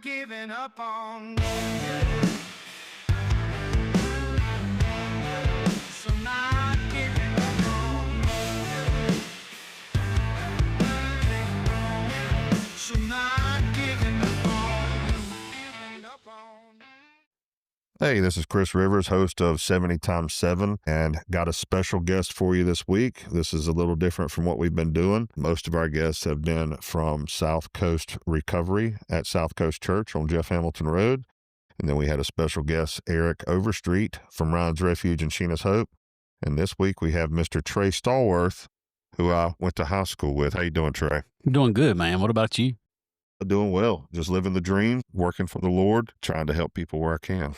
giving up on you. So not giving up on you. So not giving up on you. Giving up on you. Hey, this is Chris Rivers, host of 70 times 7, and got a special guest for you this week. This is a little different from what we've been doing. Most of our guests have been from South Coast Recovery at South Coast Church on Jeff Hamilton Road. And then we had a special guest, Eric Overstreet from Ryan's Refuge and Sheena's Hope. And this week we have Mr. Trey Stallworth, who I went to high school with. How you doing, Trey? Doing good, man. What about you? Doing well. Just living the dream, working for the Lord, trying to help people where I can.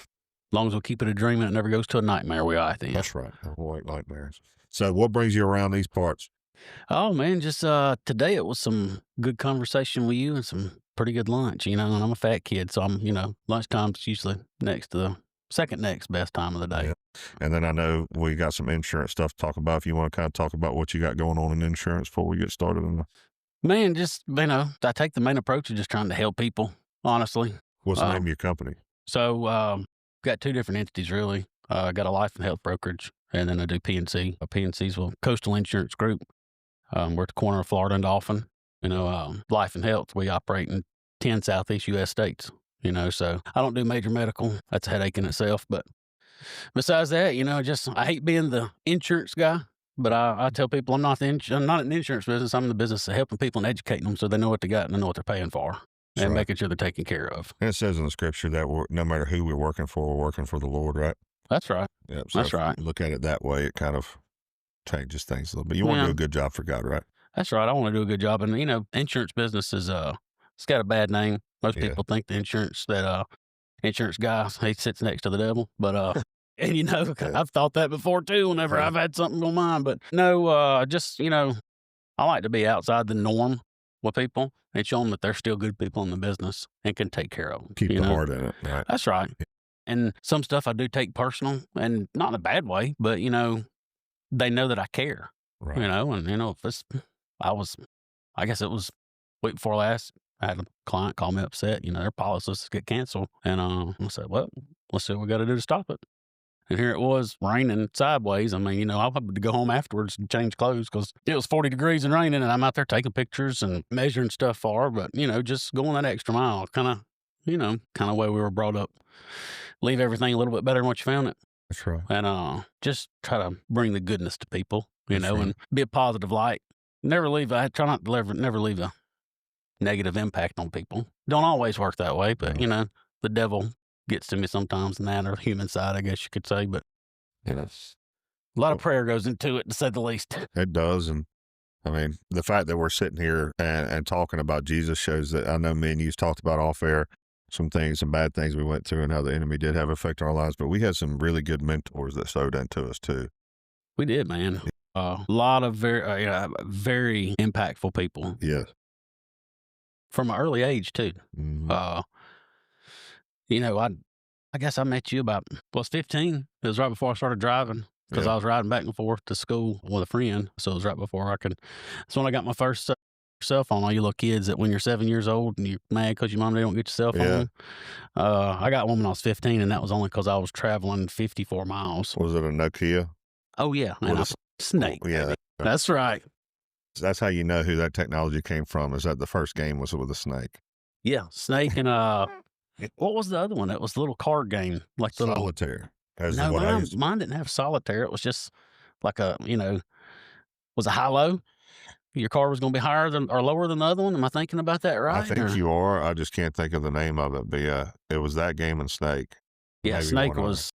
As long as we keep it a dream and it never goes to a nightmare, we are, I think. That's right. I don't like nightmares. So what brings you around these parts? Oh, man, just today it was some good conversation with you and some pretty good lunch, and I'm a fat kid, so I'm, lunchtime's usually next to the second next best time of the day. Yeah. And then I know we got some insurance stuff to talk about. If you want to kind of talk about what you got going on in insurance before we get started. Man, just, I take the main approach of just trying to help people, honestly. What's the name of your company? So, got two different entities, really. I got a life and health brokerage, and then I do PNC. PNC's a coastal insurance group. We're at the corner of Florida and Dolphin. Life and health, we operate in 10 Southeast U.S. states, so I don't do major medical. That's a headache in itself. But besides that, I hate being the insurance guy, but I tell people I'm not in the insurance business. I'm in the business of helping people and educating them so they know what they got and they know what they're paying for. And right. Making sure they're taken care of. And it says in the scripture that no matter who we're working for, we're working for the Lord, right? That's right. Yeah, so that's right. Look at it that way, it kind of changes things a little bit. You want to do a good job for God, right? That's right. I want to do a good job. And, insurance business is, it's got a bad name. Most people think the insurance guy, he sits next to the devil. But, and, I've thought that before too, whenever I've had something on mind. But no, I like to be outside the norm with people and show them that they're still good people in the business and can take care of them. Keep the heart in it. Right. That's right. And some stuff I do take personal, and not in a bad way, but, they know that I care, right. I guess it was week before last, I had a client call me upset, their policies get canceled. And I said, well, let's see what we got to do to stop it. And here it was raining sideways. I had to go home afterwards and change clothes because it was 40 degrees and raining, and I'm out there taking pictures and measuring stuff for her. But, just going that extra mile, kind of way we were brought up. Leave everything a little bit better than what you found it. That's right. And just try to bring the goodness to people, and be a positive light. Never leave a negative impact on people. Don't always work that way, but, the devil gets to me sometimes, and that, or human side, I guess you could say. But a lot of prayer goes into it, to say the least. It does. And the fact that we're sitting here and talking about Jesus shows that I know me and you've talked about off air some things, some bad things we went through and how the enemy did have effect on our lives, but we had some really good mentors that sowed into us too. We did, man. A lot of very impactful people. Yes. From an early age too. Mm-hmm. I guess I met you about, I was 15. It was right before I started driving, because I was riding back and forth to school with a friend. So it was right before that's when I got my first cell phone. All you little kids that when you're 7 years old and you're mad because your mom, they don't get your cell phone. I got one when I was 15, and that was only because I was traveling 54 miles. Was it a Nokia? Oh, yeah. And a Snake. Yeah. That's right. That's how you know who that technology came from, is that the first game was with a snake. Yeah, Snake and what was the other one? It was a little card game. Like Solitaire. No, mine didn't have solitaire. It was just like was a high-low. Your car was going to be higher than or lower than the other one. Am I thinking about that right? I think you are. I just can't think of the name of it. But yeah, it was that game and Snake. Yeah, Maybe Snake was.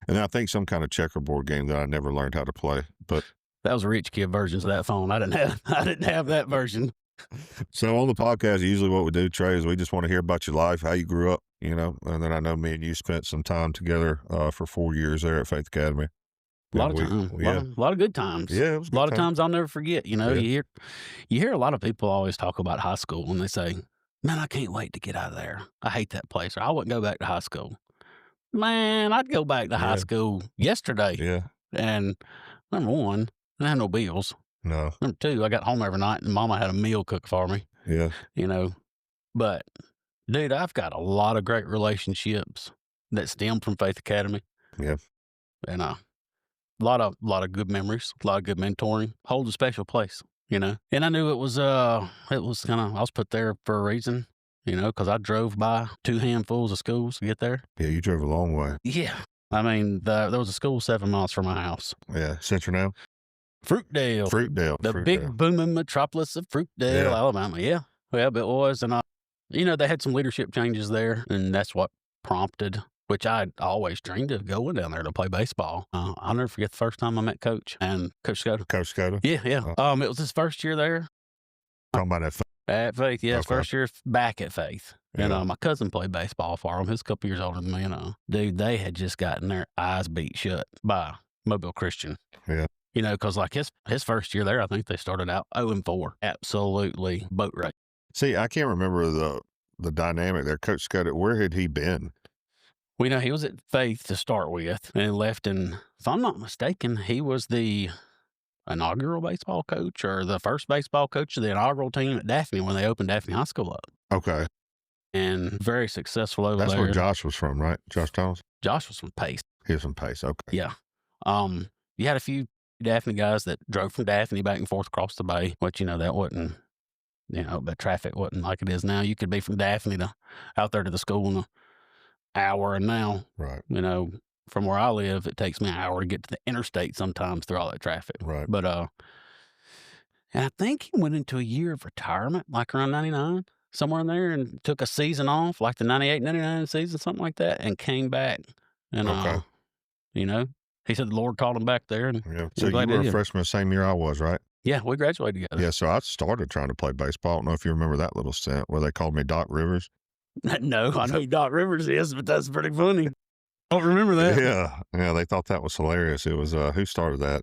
And I think some kind of checkerboard game that I never learned how to play. But that was a rich kid version of that phone. I didn't have that version. So on the podcast, usually what we do, Trey, is we just want to hear about your life, how you grew up, and then I know me and you spent some time together for 4 years there at Faith Academy. A lot of times, a lot of good times. Yeah, it was a lot of times I'll never forget. You hear a lot of people always talk about high school when they say, "Man, I can't wait to get out of there. I hate that place," or "I wouldn't go back to high school." Man, I'd go back to high school yesterday. Yeah. And number one, I didn't have no bills. No. Number two, I got home every night and Mama had a meal cooked for me. Yeah. But Dude, I've got a lot of great relationships that stem from Faith Academy. Yeah. And a lot of good memories, a lot of good mentoring. Holds a special place, you know. And I knew it was kind of I was put there for a reason, you know, because I drove by 2 handfuls of schools to get there. Yeah, you drove a long way. Yeah. I mean, there was a school 7 miles from my house. Yeah. Central now? Fruitdale. Fruitdale. The big booming metropolis of Fruitdale, Yeah. Alabama. Yeah. Well, it was. And, you know, they had some leadership changes there, and that's what prompted, which I'd always dreamed of going down there to play baseball. I'll never forget the first time I met Coach and Coach Scota. Coach Scota? Yeah, yeah. It was his first year there. Talking about that. At Faith, yeah, his Okay. first year back at Faith. And Yeah. my cousin played baseball for him. He was a couple years older than me. And dude, they had just gotten their eyes beat shut by Mobile Christian. Yeah. You know, because like his first year there, I think they started out 0-4. Absolutely boat race. See, I can't remember the dynamic there. Coach Scott, where had he been? Well, you know, he was at Faith to start with and left. And if I'm not mistaken, he was the inaugural baseball coach or the first baseball coach of the inaugural team at Daphne when they opened Daphne High School up. Okay. And very successful over That's there. where Josh was from, right? Josh Thomas? Josh was from Pace. He was from Pace. Okay. Yeah. You had a few Daphne guys that drove from Daphne back and forth across the bay, but you know, that wasn't, you know, the traffic wasn't like it is now. You could be from Daphne to out there to the school in an hour, and now, Right. you know, from where I live, it takes me an hour to get to the interstate sometimes through all that traffic. Right. But and I think he went into a year of retirement, like around 99, somewhere in there, and took a season off, like the 98, 99 season, something like that, and came back. And, Okay. you know, he said the Lord called him back there. And Yeah. So you glad were he a did. freshman the same year I was, right? yeah, we graduated together. Yeah. So I started trying to play baseball. I don't know if you remember that little stint where they called me Doc Rivers. No, I know who Doc Rivers is, but that's pretty funny. I don't remember that. Yeah. Yeah. They thought that was hilarious. It was, who started that?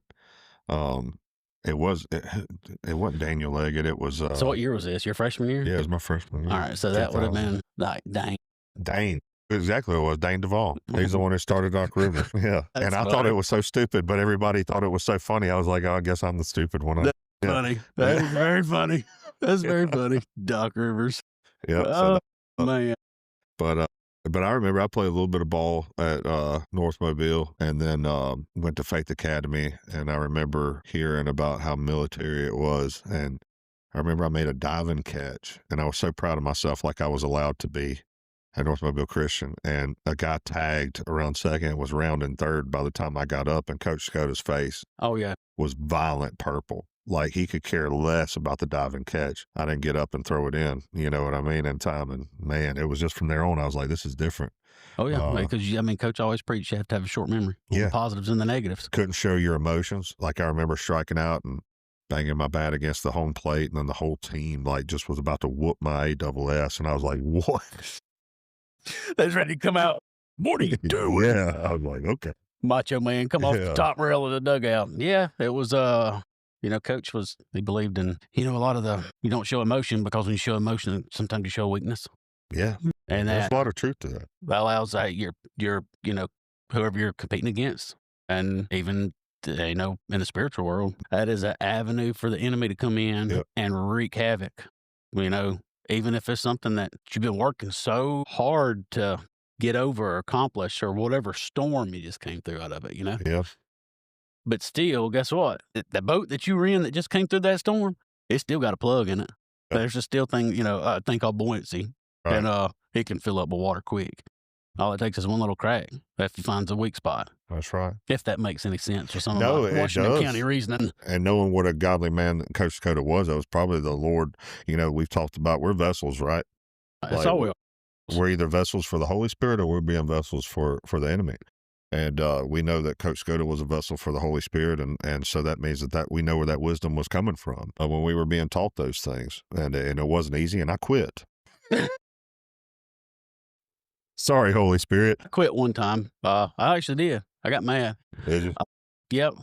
It wasn't Daniel Leggett. It was, So what year was this? Your freshman year? yeah, it was my freshman year. All right, so that would have 2000. been like, dang. Dane. Exactly what it was. Dane Duvall. He's the one who started Doc Rivers. Yeah. That's And I thought funny. it was so stupid, but everybody thought it was so funny. I was like, oh, I guess I'm the stupid one. That's Yeah. funny. That is very funny. That's very funny. Doc Rivers. Yeah. Oh, So man. but I remember I played a little bit of ball at North Mobile, and then went to Faith Academy, and I remember hearing about how military it was, and I remember I made a diving catch, and I was so proud of myself, like I was allowed to be at North Mobile Christian, and a guy tagged around second and was rounding third by the time I got up, and Coach Scotta's face Oh, yeah. was violent purple. Like he could care less about the diving catch. I didn't get up and throw it in, you know what I mean, in time. And man, it was just from there on, I was like, this is different. Oh, yeah. Because, I mean, Coach always preached you have to have a short memory. Yeah. The positives and the negatives. Couldn't show your emotions. Like I remember striking out and banging my bat against the home plate, and then the whole team like just was about to whoop my ASS, and I was like, what? They was ready to come out. What are you doing? Yeah. I was like, okay. Macho man, come off Yeah. the top rail of the dugout. Yeah, it was, you know, Coach he believed in, you know, a lot of you don't show emotion because when you show emotion, sometimes you show weakness. Yeah. And There's that a lot of truth to that. allows your, you know, whoever you're competing against. And even, you know, in the spiritual world, that is an avenue for the enemy to come in Yep. and wreak havoc. You know, even if it's something that you've been working so hard to get over or accomplish, or whatever storm you just came through out of it, you know? Yeah. But still, guess what? The boat that you were in that just came through that storm, it still got a plug in it. Yep. There's a still thing, you know, a thing called buoyancy. Right. And it can fill up with water quick. All it takes is one little crack if you find a weak spot. That's right. If that makes any sense, or some No, of it my Washington does. County reasoning. And knowing what a godly man that Coach Scota was, that was probably the Lord. You know, we've talked about we're vessels, right? That's Like, all we are. We're either vessels for the Holy Spirit or we're being vessels for the enemy. And we know that Coach Scota was a vessel for the Holy Spirit, and so that means that we know where that wisdom was coming from when we were being taught those things. And it wasn't easy, and I quit. Sorry, Holy Spirit. I quit one time. I actually did. I got mad. Did you? Yep.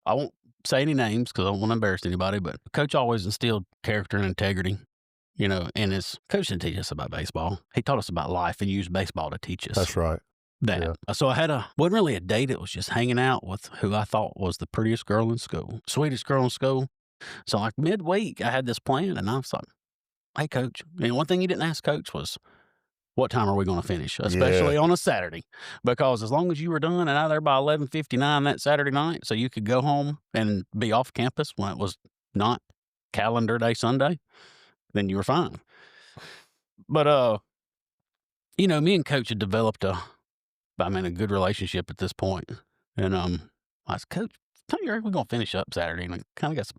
I won't say any names because I don't want to embarrass anybody, but Coach always instilled character and integrity, you know, and his coach didn't teach us about baseball. He taught us about life and used baseball to teach us That's right. that. yeah. So I wasn't really a date. It was just hanging out with who I thought was the prettiest girl in school, sweetest girl in school. So like midweek, I had this plan, and I was like, hey, Coach. And one thing you didn't ask Coach was, what time are we going to finish, especially on a Saturday? Because as long as you were done and out of there by 11:59 that Saturday night, so you could go home and be off campus when it was not calendar day Sunday, then you were fine. But you know, me and Coach had developed a good relationship at this point. And I said, Coach, tell you we're gonna finish up Saturday, and I kind of got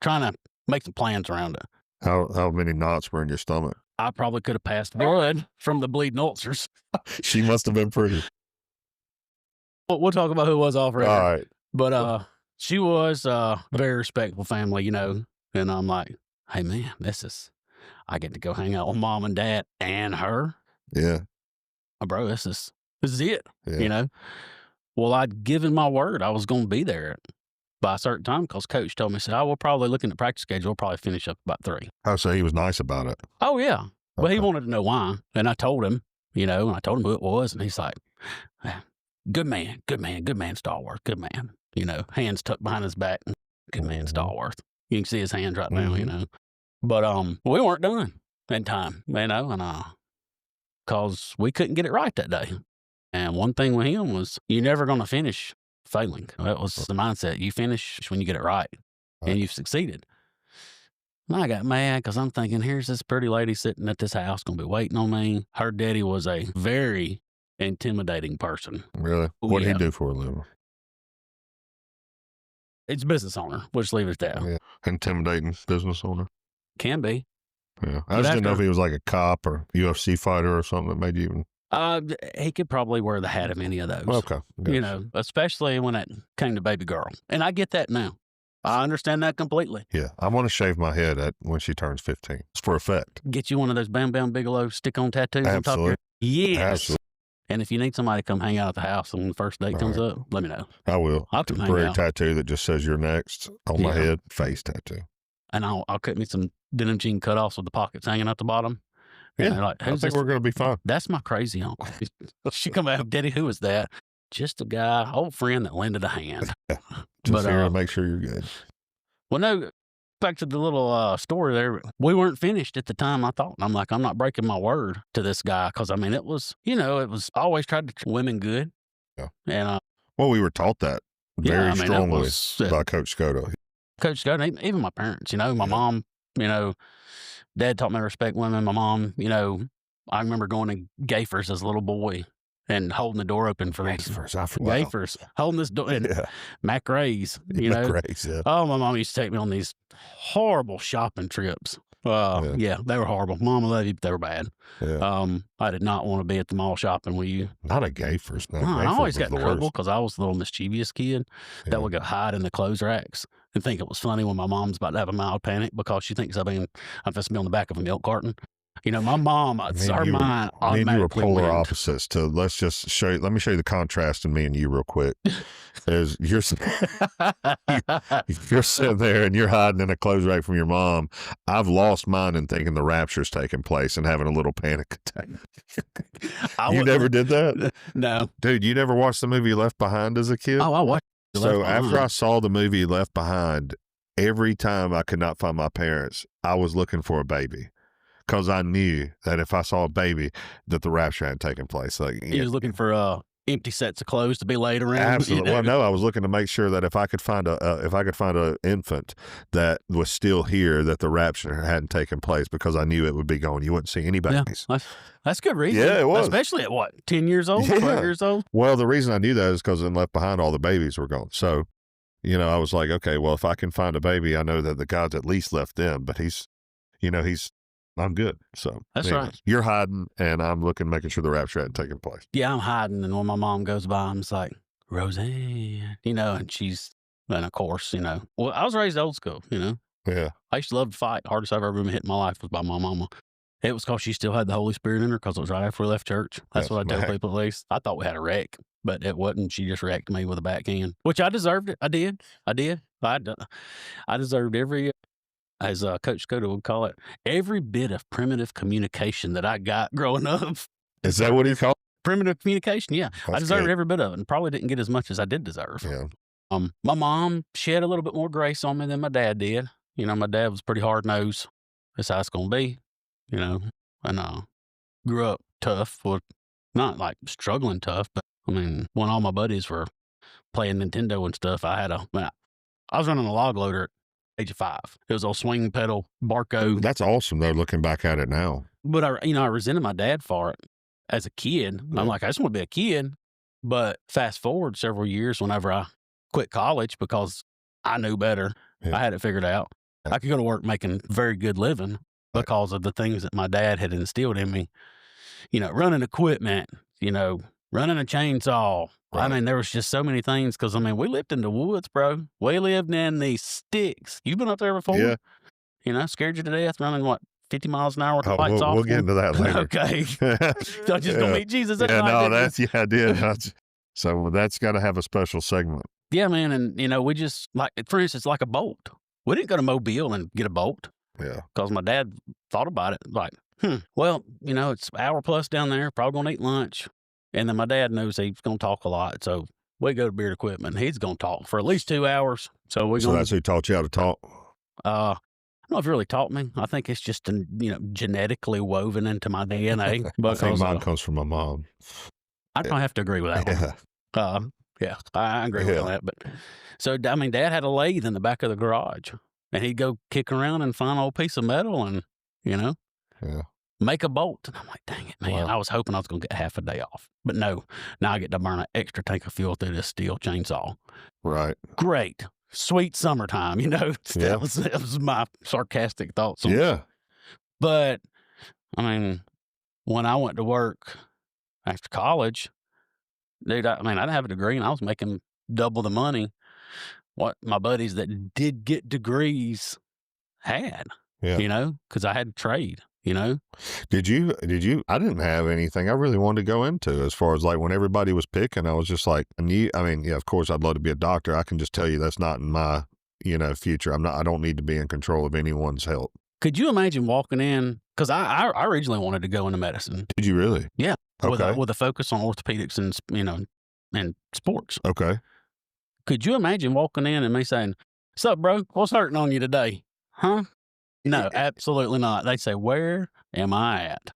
trying to make some plans around it. How many knots were in your stomach? I probably could have passed blood from the bleeding ulcers. She must have been pretty. We'll talk about who was off record. All right. But she was a very respectful family, you know. And I'm like, hey man, I get to go hang out with mom and dad and her. Yeah. Bro, this is it. Yeah. You know. Well, I'd given my word I was going to be there by a certain time because Coach told me, we're probably looking at practice schedule. We'll probably finish up about 3. Oh, so he was nice about it. Oh, yeah. Okay. But he wanted to know why. And I told him, you know, and I told him who it was. And he's like, good man, Stallworth, good man. You know, hands tucked behind his back. Good man, Stallworth. You can see his hands right now, you know. But we weren't done in time, you know, and because we couldn't get it right that day. And one thing with him was you're never going to finish failing. That was the mindset. You finish when you get it right. And you've succeeded. And I got mad because I'm thinking, here's this pretty lady sitting at this house going to be waiting on me. Her daddy was a very intimidating person. Really? What did he do for a living? It's a business owner. We'll just leave it at that. Yeah. Intimidating business owner? Can be. Yeah. I just didn't know if he was like a cop or UFC fighter or something that made you even... He could probably wear the hat of any of those. Okay. Gotcha. You know, especially when it came to baby girl. And I get that now. I understand that completely. Yeah. I want to shave my head when she turns 15. It's for effect. Get you one of those Bam Bam Bigelow stick-on tattoos on top of your... Yes. Absolutely. And if you need somebody to come hang out at the house when the first date comes up, let me know. I will. I'll come hang out. Tattoo that just says you're next on my head. Face tattoo. And I'll cut me some denim jean cutoffs with the pockets hanging out the bottom. Yeah, like, I think we're going to be fine. That's my crazy uncle. She come out, Daddy, who is that? Just a guy, old friend that lended a hand. Just here to make sure you're good. Well, no, back to the little story there. We weren't finished at the time, I thought. And I'm like, I'm not breaking my word to this guy because, I mean, it was, you know, I always tried to treat women good. Yeah. And well, we were taught that very strongly by Coach Scotto. Coach Scotto, even my parents, you know, my mom, you know, Dad taught me to respect women. My mom, you know, I remember going to Gaffer's as a little boy and holding the door open for these. Gaffer's. Holding this door. And Mac Ray's, you know. Mac Ray's, yeah. Oh, my mom used to take me on these horrible shopping trips. Yeah, they were horrible. Mom, I love you, but they were bad. Yeah. I did not want to be at the mall shopping with you. Not a Gaffer's. No, I always got in trouble because I was the little mischievous kid that would go hide in the clothes racks and think it was funny when my mom's about to have a mild panic because she thinks I'm supposed to be on the back of a milk carton. You know, my mom, her mind automatically me and you were polar went. opposites. Let me show you the contrast in me and you real quick. You're sitting there and you're hiding in a clothes rack from your mom. I've lost mine in thinking the rapture's taking place and having a little panic attack. You never did that? No. Dude, you never watched the movie Left Behind as a kid? Oh, I watched it. So after I saw the movie Left Behind, every time I could not find my parents, I was looking for a baby. Because I knew that if I saw a baby, that the rapture hadn't taken place. Like he was looking for empty sets of clothes to be laid around. Absolutely. Well, no, I was looking to make sure that if I could find a infant that was still here, that the rapture hadn't taken place, because I knew it would be gone. You wouldn't see any babies. Yeah, that's good reason. Yeah, it was. Especially at what, 10 years old, 12 years old. Well, the reason I knew that is because in Left Behind, all the babies were gone. So, you know, I was like, okay, well, if I can find a baby, I know that the God's at least left them, but I'm good. So that's right. You're hiding, and I'm making sure the rapture hadn't taken place. Yeah, I'm hiding, and when my mom goes by, I'm just like, Roseanne, you know, and of course, you know, well, I was raised old school, you know. Yeah. I used to love to fight. Hardest I've ever been hit in my life was by my mama. It was because she still had the Holy Spirit in her, because it was right after we left church. That's what I tell people, at least. I thought we had a wreck, but it wasn't. She just wrecked me with a backhand, which I deserved it. I did. I deserved every... as Coach Scotto would call it, every bit of primitive communication that I got growing up. Is that what he called it? Primitive communication, yeah. That's I deserved good. every bit of it, and probably didn't get as much as I did deserve. Yeah. My mom, she had a little bit more grace on me than my dad did. You know, my dad was pretty hard-nosed. That's how it's going to be, you know. And grew up tough, well, not like struggling tough, but I mean, when all my buddies were playing Nintendo and stuff, I was running a log loader at the age of 5. It was a swing pedal Barco. That's awesome though, looking back at it now. But I resented my dad for it as a kid. Yeah. I'm like, I just want to be a kid. But fast forward several years, whenever I quit college because I knew better, Yeah. I had it figured out. Yeah. I could go to work making very good living because of the things that my dad had instilled in me. Running equipment, running a chainsaw. Right. I mean, there was just so many things because, I mean, we lived in the woods, bro. We lived in these sticks. You've been up there before? Yeah. Scared you to death running, 50 miles an hour with the lights off? We'll get into that later. Okay. I'm just going to meet Jesus that Yeah, night. no, I did. So that's got to have a special segment. Yeah, man. And, we just, like, for instance, like a bolt. We didn't go to Mobile and get a bolt Yeah. because my dad thought about it. Like, well, it's an hour plus down there, probably going to eat lunch. And then my dad knows he's going to talk a lot. So we go to Beard Equipment. He's going to talk for at least 2 hours. So that's who taught you how to talk? I don't know if he really taught me. I think it's just, genetically woven into my DNA. I think mine comes from my mom. I'd probably have to agree with that one. Yeah, I agree with that. But so, I mean, Dad had a lathe in the back of the garage, and he'd go kick around and find an old piece of metal and, make a bolt. And I'm like, dang it, man. Wow. I was hoping I was going to get half a day off. But no, now I get to burn an extra tank of fuel through this steel chainsaw. Right. Great. Sweet summertime, That was my sarcastic thoughts on it. Yeah. But, I mean, when I went to work after college, dude, I didn't have a degree and I was making double the money what my buddies that did get degrees had, because I had to trade, Did you, I didn't have anything I really wanted to go into as far as like when everybody was picking, I was just like, of course I'd love to be a doctor. I can just tell you that's not in my, future. I don't need to be in control of anyone's health. Could you imagine walking in? Because I originally wanted to go into medicine. Did you really? Yeah. Okay. With a focus on orthopedics and, and sports. Okay. Could you imagine walking in and me saying, "Sup, bro? What's hurting on you today?" Huh? No, absolutely not. They say, "Where am I at?"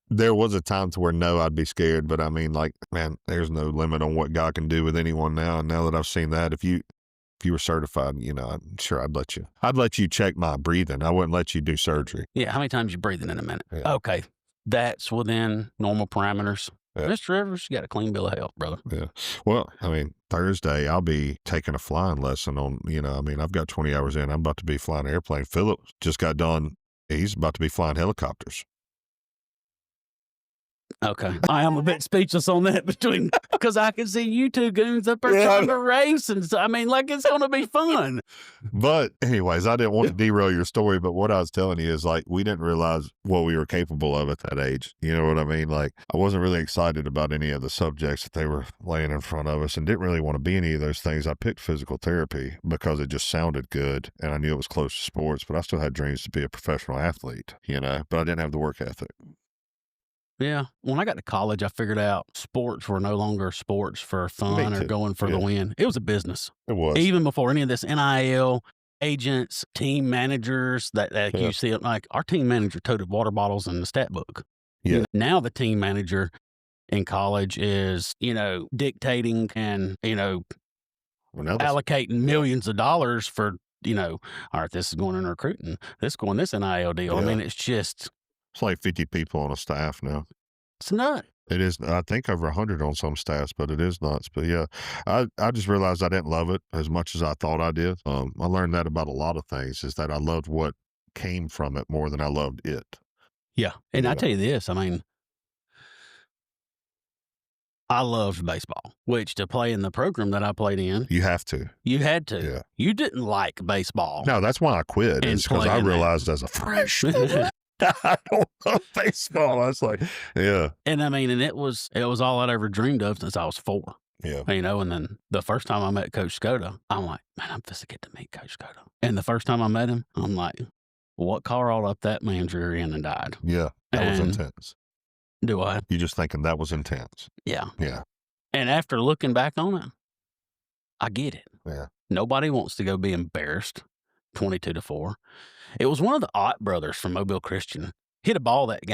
There was a time to where I'd be scared, but I mean, like, man, there's no limit on what God can do with anyone now. And now that I've seen that, if you were certified, I'm sure I'd let you check my breathing. I wouldn't let you do surgery. Yeah. How many times you breathing in a minute? Yeah. Okay. That's within normal parameters. Yeah. Mr. Rivers, you got a clean bill of health, brother. Yeah. Well, Thursday I'll be taking a flying lesson on, I've got 20 hours in. I'm about to be flying an airplane. Philip just got done. He's about to be flying helicopters. Okay. I am a bit speechless on that because I can see you two goons up there trying to race. And so, it's going to be fun. But anyways, I didn't want to derail your story, but what I was telling you is like, we didn't realize what we were capable of at that age. You know what I mean? Like, I wasn't really excited about any of the subjects that they were laying in front of us and didn't really want to be any of those things. I picked physical therapy because it just sounded good and I knew it was close to sports, but I still had dreams to be a professional athlete, but I didn't have the work ethic. Yeah. When I got to college, I figured out sports were no longer sports for fun or going for the win. It was a business. It was. Even before any of this NIL, agents, team managers that you see, like our team manager toted water bottles in the stat book. Yeah. Now the team manager in college is, dictating and, allocating millions of dollars for, all right, this is going in recruiting, this NIL deal. Yeah. It's just. It's like 50 people on a staff now. It's nuts. It is. I think over 100 on some staffs, but it is nuts. But yeah, I just realized I didn't love it as much as I thought I did. I learned that about a lot of things is that I loved what came from it more than I loved it. Yeah. And I tell you this, I loved baseball, which to play in the program that I played in. You have to. You had to. Yeah. You didn't like baseball. No, that's why I quit. It's because I realized as a freshman. I don't love baseball. I was like, yeah. And and it was all I'd ever dreamed of since I was 4. Yeah. And then the first time I met Coach Skoda, I'm like, man, I'm supposed to get to meet Coach Skoda. And the first time I met him, I'm like, what car rolled up that man's rear end and died? Yeah. That was intense. Do I? You just thinking that was intense. Yeah. Yeah. And after looking back on it, I get it. Yeah. Nobody wants to go be embarrassed 22-4. It was one of the Ott brothers from Mobile Christian hit a ball that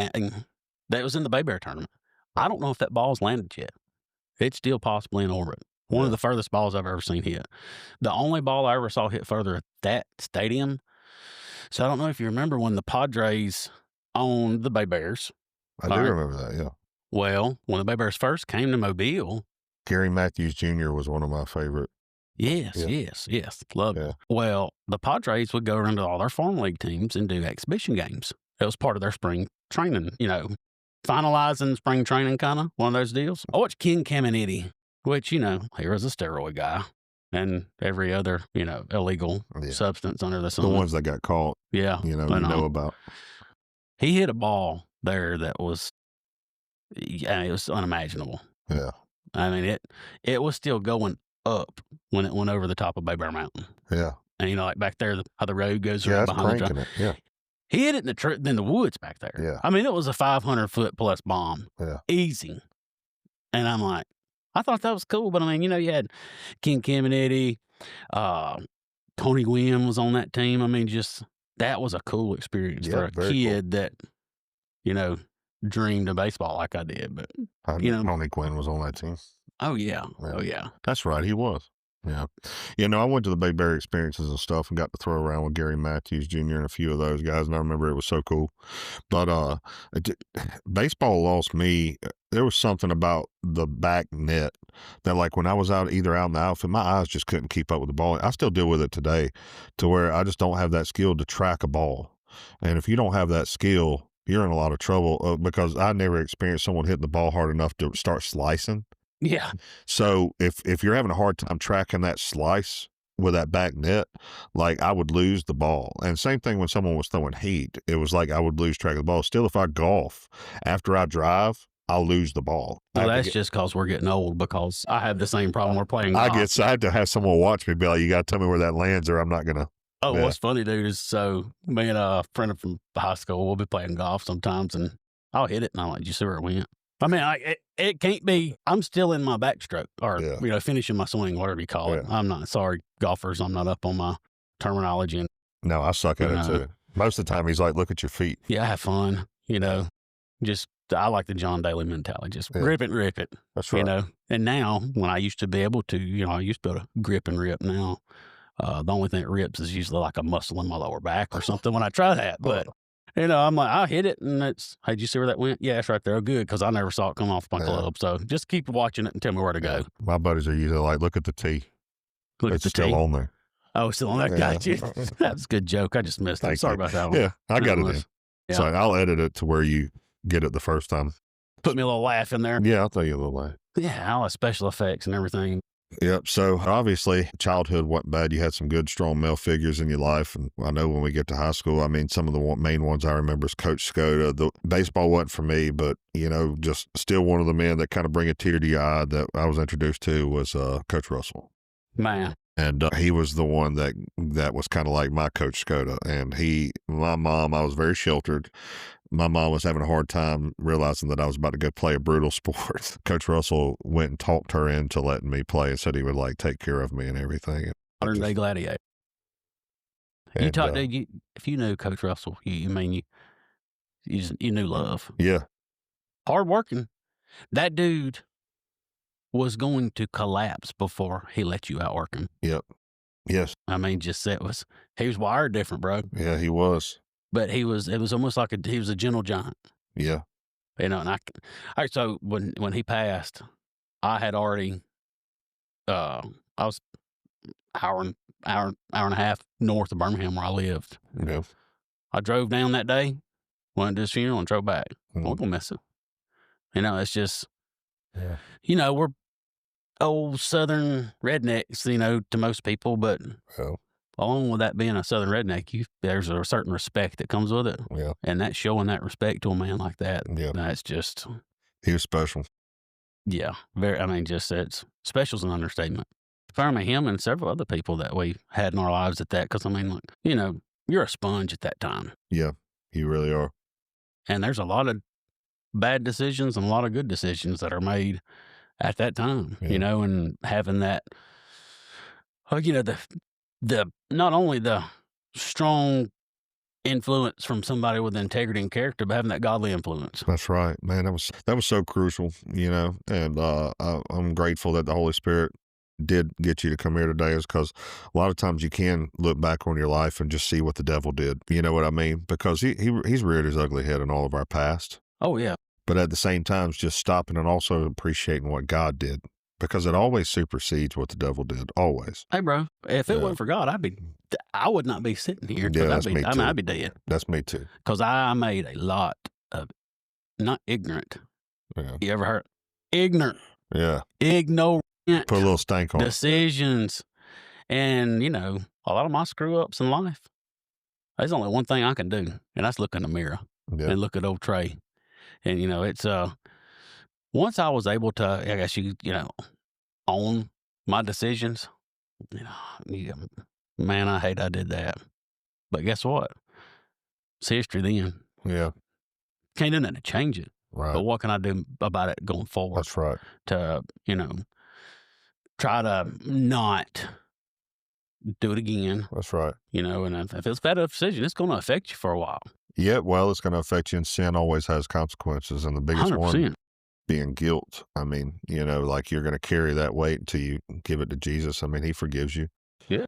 that was in the Bay Bear tournament. I don't know if that ball's landed yet. It's still possibly in orbit. One of the furthest balls I've ever seen hit. The only ball I ever saw hit further at that stadium. So I don't know if you remember when the Padres owned the Bay Bears. I do remember that, yeah. Well, when the Bay Bears first came to Mobile. Gary Matthews Jr. was one of my favorite. Yes. Loved it. Well, the Padres would go around to all their farm league teams and do exhibition games. It was part of their spring training, finalizing spring training, kind of one of those deals. I watched King Caminiti, which, he was a steroid guy and every other, illegal substance under the sun. The ones that got caught. Yeah. You know about. He hit a ball there that was, it was unimaginable. Yeah. I mean, it was still going up when it went over the top of Bay Bear Mountain. Yeah. And, like back there, how the road goes around behind the truck. Yeah. He hit it in the woods back there. Yeah. I mean, it was a 500-foot plus bomb. Yeah. Easy. And I'm like, I thought that was cool. But, I mean, you had King Caminiti, Tony Gwynn was on that team. I mean, just that was a cool experience for a kid that, dreamed of baseball like I did. But, Tony Gwynn was on that team. Oh, yeah. Oh, yeah. That's right. He was. Yeah. I went to the Bay Bear experiences and stuff and got to throw around with Gary Matthews Jr. and a few of those guys. And I remember it was so cool. But baseball lost me. There was something about the back net that, like, when I was either out in the outfield, my eyes just couldn't keep up with the ball. I still deal with it today to where I just don't have that skill to track a ball. And if you don't have that skill, you're in a lot of trouble because I never experienced someone hitting the ball hard enough to start slicing. Yeah. So if you're having a hard time tracking that slice with that back net, like, I would lose the ball. And same thing when someone was throwing heat, it was like I would lose track of the ball. Still, if I golf, after I drive, I'll lose the ball. Well, that's just because we're getting old, because I have the same problem. We're playing golf. I had to have someone watch me, be like, you got to tell me where that lands or I'm not going to. Oh, what's funny, dude, is so me and a friend from high school, we'll be playing golf sometimes, and I'll hit it, and I'm like, did you see where it went? I mean, it can't be. I'm still in my backstroke or, finishing my swing, whatever you call it. I'm not, sorry, golfers, I'm not up on my terminology. And, no, I suck at it too. Most of the time, he's like, look at your feet. Yeah, I have fun, just, I like the John Daly mentality. Just rip it. That's right. And now, when I used to be able to, I used to be able to grip and rip now. The only thing that rips is usually like a muscle in my lower back or something when I try that. But, I'm like, I hit it and it's, hey, did you see where that went? Yeah, it's right there. Oh, good, because I never saw it come off my club. So just keep watching it and tell me where to go. My buddies are usually like, look at the tee. It's still on there. Oh, still on there. Got you. That's a good joke. I just missed it. Sorry about that one. Yeah, I got it in. Yeah. So I'll edit it to where you get it the first time. Put me a little laugh in there. Yeah, I'll tell you a little laugh. Yeah, all the special effects and everything. Yep. So obviously childhood wasn't bad. You had some good, strong male figures in your life. And I know when we get to high school, I mean, some of the main ones I remember is Coach Skoda. The baseball wasn't for me, but, just still one of the men that kind of bring a tear to your eye that I was introduced to was Coach Russell. Man. And he was the one that was kind of like my Coach Skoda. And my mom, I was very sheltered. My mom was having a hard time realizing that I was about to go play a brutal sport. Coach Russell went and talked her into letting me play and said he would take care of me and everything. Modern day gladiator. If you knew Coach Russell, you knew love. Yeah. Hard working. That dude was going to collapse before he let you out him. Yep. Yes. I mean, he was wired different, bro. Yeah, he was. But it was almost like he was a gentle giant. Yeah. And all right, so when he passed, I had already, I was hour and a half north of Birmingham where I lived. Yeah. I drove down that day, went to his funeral and drove back. I'm going to miss it. It's just, we're old Southern rednecks, to most people, but along with that being a Southern redneck, there's a certain respect that comes with it. Yeah. And that's showing that respect to a man like that. Yeah. That's just. He was special. Yeah. It's special's an understatement. Him and several other people that we had in our lives at that. Because, you're a sponge at that time. Yeah. You really are. And there's a lot of bad decisions and a lot of good decisions that are made at that time, and having that, the not only the strong influence from somebody with integrity and character, but having that godly influence. That's right, man. That was so crucial, and I'm grateful that the Holy Spirit did get you to come here today, is because a lot of times you can look back on your life and just see what the devil did. You know what I mean? Because he's reared his ugly head in all of our past. Oh, yeah. But at the same time, just stopping and also appreciating what God did, because it always supersedes what the devil did. Always. Hey, bro, if it wasn't for God, I would not be sitting here. Yeah, that's me too. I'd be dead. That's me too. Because I made a lot of, not ignorant. Yeah. You ever heard? Ignorant. Yeah. Ignorant. Put a little stank on it. Decisions. And, a lot of my screw ups in life, there's only one thing I can do, and that's look in the mirror and look at old Trey. And, it's, once I was able to, I guess own my decisions, man, I hate I did that. But guess what? It's history then. Yeah. Can't do nothing to change it. Right. But what can I do about it going forward? That's right. To, try to not do it again. That's right. And if it's a bad decision, it's going to affect you for a while. Yeah, well, it's going to affect you, and sin always has consequences, and the biggest 100%. one being guilt. I mean, like you're going to carry that weight until you give it to Jesus. I mean, he forgives you. Yeah.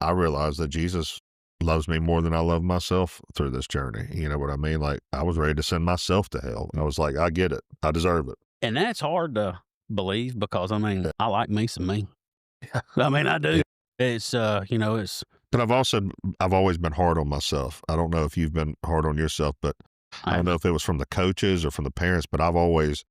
I realized that Jesus loves me more than I love myself through this journey. You know what I mean? Like, I was ready to send myself to hell. I was like, I get it. I deserve it. And that's hard to believe because, I like me some me. I do. Yeah. It's, it's... But I've always been hard on myself. I don't know if you've been hard on yourself, but I don't know if it was from the coaches or from the parents, but I've always,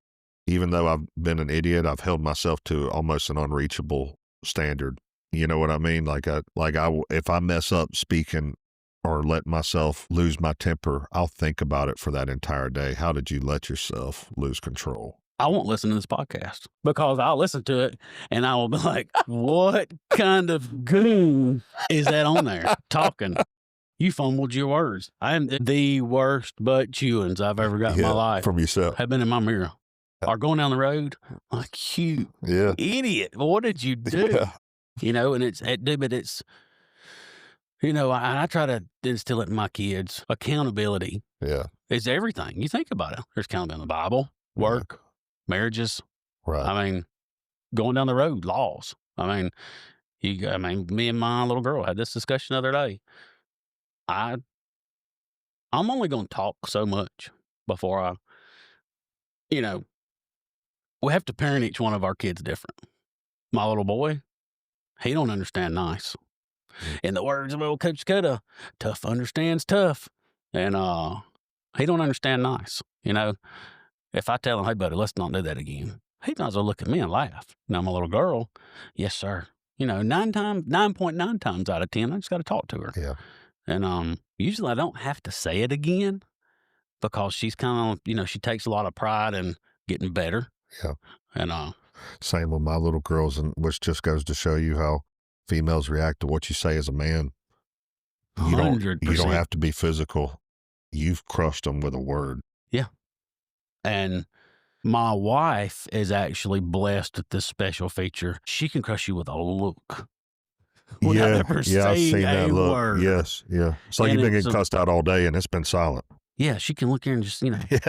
even though I've been an idiot, I've held myself to almost an unreachable standard. You know what I mean? If I mess up speaking or let myself lose my temper, I'll think about it for that entire day. How did you let yourself lose control? I won't listen to this podcast because I'll listen to it and I will be like, what kind of goon is that on there talking? You fumbled your words. I am the worst butt chewings I've ever got in my life. From yourself. Have been in my mirror. Or going down the road, like, you idiot. What did you do? Yeah. And it's, I try to instill it in my kids. Accountability is everything. You think about it. There's accountability in the Bible, work, marriages. Right. Going down the road, laws. Me and my little girl had this discussion the other day. I'm only going to talk so much before I, we have to parent each one of our kids different. My little boy, he don't understand nice. In the words of old Coach Coda, tough understands tough. And he don't understand nice. If I tell him, hey, buddy, let's not do that again, he might as well look at me and laugh. Now, my little girl, yes, sir. 9.9 times out of 10, I just got to talk to her. Yeah. And usually I don't have to say it again because she's kind of, she takes a lot of pride in getting better. Yeah. And same with my little girls, and which just goes to show you how females react to what you say as a man. 100%. You don't have to be physical. You've crushed them with a word. Yeah. And my wife is actually blessed with this special feature. She can crush you with a look. Without ever I've seen that look. Word. Yes, yeah. It's like you've been getting cussed out all day and it's been silent. Yeah, she can look here and just,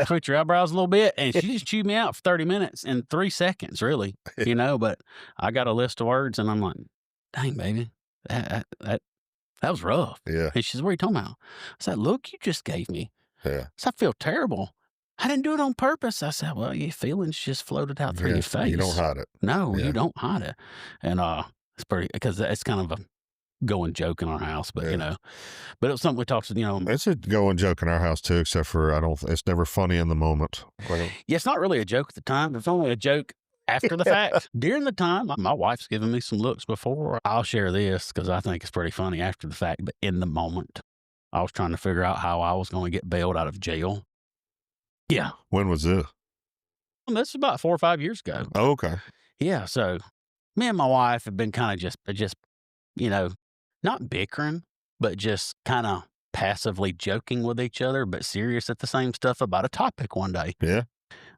twitch your eyebrows a little bit. And she just chewed me out for 30 minutes in 3 seconds, really. But I got a list of words and I'm like, dang, baby, that was rough. Yeah. And she says, what are you talking about? I said, look, you just gave me. Yeah. I feel terrible. I didn't do it on purpose. I said, well, your feelings just floated out through your face. You don't hide it. No, you don't hide it. And it's pretty, because it's kind of a going joke in our house, but but it was something we talked to, It's a going joke in our house too, except for it's never funny in the moment. Yeah, it's not really a joke at the time. It's only a joke after the fact. During the time, my wife's given me some looks before. I'll share this because I think it's pretty funny after the fact, but in the moment, I was trying to figure out how I was going to get bailed out of jail. Yeah. When was this? This was about 4 or 5 years ago. Oh, okay. Yeah, so me and my wife have been kind of just not bickering, but just kind of passively joking with each other, but serious at the same stuff about a topic one day. Yeah.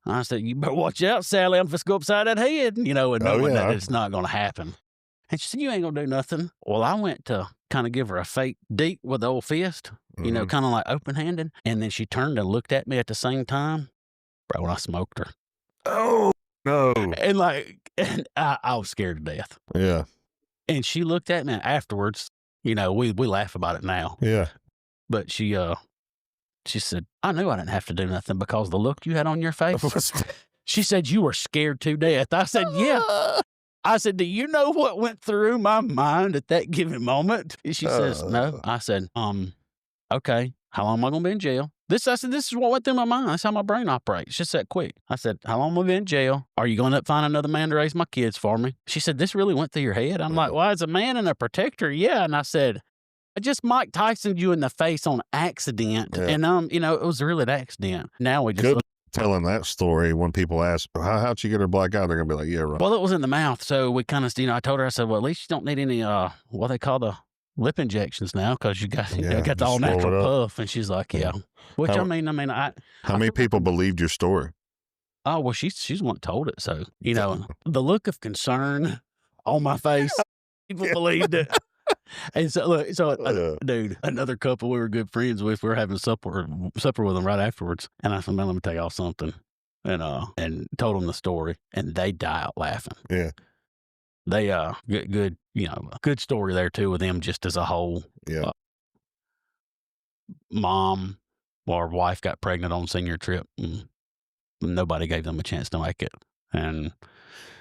I said, you better watch out, Sally. I'm just go upside that head, and knowing that it's not going to happen. And she said, you ain't going to do nothing. Well, I went to kind of give her a fake deep with the old fist, you know, kind of like open-handed. And then she turned and looked at me at the same time. Bro, when I smoked her. Oh, no. And like, and I was scared to death. Yeah. And she looked at me afterwards. You know, we laugh about it now. Yeah. But she said, I knew I didn't have to do nothing because the look you had on your face. She said, you were scared to death. I said, yeah. I said, do you know what went through my mind at that given moment? And she says, no. I said, okay, how long am I going to be in jail? I said, this is what went through my mind. That's how my brain operates. Just that quick. I said, how long am I going to be in jail? Are you going to find another man to raise my kids for me? She said, this really went through your head? I'm like, well, as a man and a protector, yeah. And I said, I just Mike Tyson you in the face on accident. Yeah. And, you know, it was really an accident. Now we just... telling that story when people ask, how'd you get her black eye? They're going to be like, yeah, right. Well, it was in the mouth. So we kind of, you know, I told her, I said, well, at least you don't need any, what they call the lip injections now because you got the all natural puff. And she's like, yeah. Which how many people believed your story? Oh, well, she's the one that told it. So, you know, the look of concern on my face, people believed it. And so, look, dude, another couple we were good friends with, we were having supper with them right afterwards. And I said, man, let me tell y'all something. And told them the story. And they die out laughing. Yeah. They, good, you know, good story there too with them just as a whole. Yeah. Mom or wife got pregnant on senior trip and nobody gave them a chance to make it. And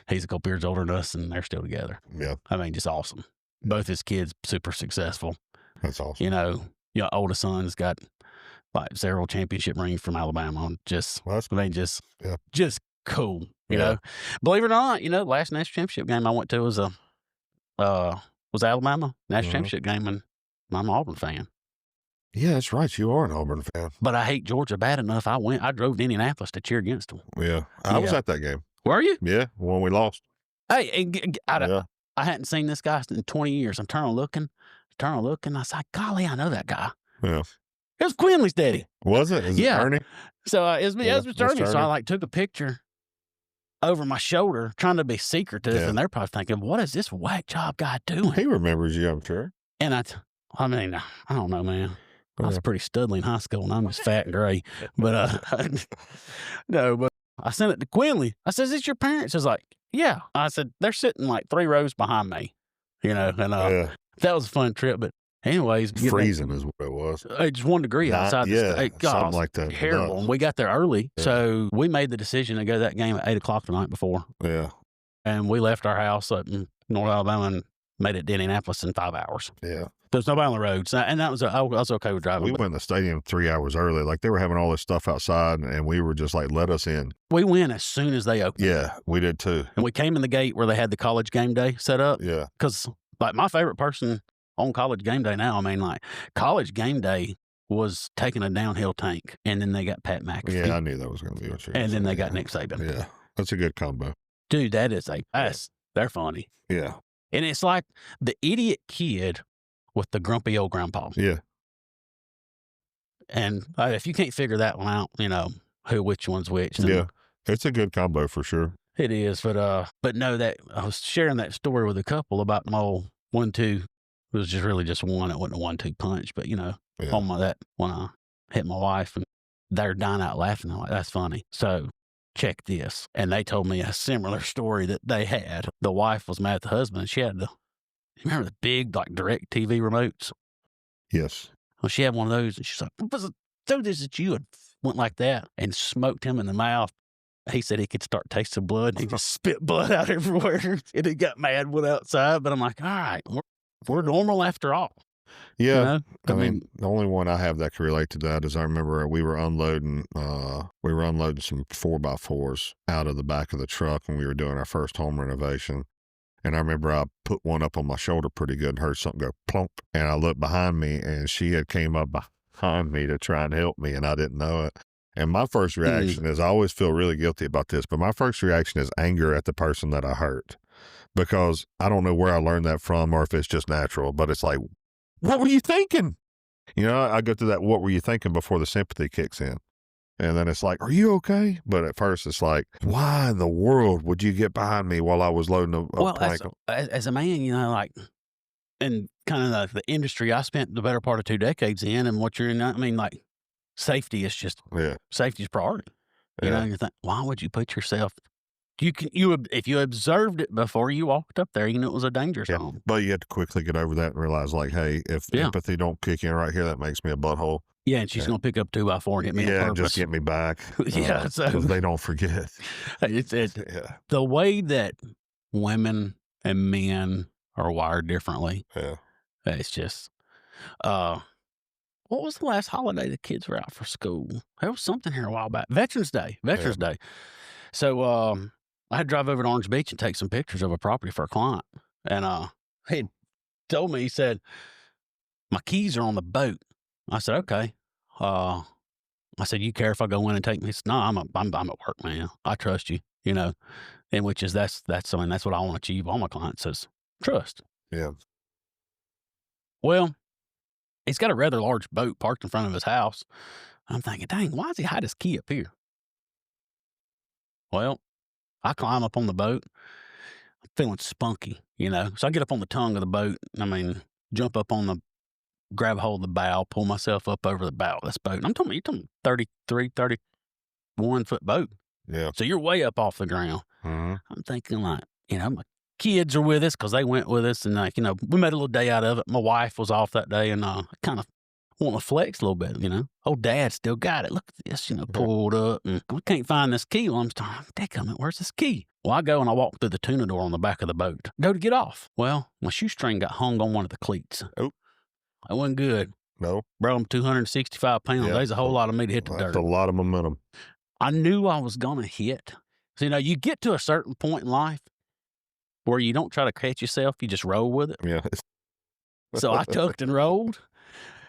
he's a couple years older than us and they're still together. Yeah. I mean, just awesome. Both his kids super successful. That's awesome. You know, your oldest son's got like several championship rings from Alabama. Just cool. You know, believe it or not, you know, last national championship game I went to was Alabama national championship game, and I'm an Auburn fan. Yeah, that's right. You are an Auburn fan. But I hate Georgia bad enough. I drove to Indianapolis to cheer against them. Yeah, I was at that game. Were you? Yeah, when we lost. Hey, I hadn't seen this guy in 20 years. I'm turning looking. I said, golly, I know that guy. Yeah. It was Quinley's daddy. Was it? Is it Ernie? So it was Ernie. So I like took a picture over my shoulder trying to be secretive. And they're probably thinking, what is this whack job guy doing? He remembers you, I'm sure. And I mean, I don't know, man. I was pretty studly in high school and I'm just fat and gray. But no, but I sent it to Quinley. I said, is this your parents? He was like, yeah. I said, they're sitting like 3 rows behind me, you know, and that was a fun trip. But anyways. Freezing is what it was. It's 1 degree outside. Something like that. Terrible. And we got there early. Yeah. So we made the decision to go to that game at 8 o'clock the night before. Yeah. And we left our house up in North Alabama and made it to Indianapolis in 5 hours. Yeah. There's nobody on the road. So, and I was okay with driving. We went in the stadium 3 hours early. Like they were having all this stuff outside and we were just like, let us in. We went as soon as they opened. Yeah, we did too. And we came in the gate where they had the college game day set up. Yeah. Because like my favorite person on college game day now, I mean like college game day was taking a downhill tank and then they got Pat McAfee. Yeah, I knew that was going to be what you were And then they got Nick Saban. Yeah, that's a good combo. Dude, they're funny. Yeah. And it's like the idiot kid with the grumpy old grandpa. Yeah. And if you can't figure that one out, you know, which one's which. Yeah. It's a good combo for sure. It is. But no, that I was sharing that story with a couple about my old 1-2. It was just really just one. It wasn't a 1-2 punch, but you know, when I hit my wife and they're dying out laughing. I'm like, that's funny. So check this. And they told me a similar story that they had. The wife was mad at the husband and she had you remember the big, like, direct TV remotes? Yes. Well, she had one of those, and she's like, so this is you, and went like that, and smoked him in the mouth. He said he could start tasting blood, and he just spit blood out everywhere, and he got mad, went outside, but I'm like, all right, we're normal after all. Yeah. You know? I mean, the only one I have that can relate to that is I remember we were unloading some 4x4s out of the back of the truck when we were doing our first home renovation. And I remember I put one up on my shoulder pretty good and heard something go plump. And I looked behind me and she had came up behind me to try and help me and I didn't know it. And my first reaction is, I always feel really guilty about this, but my first reaction is anger at the person that I hurt. Because I don't know where I learned that from or if it's just natural, but it's like, what were you thinking? You know, I go through that, what were you thinking before the sympathy kicks in? And then it's like, are you okay? But at first it's like, why in the world would you get behind me while I was loading a plank? As a man, you know, like, and kind of the industry I spent the better part of 2 decades in, and what you're in, I mean, like, safety is just safety is priority. You know, you think, why would you put yourself? If you observed it before you walked up there, you knew it was a danger zone. But you have to quickly get over that and realize, like, hey, if empathy don't kick in right here, that makes me a butthole. Yeah, and she's gonna pick up 2x4 and hit me on purpose. Just get me back. So they don't forget. It's the way that women and men are wired differently. Yeah, it's just. What was the last holiday the kids were out for school? There was something here a while back. Veterans Day. Day. So I had to drive over to Orange Beach and take some pictures of a property for a client. And he told me, he said, my keys are on the boat. I said, okay. I said, you care if I go in and take me? He said, no, I'm at work, man. I trust you, you know, and which is, that's what I want to achieve. All my clients is trust. Yeah. Well, he's got a rather large boat parked in front of his house. I'm thinking, dang, why does he hide his key up here? Well, I climb up on the boat. I'm feeling spunky, you know. So I get up on the tongue of the boat. Jump up on grab a hold of the bow, pull myself up over the bow of this boat. And you're talking 33, 31 foot boat. Yeah. So you're way up off the ground. Mm-hmm. I'm thinking, like, you know, my kids are with us because they went with us, and, like, you know, we made a little day out of it. My wife was off that day, and kind of want to flex a little bit, you know. Oh, Dad still got it. Look at this, you know, pulled up, and we can't find this key. Well, I'm starting, dadgummit, where's this key? Well, I go and I walk through the tuna door on the back of the boat. Go to get off. Well, my shoestring got hung on one of the cleats. Oh. That wasn't good. No. Bro, I'm 265 pounds. There's a whole lot of me to hit the dirt. That's a lot of momentum. I knew I was going to hit. So, you know, you get to a certain point in life where you don't try to catch yourself. You just roll with it. Yeah. So I tucked and rolled.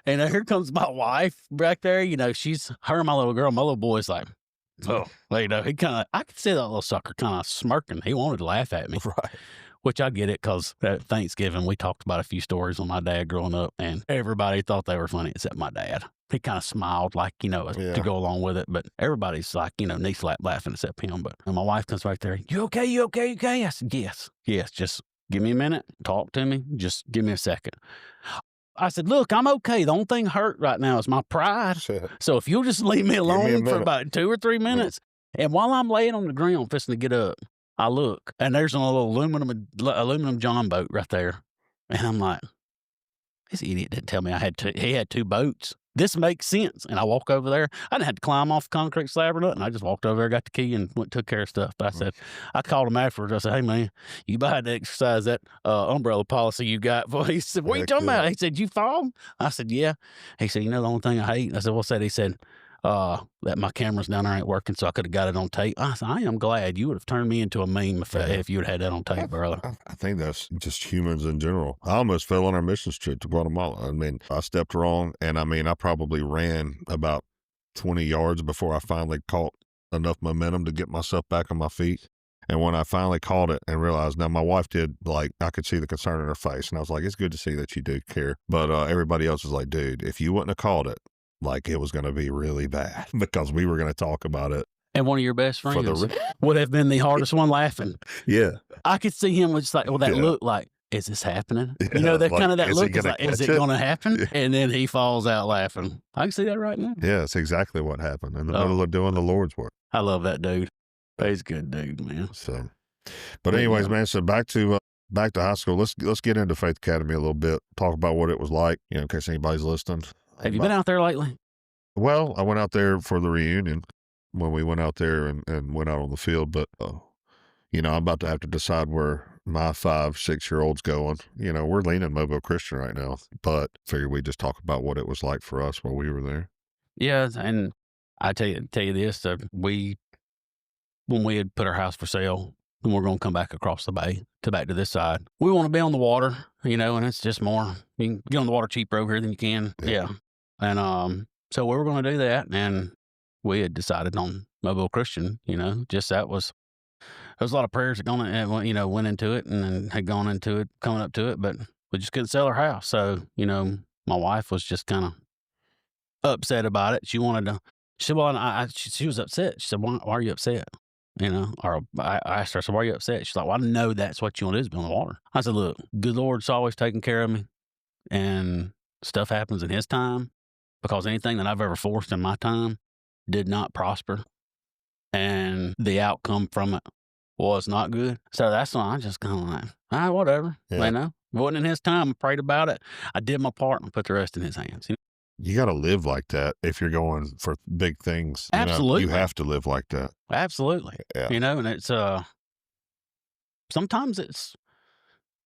And here comes my wife back there. You know, her and my little girl. My little boy's like, oh, you know, I could see that little sucker kind of smirking. He wanted to laugh at me. Right. Which I get it, because at Thanksgiving, we talked about a few stories on my dad growing up, and everybody thought they were funny except my dad. He kind of smiled, like, you know, to go along with it, but everybody's like, you know, knee slap laughing except him. And my wife comes right there, you okay? You okay? You okay? I said, yes, just give me a minute, talk to me, just give me a second. I said, look, I'm okay. The only thing hurt right now is my pride. So if you'll just leave me alone for about 2 or 3 minutes, and while I'm laying on the ground fixing to get up, I look, and there's a little aluminum John boat right there. And I'm like, this idiot didn't tell me he had 2 boats. This makes sense. And I walk over there. I didn't have to climb off the concrete slab or nothing. I just walked over there, got the key, and took care of stuff. But I called him afterwards. I said, hey, man, you better to exercise that umbrella policy you got. He said, what are you talking about? He said, you fall? I said, yeah. He said, you know the only thing I hate? I said, what's that? He said, that my camera's down there ain't working, so I could have got it on tape. I said, I am glad. You would have turned me into a meme if you would have had that on tape, brother. I think that's just humans in general. I almost fell on our mission trip to Guatemala. I mean, I stepped wrong, and I probably ran about 20 yards before I finally caught enough momentum to get myself back on my feet. And when I finally caught it and realized, now my wife did, like, I could see the concern in her face, and I was like, it's good to see that you do care. But everybody else was like, dude, if you wouldn't have caught it, like, it was going to be really bad, because we were going to talk about it. And one of your best friends would have been the hardest one laughing. Yeah. I could see him with just like, that look like, is this happening? Yeah, you know, that like, kind of that look is like, is it going to happen? Yeah. And then he falls out laughing. I can see that right now. Yeah, it's exactly what happened in the middle of doing the Lord's work. I love that dude. He's a good dude, man. So, but anyways, man, so back to high school. Let's get into Faith Academy a little bit. Talk about what it was like, you know, in case anybody's listening. Have you been out there lately? Well, I went out there for the reunion when we went out there and went out on the field. But, you know, I'm about to have to decide where my 5-6-year-old's going. You know, we're leaning Mobile Christian right now, but figured we'd just talk about what it was like for us while we were there. Yeah, and I tell you this, when we had put our house for sale, and we're going to come back across the bay back to this side, we want to be on the water, you know, and it's just more, you can get on the water cheaper over here than you can. Yeah. And so we were going to do that, and we had decided on Mobile Christian, you know, just there was a lot of prayers that went into it and then had gone into it, coming up to it, but we just couldn't sell our house. So, you know, my wife was just kind of upset about it. She said, well, she was upset. She said, why are you upset? you know, or I asked her, so why are you upset? She's like, well, I know that's what you want to do is be on the water. I said, look, good Lord's always taking care of me, and stuff happens in his time, because anything that I've ever forced in my time did not prosper, and the outcome from it was not good. So that's why I just kind of like, all right, whatever. Yeah. You know, it wasn't in his time. I prayed about it. I did my part and put the rest in his hands. You got to live like that if you're going for big things. Absolutely. You have to live like that. Absolutely. Yeah. You know, and it's, sometimes it's,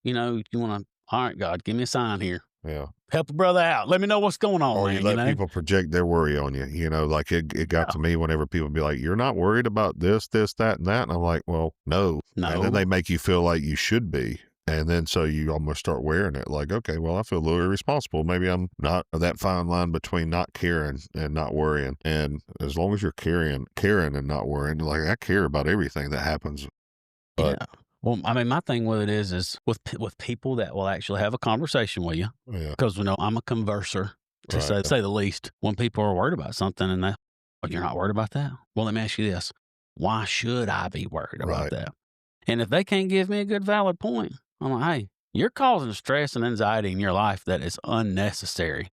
you know, you want to, all right, God, give me a sign here. Yeah. Help a brother out. Let me know what's going on. Or man, you let know? people project their worry on you. You know, like it got to me whenever people be like, you're not worried about this, that, and that. And I'm like, well, no. And then they make you feel like you should be. And then so you almost start wearing it like, okay, well, I feel a little irresponsible. Maybe I'm not that fine line between not caring and not worrying. And as long as you're caring and not worrying, like I care about everything that happens. But, yeah. Well, I mean, my thing with it is with people that will actually have a conversation with you. Yeah. Because, you know, I'm a converser, to say the least. When people are worried about something and they, well, you're not worried about that? Well, let me ask you this. Why should I be worried about that? And if they can't give me a good, valid point, I'm like, hey, you're causing stress and anxiety in your life that is unnecessary.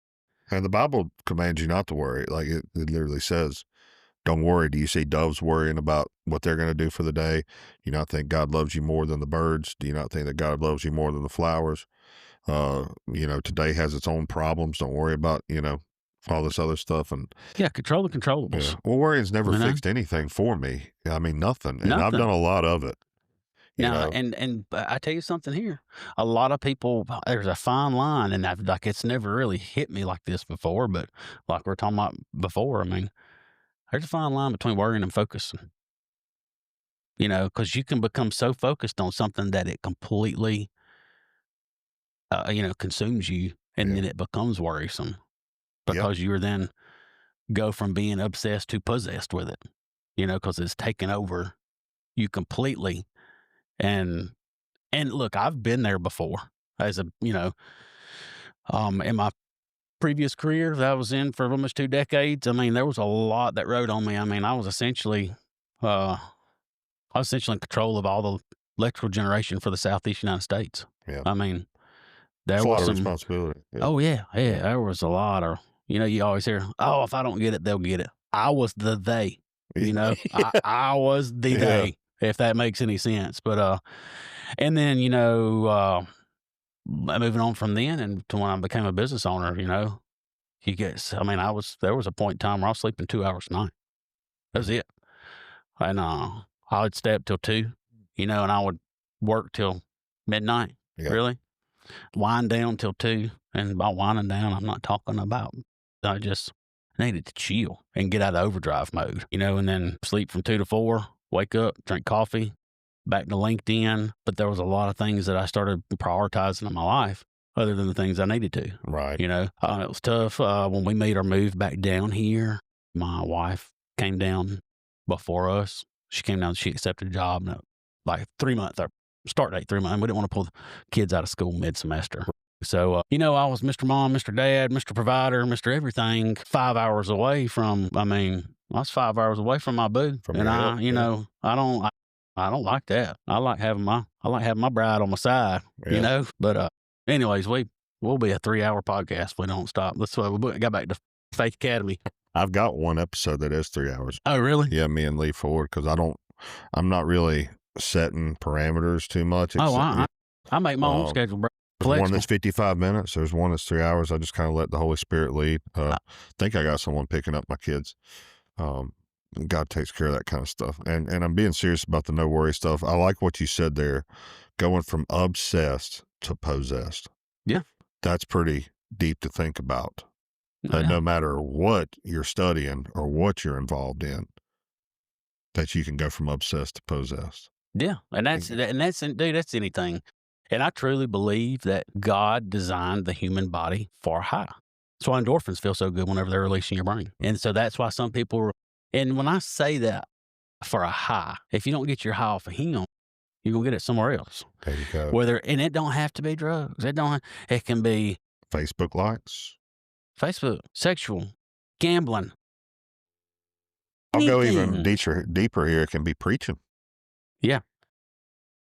And the Bible commands you not to worry. Like it literally says, don't worry. Do you see doves worrying about what they're going to do for the day? Do you not think God loves you more than the birds? Do you not think that God loves you more than the flowers? You know, today has its own problems. Don't worry about, you know, all this other stuff. And yeah, control the controllables. Yeah. Well, worrying's never fixed anything for me. I mean, nothing. And I've done a lot of it. Now, and I tell you something here. A lot of people, there's a fine line, and like it's never really hit me like this before. But like we were talking about before, I mean, there's a fine line between worrying and focusing. You know, because you can become so focused on something that it completely, you know, consumes you, and then it becomes worrisome because you are then go from being obsessed to possessed with it. You know, because it's taken over you completely. And look, I've been there before as a, you know, in my previous career that I was in for almost 2 decades. I mean, there was a lot that rode on me. I mean, I was essentially in control of all the electrical generation for the Southeast United States. Yeah. I mean, there was was a lot some of responsibility. Yeah. Oh yeah. There was a lot of, you know, you always hear, oh, if I don't get it, they'll get it. I was the they, you know, I was the they, if that makes any sense. But, and then, you know, moving on from then and to when I became a business owner, you know, I mean, there was a point in time where I was sleeping 2 hours a night. That was it. And, I would stay up till 2, you know, and I would work till midnight, really. Wind down till 2. And by winding down, I'm not talking about, I just needed to chill and get out of overdrive mode, you know, and then sleep from 2 to 4, wake up, drink coffee, back to LinkedIn. But there was a lot of things that I started prioritizing in my life other than the things I needed to. Right. You know, it was tough. When we made our move back down here, my wife came down before us. She came down, she accepted a job, like 3 months, start date 3 months. And we didn't want to pull the kids out of school mid-semester. So, you know, I was Mr. Mom, Mr. Dad, Mr. Provider, Mr. Everything, 5 hours away from, I was 5 hours away from my boo. And you know, I don't like that. I like having my bride on my side, you know, but, anyways, we'll be a 3-hour podcast if we don't stop. That's why we got back to Faith Academy. I've got one episode that is 3 hours. Oh, really? Yeah, me and Lee Ford, because I'm not really setting parameters too much. I make my own schedule, bro. There's one that's 55 minutes. There's one that's 3 hours. I just kind of let the Holy Spirit lead. I think I got someone picking up my kids. God takes care of that kind of stuff. And I'm being serious about the no worry stuff. I like what you said there, going from obsessed to possessed. Yeah. That's pretty deep to think about. That no matter what you're studying or what you're involved in, that you can go from obsessed to possessed. Yeah. And that's anything. And I truly believe that God designed the human body for a high. That's why endorphins feel so good whenever they're released in your brain. And so that's why some people, and when I say that for a high, if you don't get your high off of him, you're going to get it somewhere else. There you go. And it don't have to be drugs. It can be Facebook likes. Facebook, sexual, gambling. I'll go even deeper here. It can be preaching. Yeah.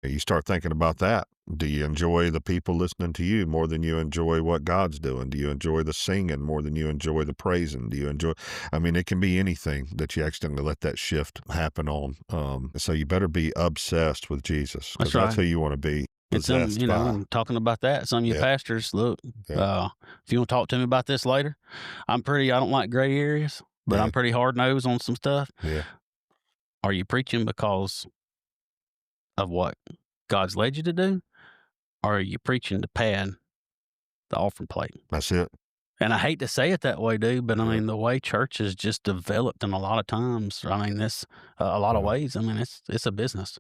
You start thinking about that. Do you enjoy the people listening to you more than you enjoy what God's doing? Do you enjoy the singing more than you enjoy the praising? Do you enjoy, I mean, it can be anything that you accidentally let that shift happen on. So you better be obsessed with Jesus, because That's that's who right. you want to be And some, possessed you know, by. I'm talking about that. Some of you Yeah. pastors, look, Yeah. if you want to talk to me about this later, I don't like gray areas, but Yeah. I'm pretty hard nosed on some stuff. Yeah. Are you preaching because of what God's led you to do? Or are you preaching to pad the offering plate? That's it. And I hate to say it that way, dude, but I Yeah. mean, the way church is just developed in a lot of times, I mean, this, a lot of Yeah. ways, I mean, it's a business.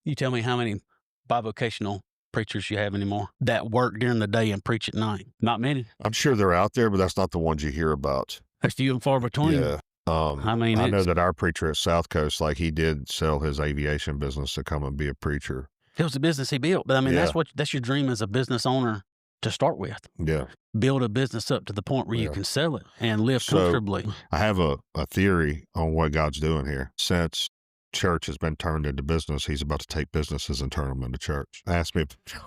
You tell me how many bivocational preachers you have anymore that work during the day and preach at night? Not many. I'm sure they're out there, but that's not the ones you hear about. They're few and far between. Yeah. I mean, I know it's, that our preacher at South Coast, like, he did sell his aviation business to come and be a preacher. it was a business he built, but I mean, Yeah. that's your dream as a business owner to start with. Yeah. Build a business up to the point where you Yeah. can sell it and live So- comfortably. I have a theory on what God's doing here. Since church has been turned into business, he's about to take businesses and turn them into church. Ask me,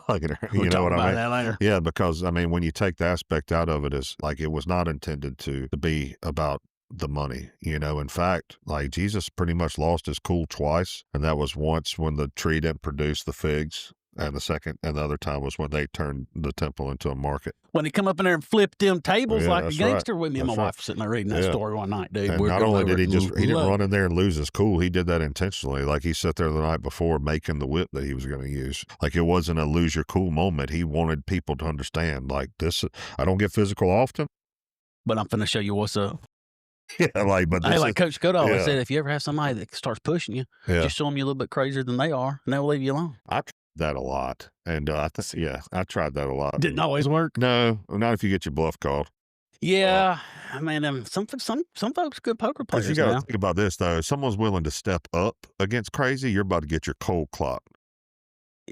like, We'll you know talk what I about mean? that later. Yeah, because I mean, when you take the aspect out of it, is like, it was not intended to be about the money. You know, in fact, like, Jesus pretty much lost his cool twice, and that was once when the tree didn't produce the figs, and the other time was when they turned the temple into a market. When he come up in there and flipped them tables Yeah, like a that's right. gangster with me and my That's right. wife were sitting there reading that Yeah. story one night, dude. And We're not going only over did he it just, he didn't low. run in there and lose his cool. He did that intentionally. Like, he sat there the night before making the whip that he was going to use. Like, it wasn't a lose your cool moment. He wanted people to understand, like, this, I don't get physical often. But I'm finna show you what's up. Yeah. Like, but this Hey, like is, Coach Scott always yeah. said, if you ever have somebody that starts pushing you, yeah, just show them you're a little bit crazier than they are, and they'll leave you alone. I tried that a lot. And I tried that a lot. Didn't always work. No, not if you get your bluff called. Yeah, I mean, some folks good poker Because you players got to now. think about this, though. If someone's willing to step up against crazy, you're about to get your cold clocked.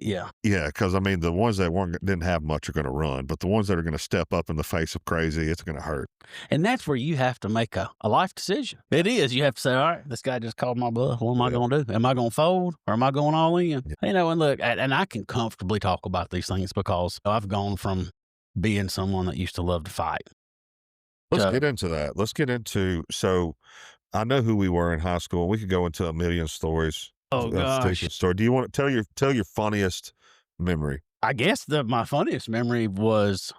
Yeah, Yeah, because I mean, the ones that didn't have much are going to run, but the ones that are going to step up in the face of crazy, it's going to hurt. and that's where you have to make a life decision. It is. You have to say, all right, this guy just called my bluff. What am I Yeah. going to do? Am I going to fold or am I going all in? Yeah. You know, and look, and I can comfortably talk about these things because I've gone from being someone that used to love to fight. Let's So- get into that. Let's get into, so I know who we were in high school. We could go into a million stories. Oh, of gosh. stupid story. Do you want to tell your funniest memory? I guess my funniest memory was,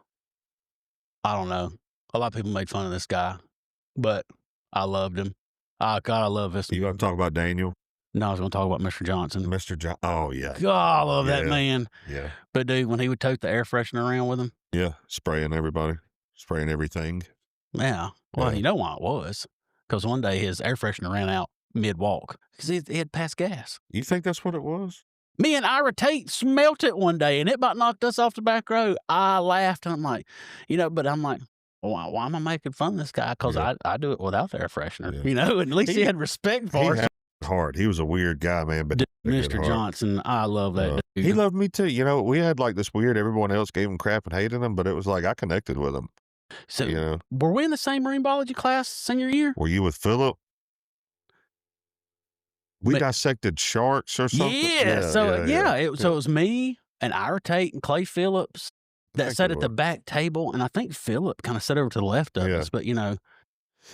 I don't know. A lot of people made fun of this guy, but I loved him. God, I love this. You want to talk about Daniel, No, I was going to talk about Mr. Johnson. Mr. John? Oh yeah, God, I love that Yeah. man. yeah, But dude, when he would tote the air freshener around with him, yeah. Spraying everybody, spraying everything. yeah. Well, Yeah. you know why it was? Because one day his air freshener ran out mid walk because he had passed gas. You think that's what it was? Me and Ira Tate smelt it one day, and it about knocked us off the back road. I laughed, and I'm like, but I'm like, why am I making fun of this guy? Because Yeah. I do it without the air freshener, Yeah. and at least he He- had respect He for us. had heart. He was a weird guy, man, but Dude, he had a Mr. good heart. Johnson, I love that dude. He loved me too. You know, we had like this weird, everyone else gave him crap and hated him, but it was like I connected with him. So, You know, were we in the same marine biology class senior year? were you with Philip? We But- dissected sharks or something. So it was me and Ira Tate and Clay Phillips that think sat it at the was. back table, and I think Philip kind of sat over to the left of Yeah. us. But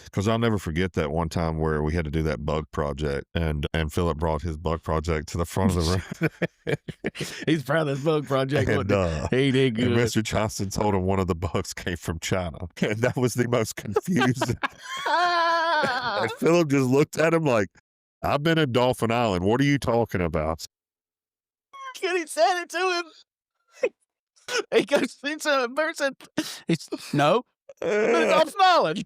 Because I'll never forget that one time where we had to do that bug project, and Philip brought his bug project to the front of the room. he's proud of this bug project. and, He did and good. Mr. Johnson told him one of the bugs came from China, and that was the most confusing. And Philip just looked at him like, "I've been in Dolphin Island. What are you talking about?" And he said it to him. He goes into a person. It's no, it's off knowledge.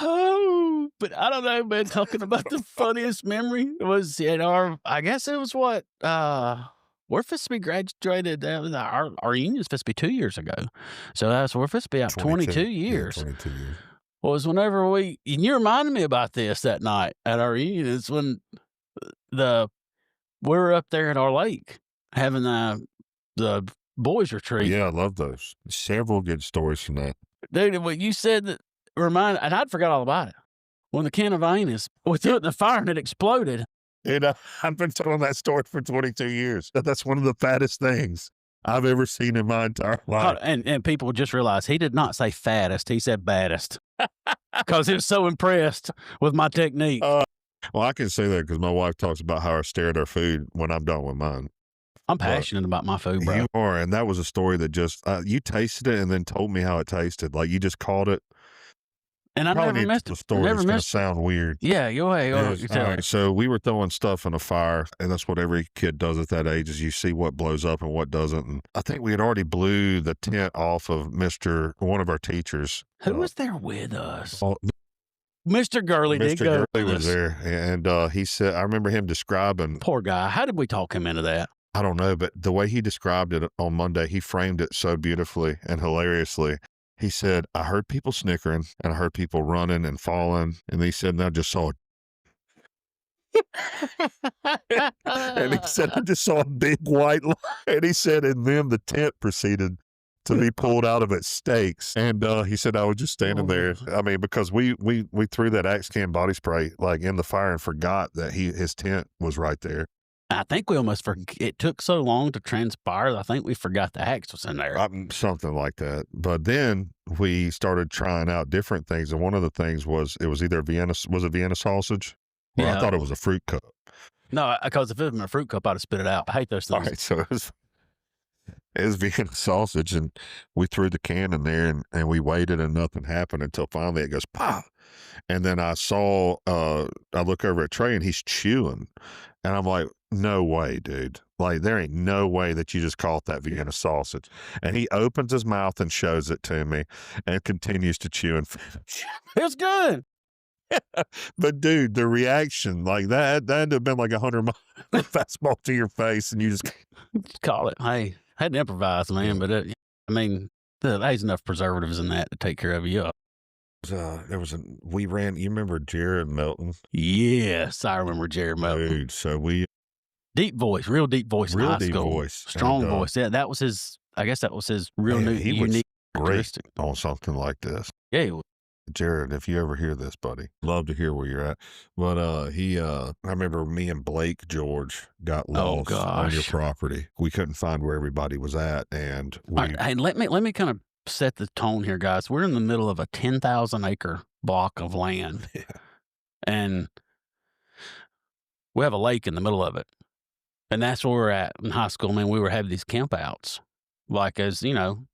Oh, but I don't know, man. Talking about the funniest memory was in I guess it was what, we're supposed to be graduated, our union's supposed to be 2 years ago. So we're supposed to be out 22 years. Yeah, 22 years. Was whenever and you reminded me about this that night at our union, is when we were up there at our lake having the boys retreat. Yeah, I love those. Several good stories from that. Dude, what you said that and I'd forgot all about it. When the can of Anus, we threw it in the fire and it exploded. And I've been telling that story for 22 years. That's one of the fattest things I've ever seen in my entire life. And people just realize he did not say fattest. He said baddest because he was so impressed with my technique. Well, I can say that because my wife talks about how I stare at her food when I'm done with mine. I'm passionate about my food, bro. You are, and that was a story that just you tasted it and then told me how it tasted. Like you just called it. And I Probably never missed the it. story Never is going to missed. sound weird. Yeah, go ahead. Yes. You All tell right, me. so we were throwing stuff in a fire, and that's what every kid does at that age is you see what blows up and what doesn't. And I think we had already blew the tent off of one of our teachers. Who was there with us? Oh, Mr. Gurley did Mr. go Gurley with was us. there, and he said, I remember him describing, Poor guy. How did we talk him into that? I don't know, but the way he described it on Monday, he framed it so beautifully and hilariously. He said, I heard people snickering and I heard people running and falling. And he said, and I just saw and he said, I just saw a big white line. And he said, and then the tent proceeded to be pulled out of its stakes. And he said, I was just standing there. I mean, because we threw that Axe can body spray like in the fire and forgot that his tent was right there. I think we almost forgot. It took so long to transpire. I think we forgot the axe was in there. Something like that. But then we started trying out different things. And one of the things was, it was either Vienna sausage? Well, Yeah. I thought it was a fruit cup. No, because if it was a fruit cup, I'd have spit it out. I hate those things. All right, so it was Vienna sausage, and we threw the can in there, and we waited, and nothing happened until finally it goes pop. And then I saw, I look over at Trey, and he's chewing, and I'm like, no way, dude. Like, there ain't no way that you just caught that Vienna sausage. And he opens his mouth and shows it to me and continues to chew and It was good. But dude, the reaction, like that had to have been like 100 fastball to your face, and you just Call it. Hey, I had to improvise, man. But I mean, there's enough preservatives in that to take care of you. we ran. You remember Jared Melton? Yes, I remember Jared Melton. Dude, so we Deep voice, real deep voice in real high deep school. voice, Strong and, voice. Yeah, that was his. I guess that was his real man, new he was unique great characteristic. on something like this. Yeah, he was. Jared, if you ever hear this, buddy, love to hear where you're at. But I remember me and Blake George got lost on your gosh. property. We couldn't find where everybody was at, and we All right, hey, let me kind of set the tone here, guys. We're in the middle of a 10,000 acre block of land, Yeah. and we have a lake in the middle of it, and that's where we're at in high school. Man, we were having these campouts, like as you know,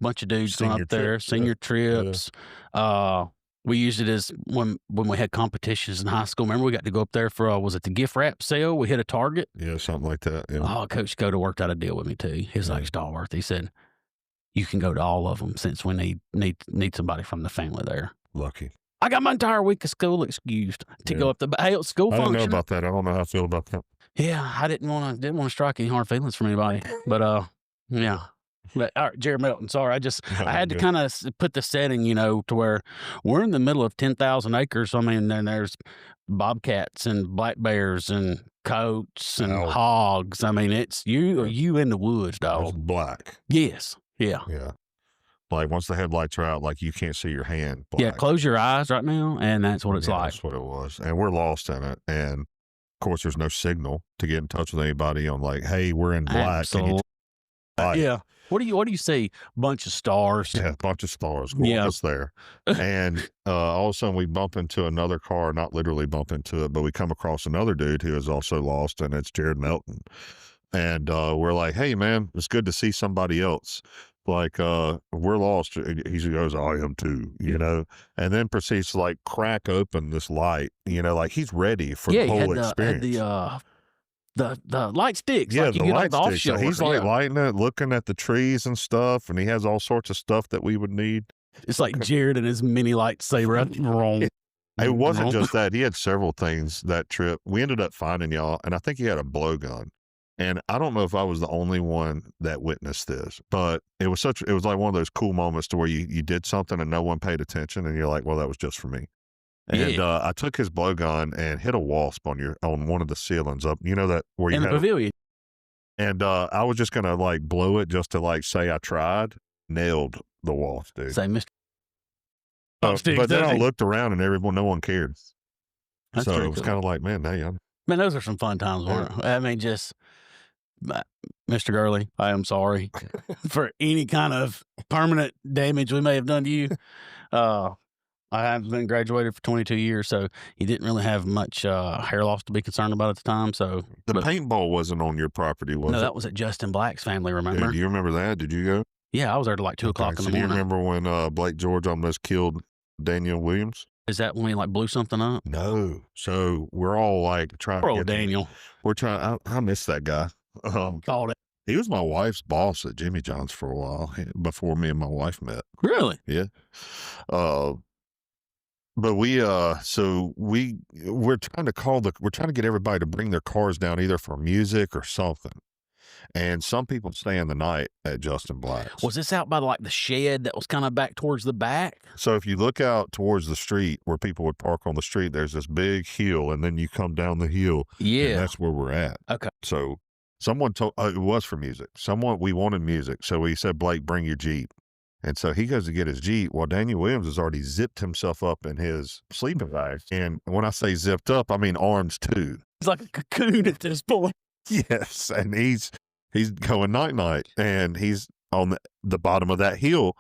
bunch of dudes going Senior up there, trips, yeah. senior trips. We used it as when we had competitions in high school. Remember, we got to go up there for was it the gift wrap sale? We hit a target. Yeah, something like that. Yeah. Oh, Coach Coda worked out a deal with me too. He's like Stallworth. He said, "You can go to all of them since we need somebody from the family there." Lucky. I got my entire week of school excused to go up the school I don't function. know about that. I don't know how I feel about that. Yeah, I didn't want to strike any hard feelings from anybody, but yeah. But all right, Jared Melton. Sorry, I had to kind of put the setting, to where we're in the middle of 10,000 acres. I mean, then there's bobcats and black bears and coats and hogs. I mean, it's you in the woods, It's dog. black. Yes, yeah, Yeah. Like once the headlights are out, like you can't see your hand. Black. yeah. Close your eyes right now, and that's what it's like. That's what it was. And we're lost in it. And of course, there's no signal to get in touch with anybody on like, hey, we're in black. Can you Absolutely. Yeah. What do you see? Bunch of stars. Yeah, a bunch of stars. Well, Yeah. it's there. And all of a sudden we bump into another car, not literally bump into it, but we come across another dude who is also lost, and it's Jared Melton. And we're like, hey, man, it's good to see somebody else. Like, we're lost. He goes, I am too, and then proceeds to like crack open this light, like he's ready for the whole experience. The light sticks. Yeah, like you the get light off sticks. So offshore. he's like lighting it, looking at the trees and stuff, and he has all sorts of stuff that we would need. It's like Jared and his mini lightsaber. It wasn't just that. He had several things that trip. We ended up finding y'all, and I think he had a blowgun. And I don't know if I was the only one that witnessed this, but it was like one of those cool moments to where you did something and no one paid attention, and you're like, well, that was just for me. And I took his blowgun and hit a wasp on one of the ceilings up, that where you in the pavilion. And I was just gonna like blow it just to like say I tried. Nailed the wasp, dude. Say, Mr. But then I looked around and no one cared. That's so pretty it was cool. kind of like, man, hey, Man, those are some fun times, weren't they? I mean, just Mr. Gurley, I am sorry for any kind of permanent damage we may have done to you. I have been graduated for 22 years, so he didn't really have much hair loss to be concerned about at the time. So The paintball wasn't on your property, was no, it? that was at Justin Black's family. Yeah, Remember? do you remember that? Did you go? Yeah, I was there till like 2:00 in So the do you morning. remember when Blake George almost killed Daniel Williams? Is that when we like blew something up? No. So we're all like trying Poor to old get Daniel. We're trying. I miss that guy. Thought it. He was my wife's boss at Jimmy John's for a while before me and my wife met. Really? Yeah. But we're trying to get everybody to bring their cars down either for music or something. And some people stay in the night at Justin Black's. Was this out by like the shed that was kind of back towards the back? So if you look out towards the street where people would park on the street, there's this big hill, and then you come down the hill. And Yeah. that's where we're at. Okay. So someone told, it was for music. We wanted music. So we said, Blake, bring your Jeep. And so he goes to get his Jeep. Well, Daniel Williams has already zipped himself up in his sleeping bag. And when I say zipped up, I mean arms too. He's like a cocoon at this point. Yes. And he's going night, and he's on the bottom of that hill.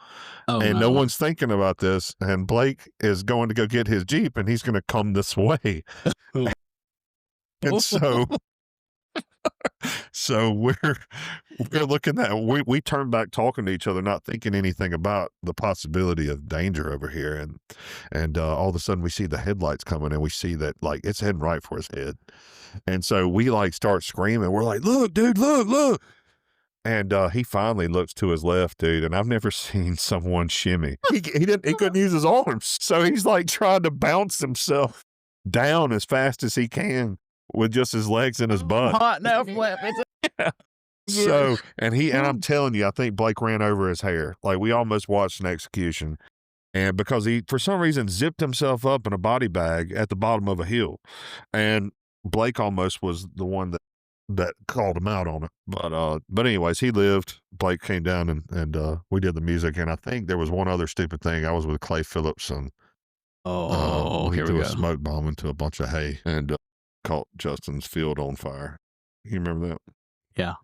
Oh, And no one's thinking about this. And Blake is going to go get his Jeep, and he's going to come this way. And so we're looking at, we turn back talking to each other, not thinking anything about the possibility of danger over here. And all of a sudden we see the headlights coming, and we see that like it's heading right for his head. And so we like start screaming. We're like, look, dude, look. And he finally looks to his left, dude. And I've never seen someone shimmy. He couldn't use his arms. So he's like trying to bounce himself down as fast as he can with just his legs in his butt. Hot now, flap. So, and I'm telling you, I think Blake ran over his hair. Like we almost watched an execution. And because he, for some reason, zipped himself up in a body bag at the bottom of a hill. And Blake almost was the one that called him out on it. But anyways, he lived. Blake came down and we did the music. And I think there was one other stupid thing. I was with Clay Phillips, and he here we threw go. a smoke bomb into a bunch of hay and caught Justin's field on fire. You remember that? Yeah.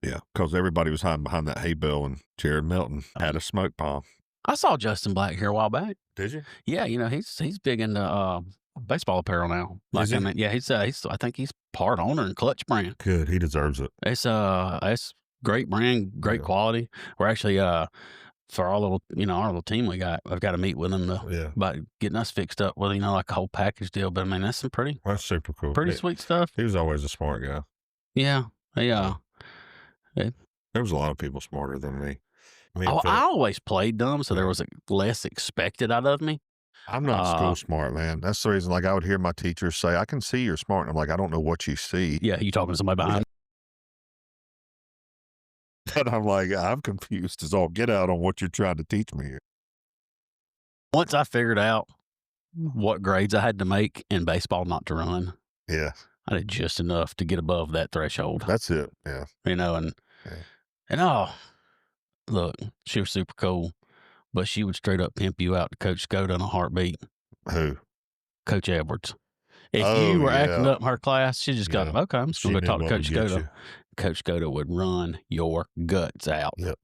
Yeah, because everybody was hiding behind that hay bale, and Jared Melton had a smoke bomb. I saw Justin Black here a while back. Did you? Yeah, he's big into baseball apparel now. Is he? Yeah, he's I think he's part owner in Clutch brand. Good. He deserves it. It's great brand, great quality. We're actually for our little team I've got to meet with him about getting us fixed up with like a whole package deal. But I mean that's some pretty That's super cool. sweet stuff. He was always a smart guy. Yeah. There was a lot of people smarter than me. I always played dumb, so there was less expected out of me. I'm not school smart, man. That's the reason. Like I would hear my teachers say, "I can see you're smart," and I'm like, "I don't know what you see." Yeah, you talking to somebody behind? And I'm like, I'm confused as all get out on what you're trying to teach me here. Once I figured out what grades I had to make in baseball not to run, Yeah, I did just enough to get above that threshold. that's it. Yeah, Look, she was super cool, but she would straight up pimp you out to Coach Skoda in a heartbeat. Who? Coach Edwards. If Oh, you were yeah. acting up in her class, she just got, Yeah. okay, I'm just She going to knew go talk to what Coach would get Skoda. you. Coach Skoda would run your guts out. Yep.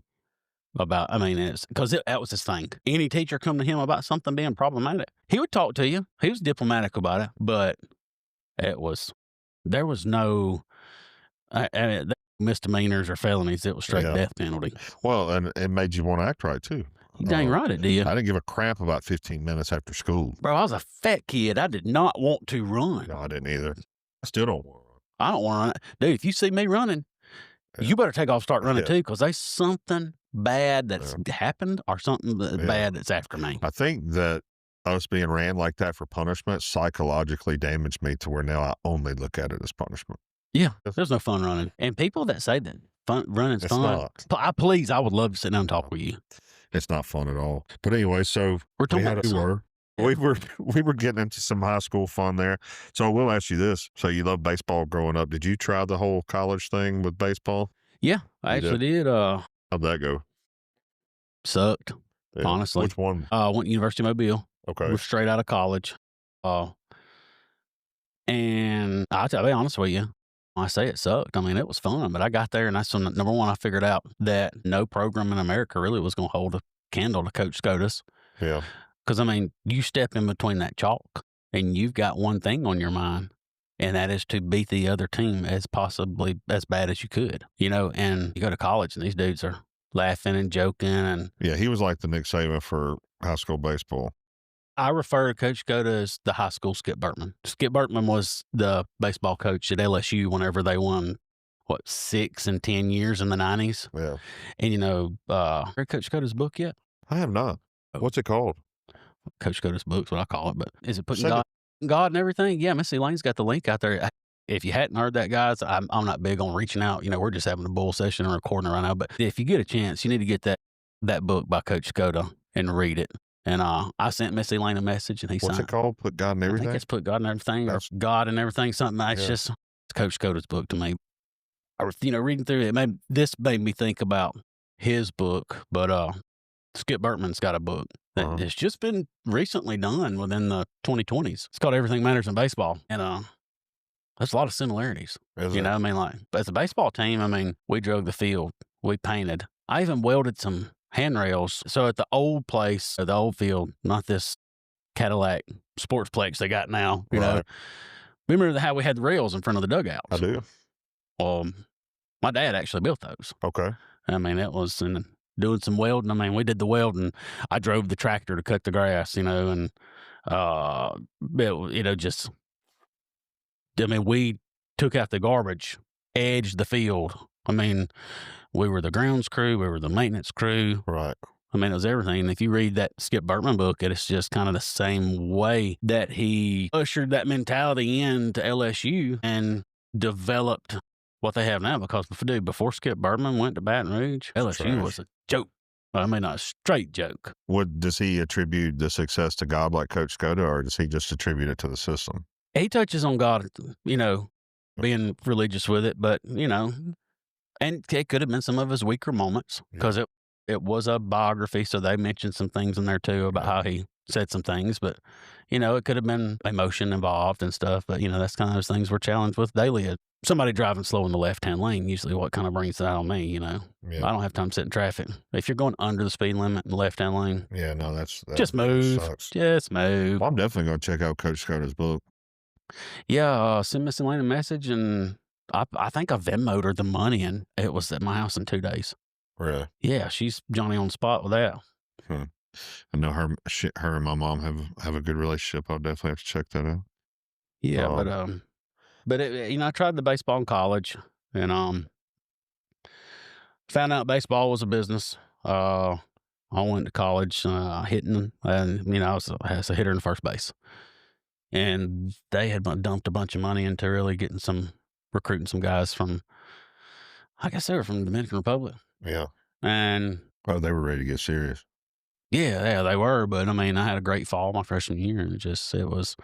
It's because that was his thing. Any teacher come to him about something being problematic, he would talk to you. He was diplomatic about it, but there was no misdemeanors or felonies. It was straight Yeah. death penalty. Well, and it made you want to act right too. You dang right it did. I didn't give a crap about 15 minutes after school. Bro, I was a fat kid. I did not want to run. No, I didn't either. I still don't want to. I don't want to run. Dude, if you see me running, you better take off, start running too, because there's something bad that's happened or something bad that's after me. I think that us being ran like that for punishment psychologically damaged me to where now I only look at it as punishment. Yeah, there's no fun running. And people that say that running's It's fun, not. I would love to sit down and talk with you. It's not fun at all. But anyway, so We're talking about we were getting into some high school fun there. So I will ask you this. So you love baseball growing up. Did you try the whole college thing with baseball? Yeah, I actually did. How'd that go? Sucked, Yeah. honestly. Which one? Went to University of Mobile. Okay. Was straight out of college. And I'll be honest with you, I say it sucked. I mean, it was fun, but I got there and that's when, number one, I figured out that no program in America really was going to hold a candle to Coach Scotus. Yeah. Because, I mean, you step in between that chalk and you've got one thing on your mind, and that is to beat the other team as possibly as bad as you could, and you go to college and these dudes are laughing and joking. And Yeah, he was like the Nick Saban for high school baseball. I refer to Coach Scotus as the high school Skip Bertman. Skip Bertman was the baseball coach at LSU whenever they won, 6 and 10 years in the 90s. Yeah. And, heard Coach Scotus' book yet? I have not. What's it called? Coach Scotus' book's what I call it, but is it putting Send God and everything? Yeah, Missy Lane's got the link out there. If you hadn't heard that, guys, I'm not big on reaching out. We're just having a bull session and recording right now. But if you get a chance, you need to get that book by Coach Scotus and read it. And I sent Missy Lane a message, and he What's signed. it called? Put God in Everything? I think it's Put God in Everything, or God in Everything, something. It's just it's Coach Scotus' book to me. Reading through it, this made me think about his book. But Skip Bertman's got a book that has just been recently done within the 2020s. It's called Everything Matters in Baseball. And there's a lot of similarities. Is it? I mean, like, as a baseball team, I mean, we drug the field, we painted. I even welded some handrails. So at the old place, the old field, not this Cadillac Sportsplex they got now, Right. Remember how we had the rails in front of the dugouts? I do. Well, my dad actually built those. Okay. I mean, it was doing some welding. I mean, we did the welding. I drove the tractor to cut the grass, and we took out the garbage, edged the field. I mean, we were the grounds crew, we were the maintenance crew. Right. I mean, it was everything. If you read that Skip Bertman book, it's just kind of the same way that he ushered that mentality into LSU and developed what they have now. Because before Skip Bertman went to Baton Rouge, LSU was a joke. I mean, a straight joke. Does he attribute the success to God like Coach Scotus, or does he just attribute it to the system? He touches on God, being religious with it, but, and it could have been some of his weaker moments because it was a biography. So they mentioned some things in there too about how he said some things, but, it could have been emotion involved and stuff. But, that's kind of those things we're challenged with daily. Somebody driving slow in the left-hand lane, usually what kind of brings that on me, I don't have time to sit in traffic. If you're going under the speed limit in the left-hand lane. Yeah, no, that just move. Sucks. Just move. Well, I'm definitely going to check out Coach Scotus' book. Yeah, send Miss Elaine a message, and I think I Venmo'd her the money, and it was at my house in 2 days. Really? Yeah, she's Johnny on the spot with that. I know her and my mom have a good relationship. I'll definitely have to check that out. Yeah, but I tried the baseball in college, and found out baseball was a business. I went to college hitting, and I was a hitter in first base. And they had dumped a bunch of money into really recruiting some guys from, I guess they were from the Dominican Republic. Yeah. And they were ready to get serious. Yeah, they were. But I mean, I had a great fall my freshman year, and it was,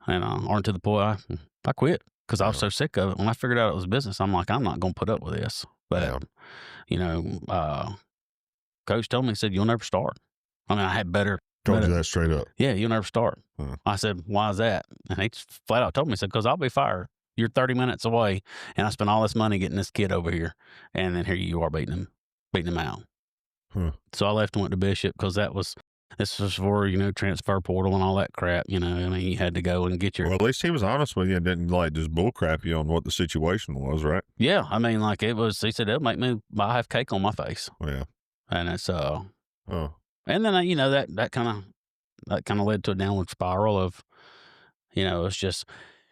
on to the point I quit because I was so sick of it. When I figured out it was business, I'm like, I'm not going to put up with this. But, Coach told me, he said, you'll never start. I mean, I had better. Told you that straight up. Yeah, you'll never start. I said, why is that? And he flat out told me, he said, because I'll be fired. You're 30 minutes away, and I spent all this money getting this kid over here, and then here you are beating him out. So I left and went to Bishop because this was for, transfer portal and all that crap. I mean, you had to go and get your. Well, at least he was honest with you and didn't just bull crap you on what the situation was, right? Yeah, I mean, like it was. He said it'll make me. I have cake on my face. Yeah, and it's and then that kind of led to a downward spiral of, it's just,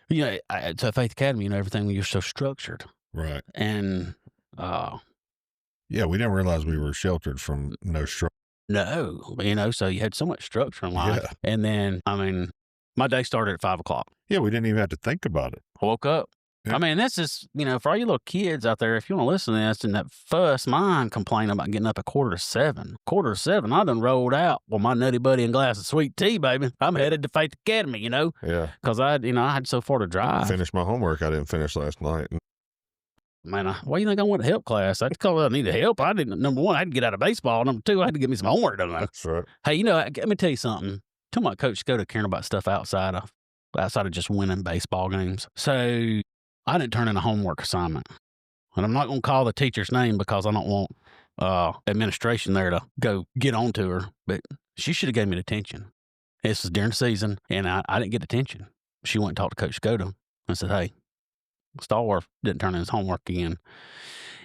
to Faith Academy, everything you're so structured, right? And yeah, we didn't realize we were sheltered from no structure. No, so you had so much structure in life. Yeah. And then, I mean, my day started at 5:00. Yeah, we didn't even have to think about it. I woke up. Yeah. I mean, this is, for all you little kids out there, if you want to listen to this and that fuss, mine complaining about getting up at 6:45. 6:45, I done rolled out with my nutty buddy and glass of sweet tea, baby. I'm headed to Faith Academy, Yeah. Because I had so far to drive. Finished my homework I didn't finish last night. Man, why do you think I went to help class? That's because I needed help. I didn't. Number one, I had to get out of baseball. Number two, I had to get me some homework done. That's right. Hey, let me tell you something. Too much Coach Scotus caring about stuff outside of outside of just winning baseball games. So I didn't turn in a homework assignment. And I'm not going to call the teacher's name because I don't want administration there to go get on to her. But she should have gave me detention. This was during the season, and I didn't get detention. She went and talked to Coach Skoda and said, hey, Stallworth didn't turn in his homework again.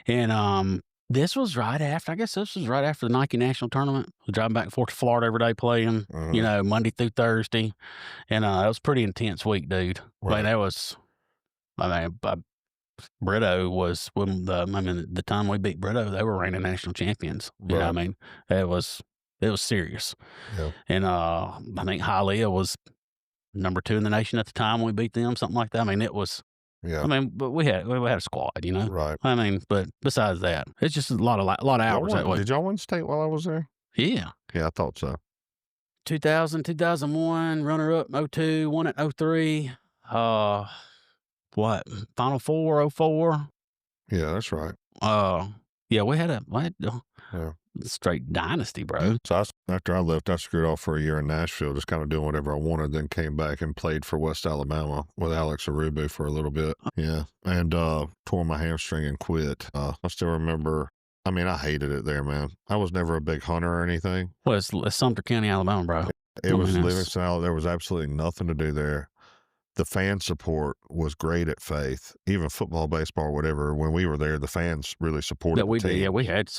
And this was right after the Nike National Tournament. I was driving back and forth to Florida every day playing, Monday through Thursday. And it was a pretty intense week, dude. Right. Brito was the time we beat Brito, they were reigning national champions. You know what I mean? It was serious. Yeah. And I think Hialeah was number 2 in the nation at the time when we beat them, something like that. I mean, it was. Yeah. I mean, but we had a squad, Right. I mean, but besides that, it's just a lot of hours that way. Did y'all win state while I was there? Yeah. Yeah, I thought so. 2000, 2001, runner up 02, won at 03. Final Four, 04. Yeah, that's right. Yeah, we had a Yeah. straight dynasty, bro. So after I left, I screwed off for a year in Nashville, just kind of doing whatever I wanted, then came back and played for West Alabama with Alex Arubu for a little bit. Yeah. And tore my hamstring and quit. I still remember, I mean, I hated it there, man. I was never a big hunter or anything. Well, it's Sumter County, Alabama, bro. It was Livingston, Alabama. There was absolutely nothing to do there. The fan support was great at Faith, even football, baseball, whatever. When we were there, the fans really supported the team. Yeah, we had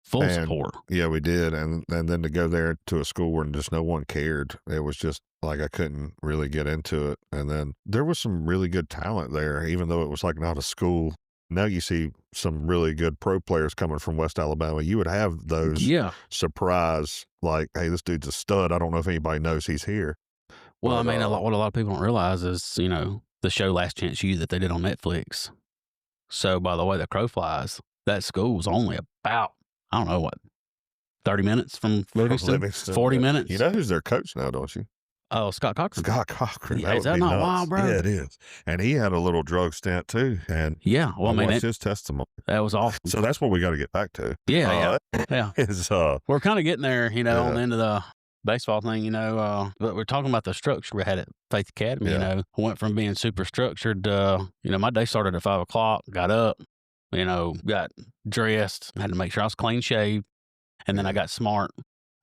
full support. Yeah, we did. And then to go there to a school where just no one cared, it was just like I couldn't really get into it. And then there was some really good talent there, even though it was like not a school. Now you see some really good pro players coming from West Alabama. You would have those surprise, like, hey, this dude's a stud. I don't know if anybody knows he's here. Well, but, I mean, what a lot of people don't realize is, the show Last Chance U that they did on Netflix. So, by the way, the crow flies, that school was only about, 30 minutes from Livingston? 40 minutes. You know who's their coach now, don't you? Oh, Scott Cochran. Scott Cochran. Yeah, is that not wild, bro? Yeah, it is. And he had a little drug stint too. And yeah, well, I mean, his testimony. That was awesome. So that's what we got to get back to. Yeah. We're kind of getting there, on the end of the baseball thing, but we're talking about the structure we had at Faith Academy. Went from being super structured. My day started at 5 o'clock. Got up, got dressed. Had to make sure I was clean shaved, and then I got smart.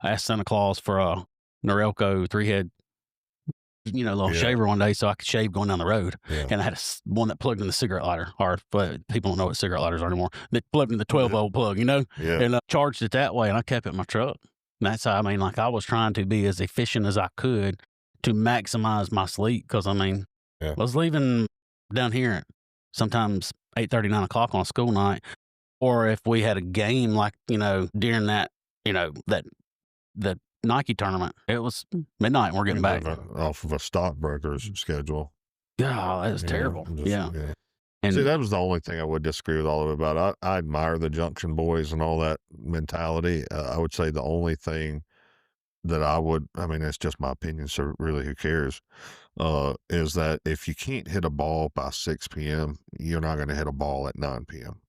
I asked Santa Claus for a Norelco 3-head, little shaver one day so I could shave going down the road. Yeah. And I had one that plugged in the cigarette lighter, but people don't know what cigarette lighters are anymore. They plugged in the 12-volt plug, and charged it that way, and I kept it in my truck. And that's how, I was trying to be as efficient as I could to maximize my sleep because, I was leaving down here at sometimes 8:30, 9 o'clock on a school night. Or if we had a game like, during that, the Nike tournament, it was midnight and we're getting back. Off of a stockbroker's schedule. Yeah, that was terrible. Yeah. And see, that was the only thing I would disagree with all of it about. I admire the Junction Boys and all that mentality. I would say the only thing that it's just my opinion, so really who cares, is that if you can't hit a ball by 6 p.m., you're not going to hit a ball at 9 p.m.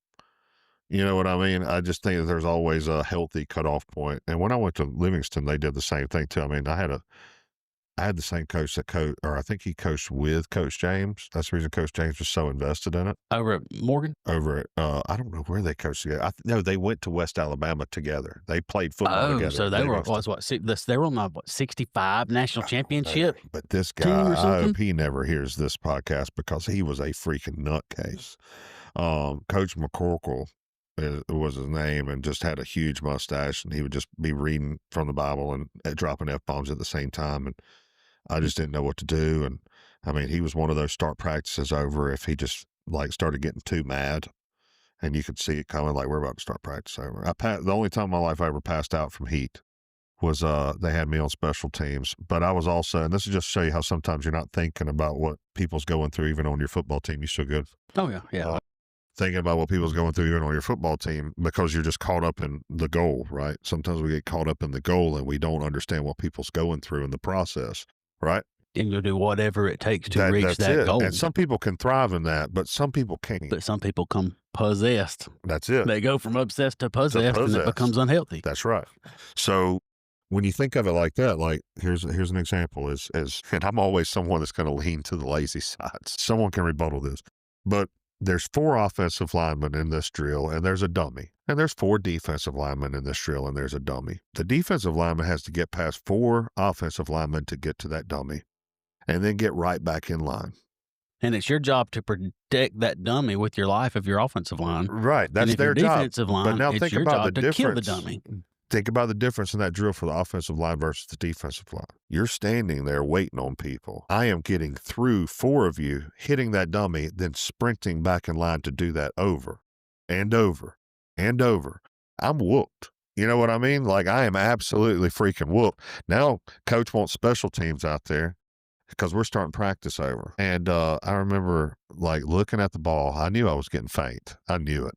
You know what I mean? I just think that there's always a healthy cutoff point. And when I went to Livingston, they did the same thing too. I had the same coach I think he coached with Coach James. That's the reason Coach James was so invested in it. Over at Morgan? Over at, I don't know where they coached together. No, they went to West Alabama together. They played football together. So they were on the 65 national championship? But this guy, I hope he never hears this podcast because he was a freaking nutcase. Coach McCorkle was his name, and just had a huge mustache, and he would just be reading from the Bible and dropping F-bombs at the same time. And I just didn't know what to do. And he was one of those start practices over if he just started getting too mad, and you could see it coming, like, we're about to start practice over. The only time in my life I ever passed out from heat was they had me on special teams. But I was also, and this is just to show you how sometimes you're not thinking about what people's going through, even on your football team. You still good? Oh, yeah. Thinking about what people's going through even on your football team because you're just caught up in the goal, right? Sometimes we get caught up in the goal and we don't understand what people's going through in the process, right? And you'll do whatever it takes to reach that goal. And some people can thrive in that, but some people can't. But some people come possessed. That's it. They go from obsessed to possessed, and it becomes unhealthy. That's right. So when you think of it like that, like here's an example is and I'm always someone that's going to lean to the lazy side. Someone can rebuttal this, but there's 4 offensive linemen in this drill and there's a dummy. And there's 4 defensive linemen in this drill and there's a dummy. The defensive lineman has to get past 4 offensive linemen to get to that dummy and then get right back in line. And it's your job to protect that dummy with your life of your offensive line. Right. That's and if their your job. defensive line, But now it's think your about job the to kill the difference. dummy. Think about the difference in that drill for the offensive line versus the defensive line. You're standing there waiting on people. I am getting through 4 of you, hitting that dummy, then sprinting back in line to do that over and over and over. I'm whooped. You know what I mean? Like, I am absolutely freaking whooped. Now, coach wants special teams out there because we're starting practice over. And I remember, like, looking at the ball. I knew I was getting faint. I knew it.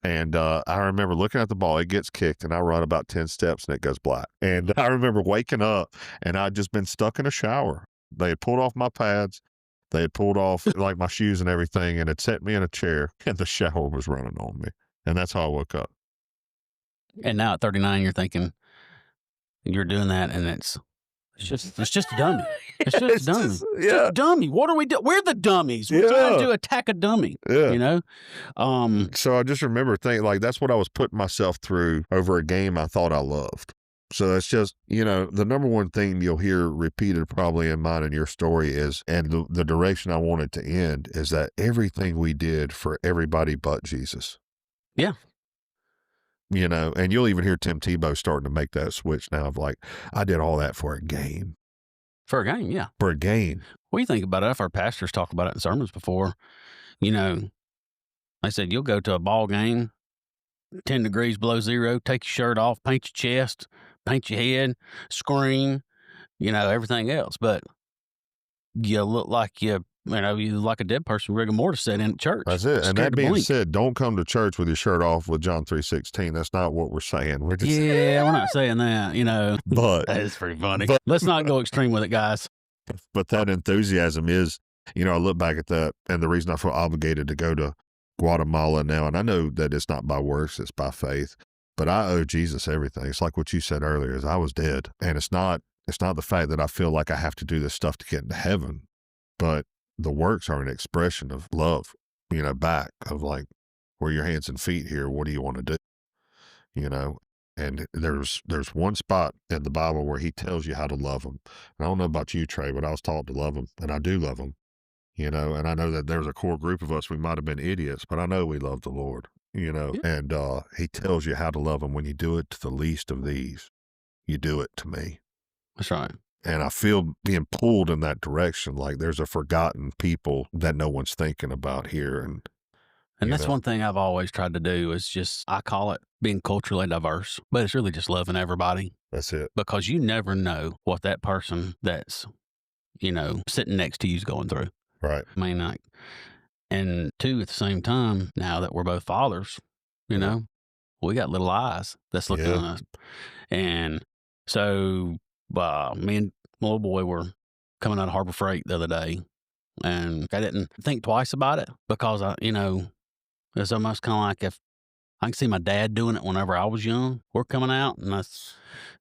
And I remember looking at the ball, it gets kicked, and I run about 10 steps, and it goes black. And I remember waking up, and I'd just been stuck in a shower. They had pulled off my pads. They had pulled off, like, my shoes and everything, and had set me in a chair, and the shower was running on me. And that's how I woke up. And now at 39, you're thinking you're doing that, and it's just a dummy. It's just a dummy. It's just a dummy. What are we doing? We're the dummies. We're trying to attack a dummy. Yeah. You know? So I just remember thinking, like, that's what I was putting myself through over a game I thought I loved. So it's just, you know, the number one thing you'll hear repeated probably in mine and your story is, and the direction I want it to end is that everything we did for everybody but Jesus. Yeah. You know, and you'll even hear Tim Tebow starting to make that switch now of like, I did all that for a game. For a game, yeah. For a game. What do you think about it? If our pastors talk about it in sermons before, you know, they said you'll go to a ball game, 10 degrees below zero, take your shirt off, paint your chest, paint your head, scream, you know, everything else. But you look like you like a dead person, rigor mortis set in church. That's it. And Scared that to being blink. said, don't come to church with your shirt off with John 3:16. That's not what we're saying. We're just Yeah, we're not saying that, you know. but That is pretty funny. But- Let's not go extreme with it, guys. but that enthusiasm is, you know, I look back at that, and the reason I feel obligated to go to Guatemala now, and I know that it's not by works, it's by faith, but I owe Jesus everything. It's like what you said earlier, is I was dead. And it's not the fact that I feel like I have to do this stuff to get into heaven, but the works are an expression of love, you know, back of like, where are your hands and feet here? What do you want to do? You know, and there's one spot in the Bible where he tells you how to love him. And I don't know about you, Trey, but I was taught to love him, and I do love him, you know, and I know that there's a core group of us, we might have been idiots, but I know we love the Lord, you know, and he tells you how to love him. When you do it to the least of these, you do it to me. That's right. And I feel being pulled in that direction. Like there's a forgotten people that no one's thinking about here. And that's one thing I've always tried to do is just, I call it being culturally diverse, but it's really just loving everybody. That's it. Because you never know what that person that's, you know, sitting next to you is going through. Right. I mean, like, and two, at the same time, now that we're both fathers, you know, we got little eyes that's looking at us. And so, me and my little boy were coming out of Harbor Freight the other day, and I didn't think twice about it because you know, it's almost kind of like if I can see my dad doing it whenever I was young. We're coming out, and that's,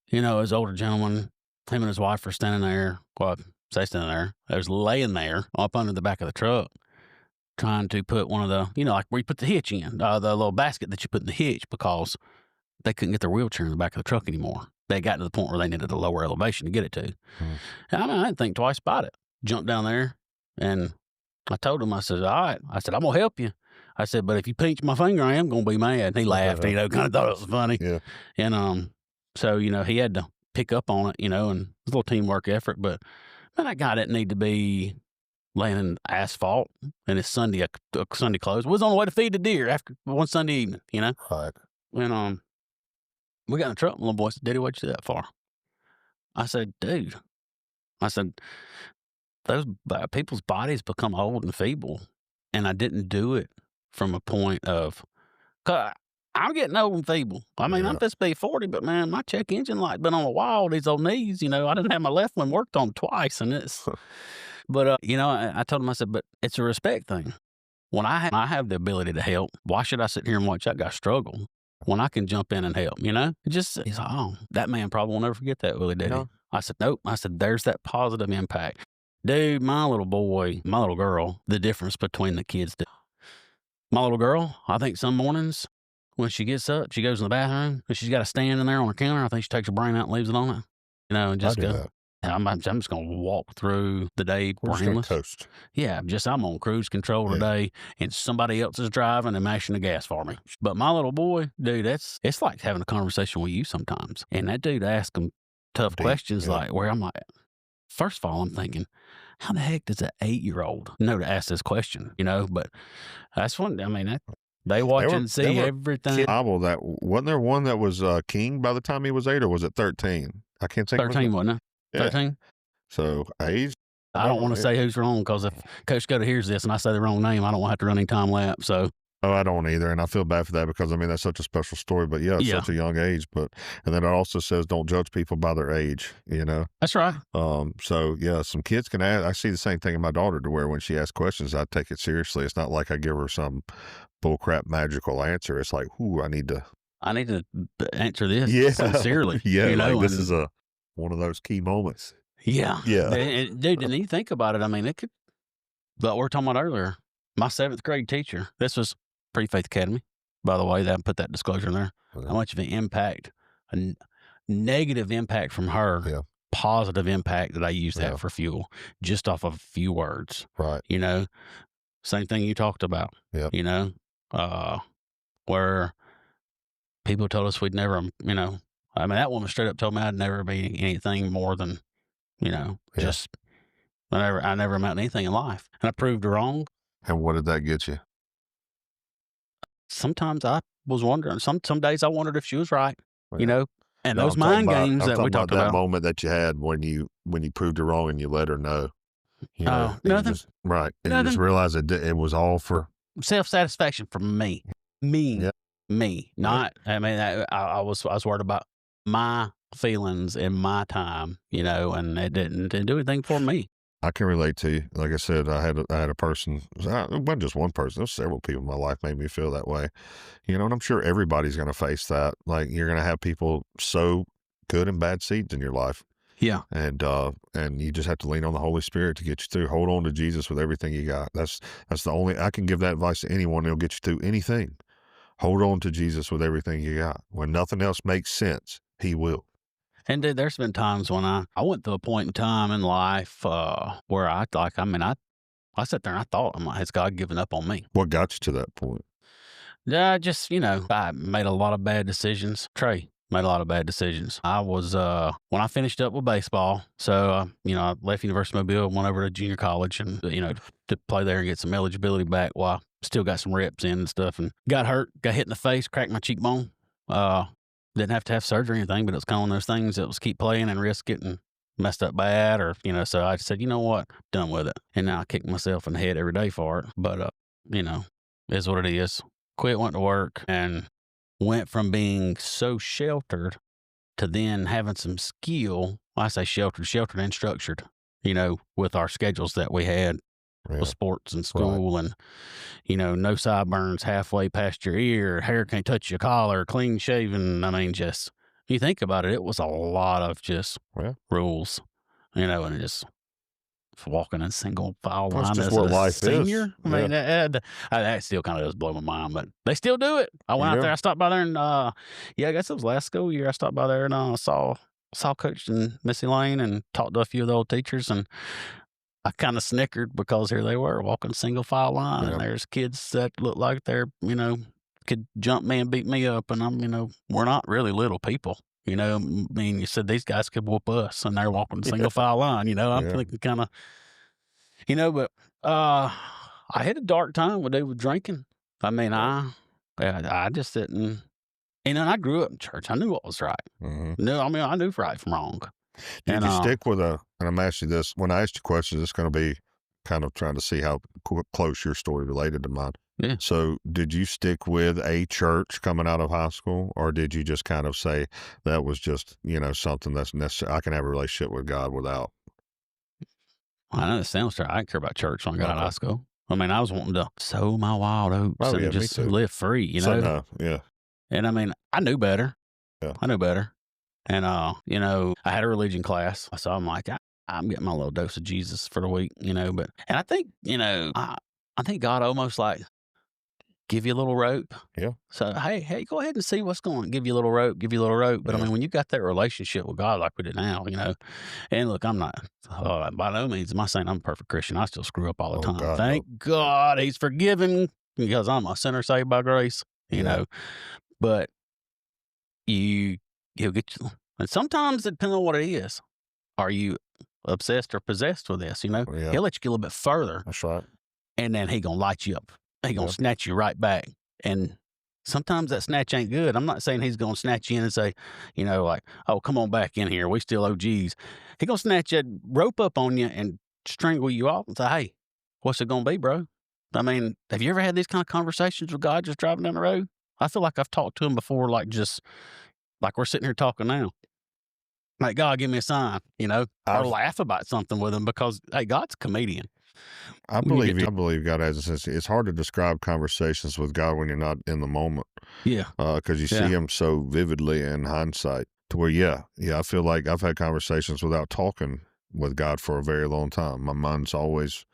you know, his older gentleman, him and his wife were standing there. Well, say standing there. They was laying there up under the back of the truck, trying to put one of the, you know, like where you put the hitch in, the little basket that you put in the hitch, because they couldn't get their wheelchair in the back of the truck anymore. They got to the point where they needed a lower elevation to get it to. And I mean, I didn't think twice about it. Jumped down there, and I told him, I said, all right. I said, I'm going to help you. I said, but if you pinch my finger, I am going to be mad. And he laughed, you know, kind of thought it was funny. Yeah. And so, you know, he had to pick up on it, you know, and it was a little teamwork effort. But, man, that guy didn't need to be laying in asphalt in his Sunday clothes. We was on the way to feed the deer after one Sunday evening, you know. Right. And we got in the truck, and the little boy said, Daddy, what'd you do that for? I said, dude, those people's bodies become old and feeble. And I didn't do it from a point of, cause I'm getting old and feeble. I mean, I'm supposed to be 40, but man, my check engine light been on a while, these old knees, you know, I didn't have my left one worked on twice, and it's, but, you know, I told him, I said, but it's a respect thing. When I have the ability to help, why should I sit here and watch that guy struggle? when I can jump in and help, you know? He's like, oh, that man probably will never forget that, Willie, did he? No. I said, nope. I said, there's that positive impact. Dude, my little boy, my little girl, the difference between the kids. My little girl, I think some mornings when she gets up, she goes in the bathroom and she's got to stand in there on her counter. I think she takes her brain out and leaves it on it, you know, and just I do go. that. I'm just going to walk through the day We're just gonna brainless. coast. Yeah, I'm on cruise control Yeah. today, and somebody else is driving and mashing the gas for me. But my little boy, dude, it's like having a conversation with you sometimes. And that dude asks him tough Deep, questions yeah. like, where I'm like, first of all, I'm thinking, how the heck does an 8-year-old know to ask this question? You know, but that's one. I mean, they watch and see everything. Bible that wasn't there one that was king by the time he was 8, or was it 13? I can't think. 13, wasn't it? Yeah. 13. So age. I don't want to say who's wrong, because if Coach Scudder hears this and I say the wrong name, I don't want to have to run any time lapse. So. Oh, I don't either, and I feel bad for that, because I mean that's such a special story. But yeah, it's such a young age. But and then it also says don't judge people by their age. You know. That's right. So yeah, some kids can ask. I see the same thing in my daughter, to where when she asks questions, I take it seriously. It's not like I give her some bullcrap magical answer. It's like, ooh, I need to answer this sincerely. Yeah, you know, this is one of those key moments. Yeah. Yeah. And, dude, and you think about it, I mean, it could, but we were talking about earlier, my 7th grade teacher, this was Pre-Faith Academy, by the way, that put that disclosure in there. Yeah. How much of an impact, a negative impact from her, positive impact that I used that for fuel, just off of a few words. Right. You know, same thing you talked about, you know, where people told us we'd never, you know, I mean, that woman straight up told me I'd never be anything more than, you know, just, I never amount to anything in life. And I proved her wrong. And what did that get you? Sometimes I was wondering, some days I wondered if she was right, you know, and No, those I'm mind talking games about- that we I'm talking talked about. about. That moment that you had when you proved her wrong and you let her know. You know, and you nothing. just, right. And you Nothing. just realized it was all for Self-satisfaction from me, not, I mean, I was worried about my feelings and my time, you know, and it didn't do anything for me. I can relate to you. Like I said, I had a person. It wasn't just one person. There's several people in my life made me feel that way. You know, and I'm sure everybody's going to face that. Like, you're going to have people sow good and bad seeds in your life. Yeah. And you just have to lean on the Holy Spirit to get you through. Hold on to Jesus with everything you got. That's the only, I can give that advice to anyone. It'll get you through anything. Hold on to Jesus with everything you got. When nothing else makes sense, he will. And dude, there's been times when I went through a point in time in life where I sat there and I thought, I'm like, has God given up on me? What got you to that point? Yeah, just, you know, I made a lot of bad decisions. Trey made a lot of bad decisions. I was, when I finished up with baseball, so, you know, I left University of Mobile, went over to junior college and, you know, to play there and get some eligibility back while I still got some reps in and stuff, and got hurt, got hit in the face, cracked my cheekbone. Didn't have to have surgery or anything, but it was kind of one of those things that was keep playing and risk getting messed up bad, or, you know, so I said, you know what, done with it. And now I kick myself in the head every day for it. But, you know, is what it is. Quit, went to work, and went from being so sheltered to then having some skill. I say sheltered and structured, you know, with our schedules that we had. With sports and school, and, you know, no sideburns halfway past your ear, hair can't touch your collar, clean shaven. I mean, just, you think about it, it was a lot of just rules, you know, and just walking in single file line as a senior. Is. I mean, that still kind of does blow my mind, but they still do it. I went out there, I stopped by there, and I guess it was last school year. I stopped by there and saw Coach and Missy Lane and talked to a few of the old teachers, and I kind of snickered because here they were walking single file line, and there's kids that look like they're, you know, could jump me and beat me up. And I'm, you know, we're not really little people, you know. I mean, you said these guys could whoop us, and they're walking single file line, you know. I'm thinking kind of, you know, but I had a dark time with drinking. I mean, I just didn't, you know, and I grew up in church. I knew what was right. No, I mean, I knew right from wrong. Did you stick with and I'm asking you this, when I ask you questions, it's going to be kind of trying to see how close your story related to mine. Yeah. So did you stick with a church coming out of high school, or did you just kind of say that was just, you know, something that's necessary? I can have a relationship with God without. I know it sounds true. I didn't care about church when I got out of high school. I mean, I was wanting to sow my wild oats and just live free, you know? So, no, And I mean, I knew better. Yeah. I knew better. And, you know, I had a religion class. So I'm like, I'm getting my little dose of Jesus for the week, you know, and I think, you know, I think God almost like give you a little rope. Yeah. So, hey, go ahead and see what's going on. Give you a little rope, give you a little rope. But I Yeah. mean, when you got that relationship with God like we do now, you know, and look, I'm not, by no means am I saying I'm a perfect Christian. I still screw up all the Oh, time. God, Thank God he's forgiven because I'm a sinner saved by grace, you Yeah. know. But he'll get you. And sometimes it depends on what it is. Are you obsessed or possessed with this? You know, Yeah. he'll let you get a little bit further, That's right. and then he gonna light you up. He gonna Yeah. snatch you right back. And sometimes that snatch ain't good. I'm not saying he's gonna snatch you in and say, you know, like, oh, come on back in here. We still OGs. He gonna snatch that rope up on you and strangle you off and say, hey, what's it gonna be, bro? I mean, have you ever had these kind of conversations with God just driving down the road? I feel like I've talked to him before, like just like we're sitting here talking now. Like, God, give me a sign, you know, or laugh about something with him because, hey, God's a comedian. I When you get believe God has a sense. It's hard to describe conversations with God when you're not in the moment, Yeah. because you Yeah. see him so vividly in hindsight. To where, yeah, I feel like I've had conversations without talking with God for a very long time. My mind's always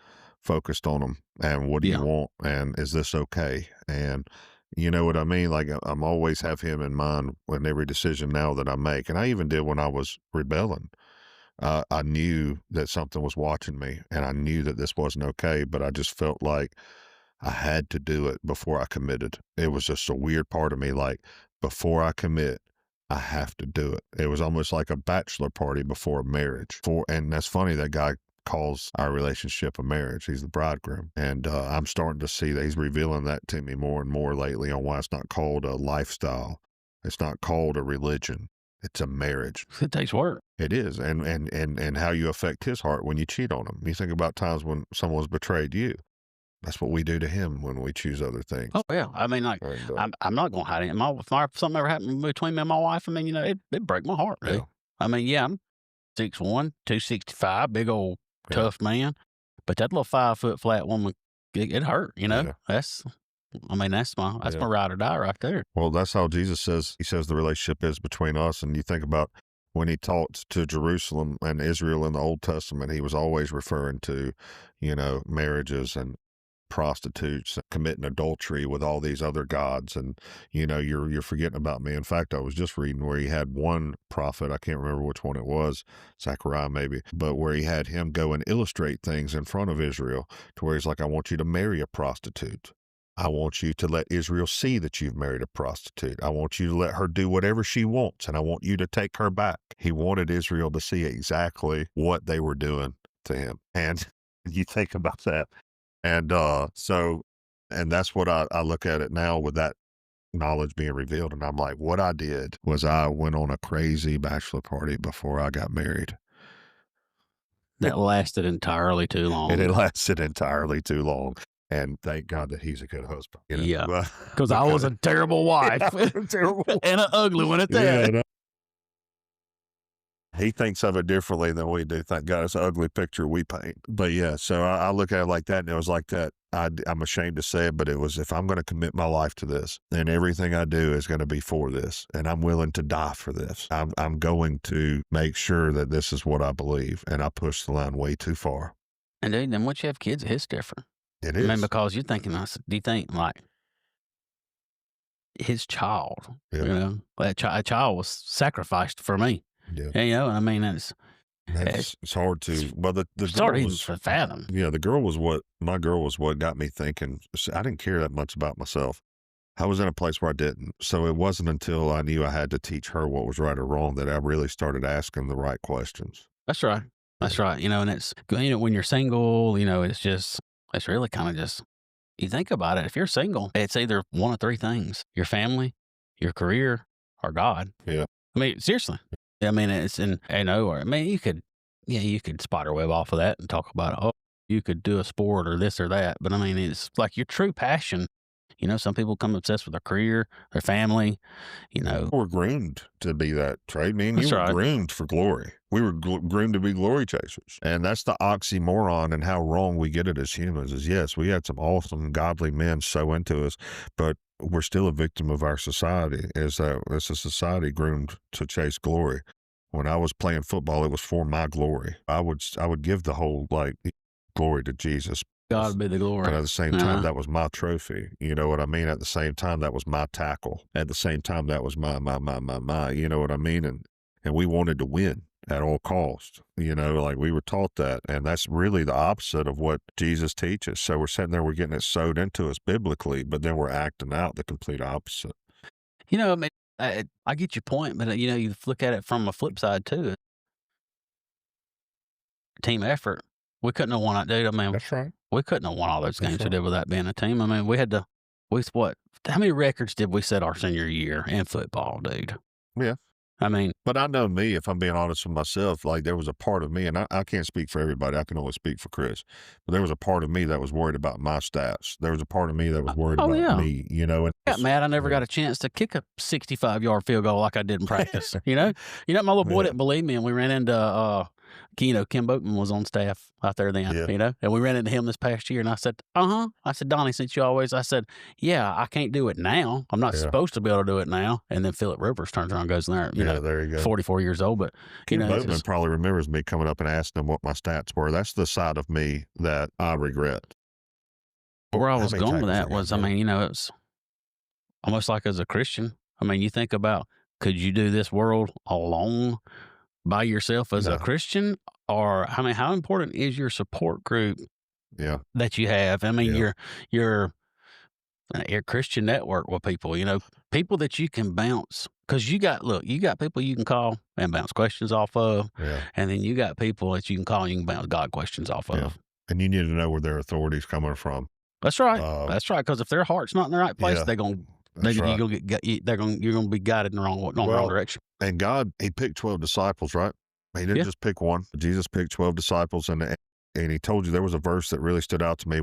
focused on him and what do Yeah. you want and is this okay? And you know what I mean? Like I'm always have him in mind in every decision now that I make. And I even did when I was rebelling. I knew that something was watching me and I knew that this wasn't okay, but I just felt like I had to do it before I committed. It was just a weird part of me. Like before I commit, I have to do it. It was almost like a bachelor party before a marriage. And that's funny that guy calls our relationship a marriage. He's the bridegroom. And I'm starting to see that he's revealing that to me more and more lately on why it's not called a lifestyle. It's not called a religion. It's a marriage. It takes work. It is. And how you affect his heart when you cheat on him. You think about times when someone's betrayed you. That's what we do to him when we choose other things. Oh, yeah. I mean, like, I'm not going to hide it. If something ever happened between me and my wife, I mean, you know, it break my heart, dude. Yeah. I mean, yeah, I'm 6'1", 265, big old tough man. But that little 5 foot flat woman, it hurt, you know? Yeah. That's my ride or die right there. Well, that's how Jesus says, he says the relationship is between us. And you think about when he talked to Jerusalem and Israel in the Old Testament, he was always referring to, you know, marriages and prostitutes and committing adultery with all these other gods. And, you know, you're forgetting about me. In fact, I was just reading where he had one prophet, I can't remember which one it was, Zechariah maybe, but where he had him go and illustrate things in front of Israel to where he's like, I want you to marry a prostitute. I want you to let Israel see that you've married a prostitute. I want you to let her do whatever she wants, and I want you to take her back. He wanted Israel to see exactly what they were doing to him. And you think about that. And and that's what I look at it now with that knowledge being revealed. And I'm like, what I did was I went on a crazy bachelor party before I got married. That lasted entirely too long. And it lasted entirely too long. And thank God that he's a good husband. You know? Yeah. Because I was a terrible wife. Terrible. And an ugly one at that. Yeah, he thinks of it differently than we do. Thank God it's an ugly picture we paint. But yeah, so I look at it like that, and it was like that. I'm ashamed to say it, but it was, if I'm going to commit my life to this, then everything I do is going to be for this, and I'm willing to die for this. I'm going to make sure that this is what I believe, and I push the line way too far. And dude, then once you have kids, it's different. It is. I mean, because you're thinking, do you think like his child, Yeah. you know, a child was sacrificed for me. Yeah. You know, I mean, it's hard to, well, the hard girl even was, to fathom. yeah, my girl was what got me thinking. I didn't care that much about myself. I was in a place where I didn't. So it wasn't until I knew I had to teach her what was right or wrong that I really started asking the right questions. That's right. That's right. You know, and it's, you know, when you're single, you know, it's really kind of just, you think about it. If you're single, it's either one of three things: your family, your career, or God. Yeah. I mean, seriously. I mean, it's I mean, you could spider web off of that and talk about, oh, you could do a sport or this or that. But I mean, it's like your true passion. You know, some people become obsessed with their career, their family, you know. We're groomed to be that, Trey. Me and you were groomed for glory. We were groomed to be glory chasers. And that's the oxymoron and how wrong we get it as humans is, yes, we had some awesome godly men so into us, but we're still a victim of our society. Is that it's a society groomed to chase glory. When I was playing football, it was for my glory. I would give the whole like glory to Jesus. God be the glory. But at the same time, that was my trophy. You know what I mean? At the same time, that was my tackle. At the same time, that was my. You know what I mean? And we wanted to win at all costs. You know, like we were taught that. And that's really the opposite of what Jesus teaches. So we're sitting there, we're getting it sewed into us biblically, but then we're acting out the complete opposite. You know, I mean, I get your point, but you know, you look at it from a flip side too. Team effort. We couldn't have won it, dude. I mean, That's right. we couldn't have won all those That's games we right. did without being a team. I mean, what? How many records did we set our senior year in football, dude? Yeah. I mean, But I know me, if I'm being honest with myself, like there was a part of me, and I can't speak for everybody. I can only speak for Chris. But there was a part of me that was worried about my stats. There was a part of me that was worried oh, about yeah. me, you know. And I got mad I never got a chance to kick a 65-yard field goal like I did in practice. You know, my little boy didn't believe me, and we ran into Kim Boatman was on staff out there then, you know, and we ran into him this past year, and I said, I said, Donnie, since you always, I said, yeah, I can't do it now. I'm not supposed to be able to do it now. And then Philip Rivers turns around and goes in there, you know, there you go. 44 years old, but Kim Boatman probably remembers me coming up and asking him what my stats were. That's the side of me that I regret. Where I was going with that was, I mean, you know, it's almost like as a Christian. I mean, you think about, could you do this world alone by yourself as a Christian? Or, I mean, how important is your support group that you have? I mean, your Christian network with people, you know, people that you can bounce. Because you got people you can call and bounce questions off of. Yeah. And then you got people that you can call and you can bounce God questions off of. And you need to know where their authority's coming from. That's right. That's right. Because if their heart's not in the right place, you're gonna be guided in the wrong direction. And God, He picked 12 disciples, right? He didn't just pick one. Jesus picked 12 disciples, and He told you, there was a verse that really stood out to me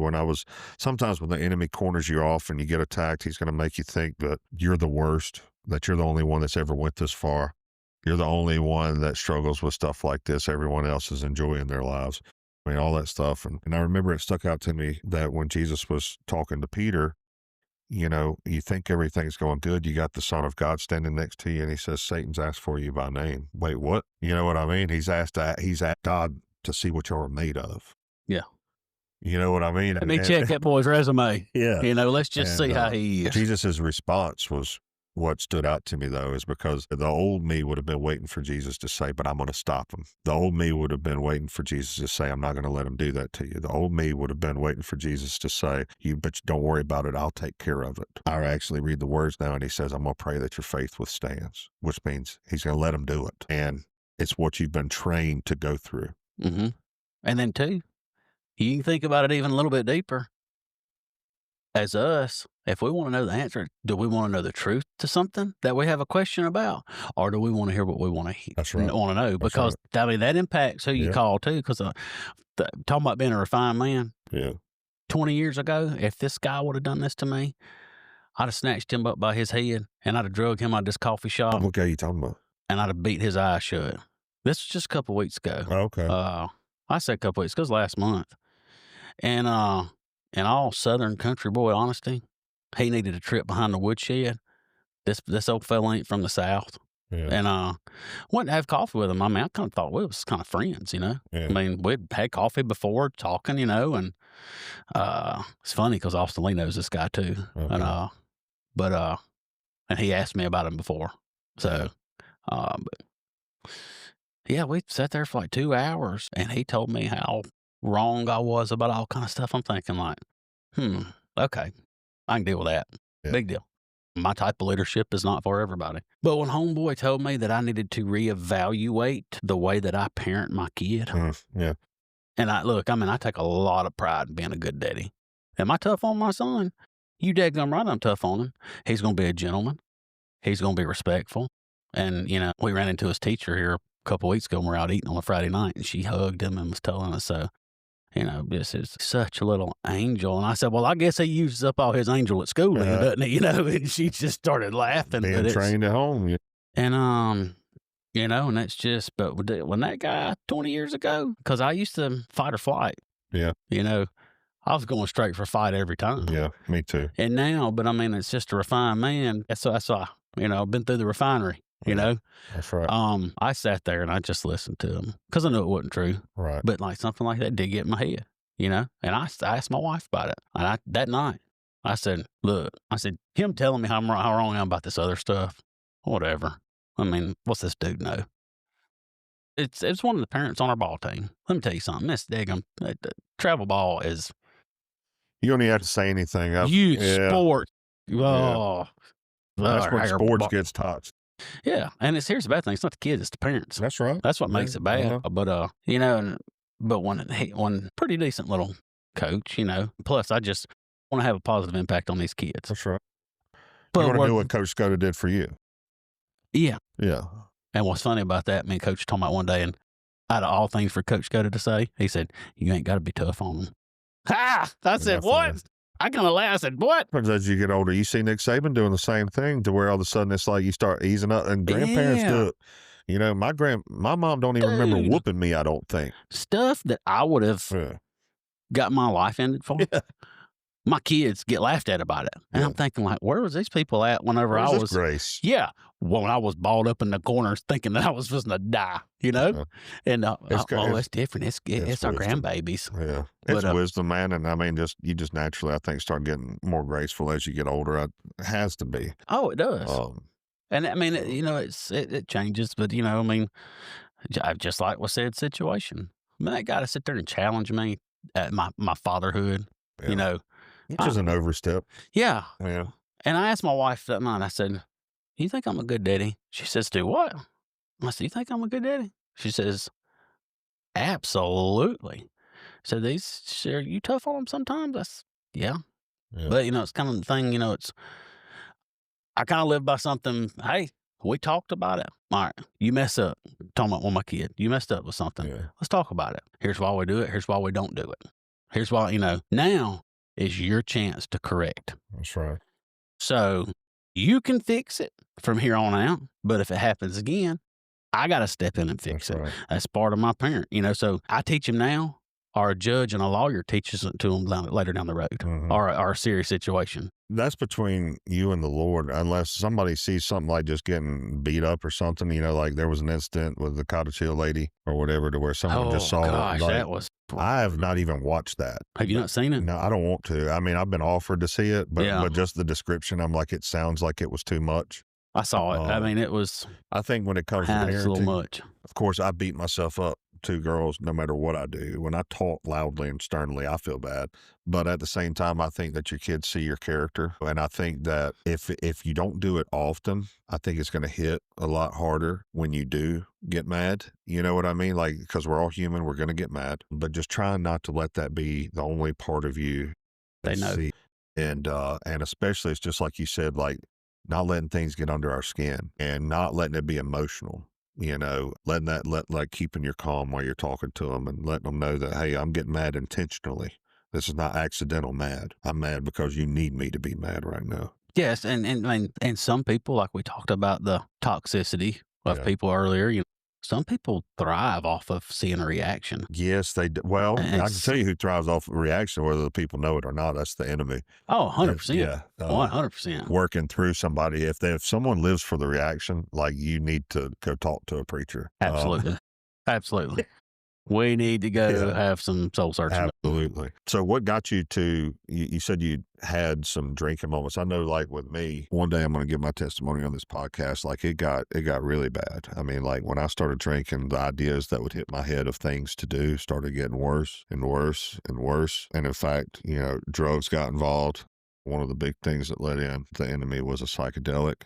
sometimes when the enemy corners you off and you get attacked, he's going to make you think that you're the worst, that you're the only one that's ever went this far. You're the only one that struggles with stuff like this. Everyone else is enjoying their lives. I mean, all that stuff. And I remember it stuck out to me that when Jesus was talking to Peter, you know, you think everything's going good. You got the Son of God standing next to you, and He says, Satan's asked for you by name. Wait, what? You know what I mean? He's asked God to see what you're made of. Yeah. You know what I mean? Let me check that boy's resume. Yeah. You know, let's just see how he is. Jesus' response was what stood out to me, though, is because the old me would have been waiting for Jesus to say, but I'm going to stop him. The old me would have been waiting for Jesus to say, I'm not going to let him do that to you. The old me would have been waiting for Jesus to say, but don't worry about it. I'll take care of it. I actually read the words now, and He says, I'm going to pray that your faith withstands, which means He's going to let him do it. And it's what you've been trained to go through. Mm-hmm. And then, too, you can think about it even a little bit deeper. As us, if we want to know the answer, do we want to know the truth to something that we have a question about? Or do we want to hear what we want to know? Because, I mean, that impacts who you call, too. Because talking about being a refined man, 20 years ago, if this guy would have done this to me, I'd have snatched him up by his head, and I'd have drugged him out of this coffee shop. What guy are you talking about? And I'd have beat his eyes shut. This was just a couple of weeks ago. Oh, okay. I said a couple of weeks, because last month. And in all Southern country boy honesty, he needed a trip behind the woodshed. This old fella ain't from the South. Yeah. And went to have coffee with him. I mean, I kind of thought we was kind of friends, you know. Yeah. I mean, we'd had coffee before, talking, you know, and it's funny because Austin Lee knows this guy too. Okay. And he asked me about him before. So, yeah, we sat there for like 2 hours, and he told me how wrong I was about all kind of stuff. I'm thinking like, okay, I can deal with that. Yeah. Big deal. My type of leadership is not for everybody. But when homeboy told me that I needed to reevaluate the way that I parent my kid, and I take a lot of pride in being a good daddy. Am I tough on my son? You dadgum right, I'm tough on him. He's going to be a gentleman. He's going to be respectful. And, you know, we ran into his teacher here a couple weeks ago when we were out eating on a Friday night, and she hugged him and was telling us, you know, this is such a little angel. And I said, well, I guess he uses up all his angel at school, doesn't he? You know, and she just started laughing. Being trained at home. Yeah. And, you know, and that's just, but when that guy 20 years ago, because I used to fight or flight. Yeah. You know, I was going straight for a fight every time. Yeah, me too. And now, but I mean, it's just a refined man. That's why, I've been through the refinery, Yeah, that's right. I sat there and I just listened to him because I knew it wasn't true. Right. But like something like that did get in my head, and I asked my wife about it. And that night, I said, look, him telling me how wrong I am about this other stuff, whatever. I mean, what's this dude know? It's one of the parents on our ball team. Let me tell you something. This daggum travel ball is You don't even have to say anything. huge sport. Oh, That's when sports gets touched. Yeah, and here's the bad thing. It's not the kids, it's the parents. That's right. That's what makes it bad. But but one pretty decent little coach, Plus, I just want to have a positive impact on these kids. That's right. But you want to do what Coach Scota did for you. Yeah. Yeah. And what's funny about that, me and Coach talking about one day, and out of all things for Coach Scota to say, he said, "You ain't got to be tough on them." Ha! I said, "What?" I kind of laughed. I said, "What?" Because as you get older, you see Nick Saban doing the same thing to where all of a sudden it's like you start easing up, and grandparents do it. My mom don't even remember whooping me, I don't think. Stuff that I would have got my life ended for. Yeah. My kids get laughed at about it. And I'm thinking, like, where was these people at whenever I was grace? Yeah. When I was balled up in the corners thinking that I was supposed to die, And it's different. It's our grandbabies. Yeah. It's wisdom, man. And I mean, you just naturally, I think, start getting more graceful as you get older. It has to be. Oh, it does. And I mean, it changes, but just like was said, situation. I mean, that guy to sit there and challenge me at my fatherhood, Which is an overstep. Yeah. Yeah. And I asked my wife that night, I said, "You think I'm a good daddy?" She says, "Do what?" I said, "You think I'm a good daddy?" She says, "Absolutely." So are you tough on them sometimes? Yeah. But, it's kind of the thing, I kind of live by something. Hey, we talked about it. All right, you mess up. Talking about my kid. You messed up with something. Yeah. Let's talk about it. Here's why we do it. Here's why we don't do it. Here's why, now is your chance to correct. That's right. So you can fix it from here on out. But if it happens again, I got to step in and fix it. Right. That's part of my parent, So I teach them now, or a judge and a lawyer teaches it to them later down the road, or a serious situation. That's between you and the Lord, unless somebody sees something like just getting beat up or something, like there was an incident with the Cottage Hill lady or whatever to where someone just saw gosh, that was... I have not even watched that. Have you not seen it? No, I don't want to. I mean, I've been offered to see it, but just the description, I'm like, it sounds like it was too much. I saw it. I mean, it was... I think when it comes to parenting, a little much. Of course, I beat myself up to girls no matter what I do. When I talk loudly and sternly, I feel bad. But at the same time, I think that your kids see your character. And I think that if you don't do it often, I think it's going to hit a lot harder when you do get mad. You know what I mean? Like, because we're all human, we're going to get mad. But just trying not to let that be the only part of you they know. See. And especially, it's just like you said, like, not letting things get under our skin and not letting it be emotional, letting that keeping your calm while you're talking to them and letting them know that, hey, I'm getting mad intentionally. This is not accidental mad. I'm mad because you need me to be mad right now. Yes. And some people, like we talked about the toxicity of people earlier, some people thrive off of seeing a reaction. Yes, they do. Well, I can tell you who thrives off of a reaction, whether the people know it or not. That's the enemy. Oh, 100%. Yeah. 100%. Working through somebody. If someone lives for the reaction, like, you need to go talk to a preacher. Absolutely. Absolutely. We need to go have some soul searching. Absolutely. So what got you to, you said you had some drinking moments. I know, like, with me, one day I'm going to give my testimony on this podcast. Like, it got really bad. I mean, like, when I started drinking, the ideas that would hit my head of things to do started getting worse and worse and worse. And in fact, drugs got involved. One of the big things that led in the enemy was a psychedelic.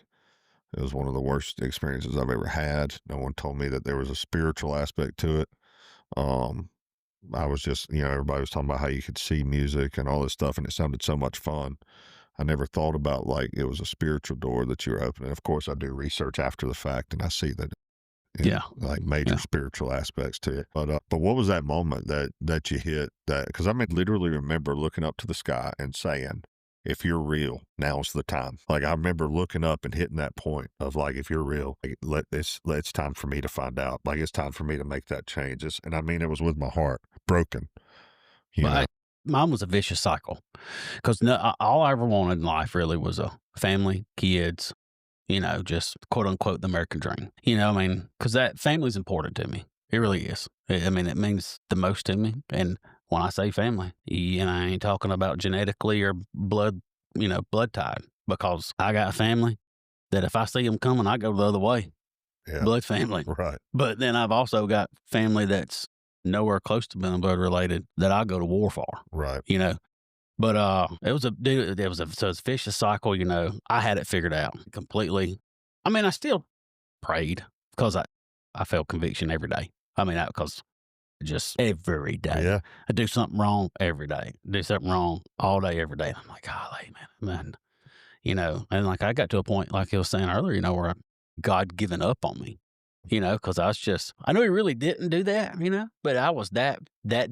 It was one of the worst experiences I've ever had. No one told me that there was a spiritual aspect to it. I was just, everybody was talking about how you could see music and all this stuff, and it sounded so much fun. I never thought about, like, it was a spiritual door that you're opening. Of course, I do research after the fact, and I see that, like, major spiritual aspects to it. But what was that moment that you hit that? Because I literally remember looking up to the sky and saying, if you're real, now's the time. Like, I remember looking up and hitting that point of, like, if you're real, like, it's time for me to find out. Like, it's time for me to make that change. And I mean, it was with my heart broken. mine was a vicious cycle because all I ever wanted in life really was a family, kids, just quote unquote the American dream. Because that family's important to me. It really is. I mean, it means the most to me. And when I say family, I ain't talking about genetically or blood tied, because I got a family that if I see them coming, I go the other way. Yeah. Blood family. Right. But then I've also got family that's nowhere close to being blood related that I go to war for. Right. But it was a vicious cycle. I had it figured out completely. I mean, I still prayed because I felt conviction every day. I mean, because just every day. Yeah. I do something wrong every day. Do something wrong all day, every day. I'm like, golly, man. And like I got to a point, like I was saying earlier, where God given up on me, because I knew he really didn't do that, but I was that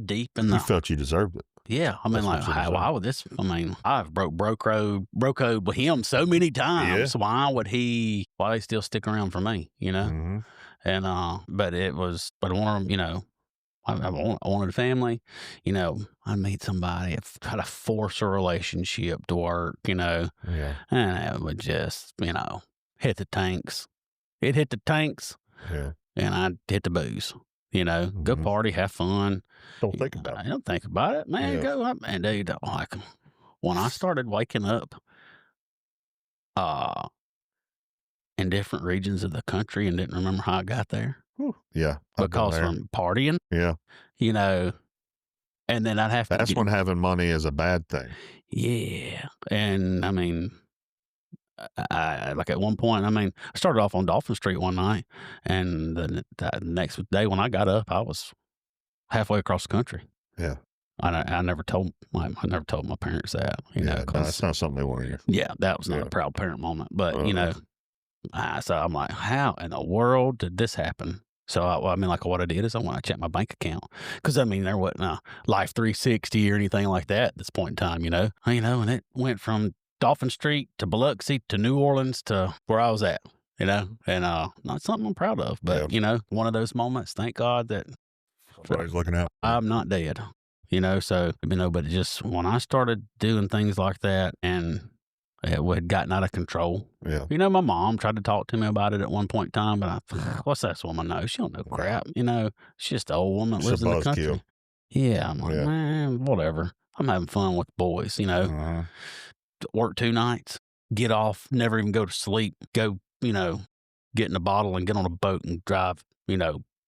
deep in You felt you deserved it. yeah. I mean, That's what like, you deserve. why would this? I mean, I've broke code with him so many times. Yeah. Why would he still stick around for me, Mhm. And, but I wanted, I wanted a family, I'd meet somebody, try to force a relationship to work, Yeah. and it would just, hit the tanks. It hit the tanks Yeah. and I'd hit the booze, go Mhm. party, have fun. Don't think about I it. don't think about it, man. Yeah. Go up and dude, like when I started waking up, uh, in different regions of the country and didn't remember how I got there Whew. Yeah. I've been because there. from partying, Yeah. and then I'd have to That's when having money is a bad thing. yeah. And I mean, I like at one point, I started off on Dolphin Street one night, and the next day when I got up, I was halfway across the country. Yeah. I never told my parents that, Yeah. No, 'cause that's not something they want to hear. yeah, that was not Yeah. a proud parent moment. But Uh-uh. so I'm like, how in the world did this happen? So like what I did is I went to check my bank account because there wasn't a Life 360 or anything like that at this point in time, and it went from Dolphin Street to Biloxi to New Orleans to where I was at, and not something I'm proud of, but one of those moments. Thank God that Somebody's looking out. I'm not dead, so, but just when I started doing things like that and it had gotten out of control. Yeah. My mom tried to talk to me about it at one point in time, but I thought, what's that woman know? She don't know crap, She's just an old woman that lives It's a in the buzzkill. country. Yeah, I'm like, Yeah. man, whatever. I'm having fun with the boys, Uh-huh. Work 2 nights, get off, never even go to sleep, go, get in a bottle and get on a boat and drive,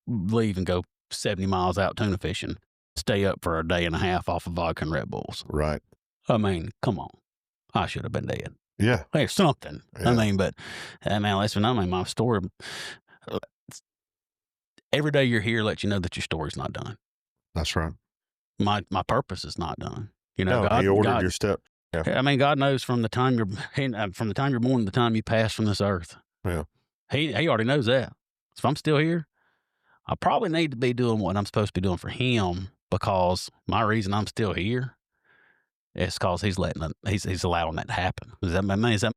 leave and go 70 miles out tuna fishing, stay up for a day and a half off of vodka and Red Bulls. Right. Come on. I should have been dead. Yeah. Hey, something. Yeah. Listen, my story. Every day you're here lets you know that your story's not done. That's right. My purpose is not done. No, he ordered your step. Yeah. God knows from the time you're born to the time you pass from this earth. Yeah. He already knows that. So if I'm still here, I probably need to be doing what I'm supposed to be doing for him, because my reason I'm still here is because he's allowing that to happen. Does that make sense?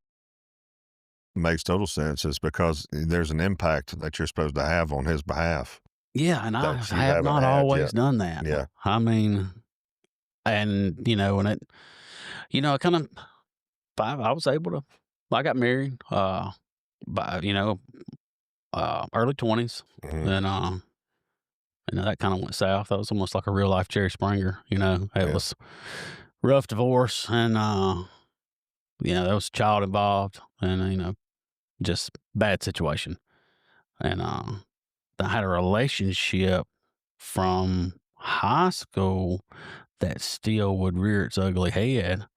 Makes total sense. It's because there's an impact that you're supposed to have on his behalf. Yeah, and I That you have haven't not had always yet. done that. Yeah. And and it, kind of, I was able to. I got married, by early 20s, Mhm. and that kind of went south. That was almost like a real life Jerry Springer. It Yeah. was rough divorce, and there was a child involved, and just bad situation. And I had a relationship from high school that still would rear its ugly head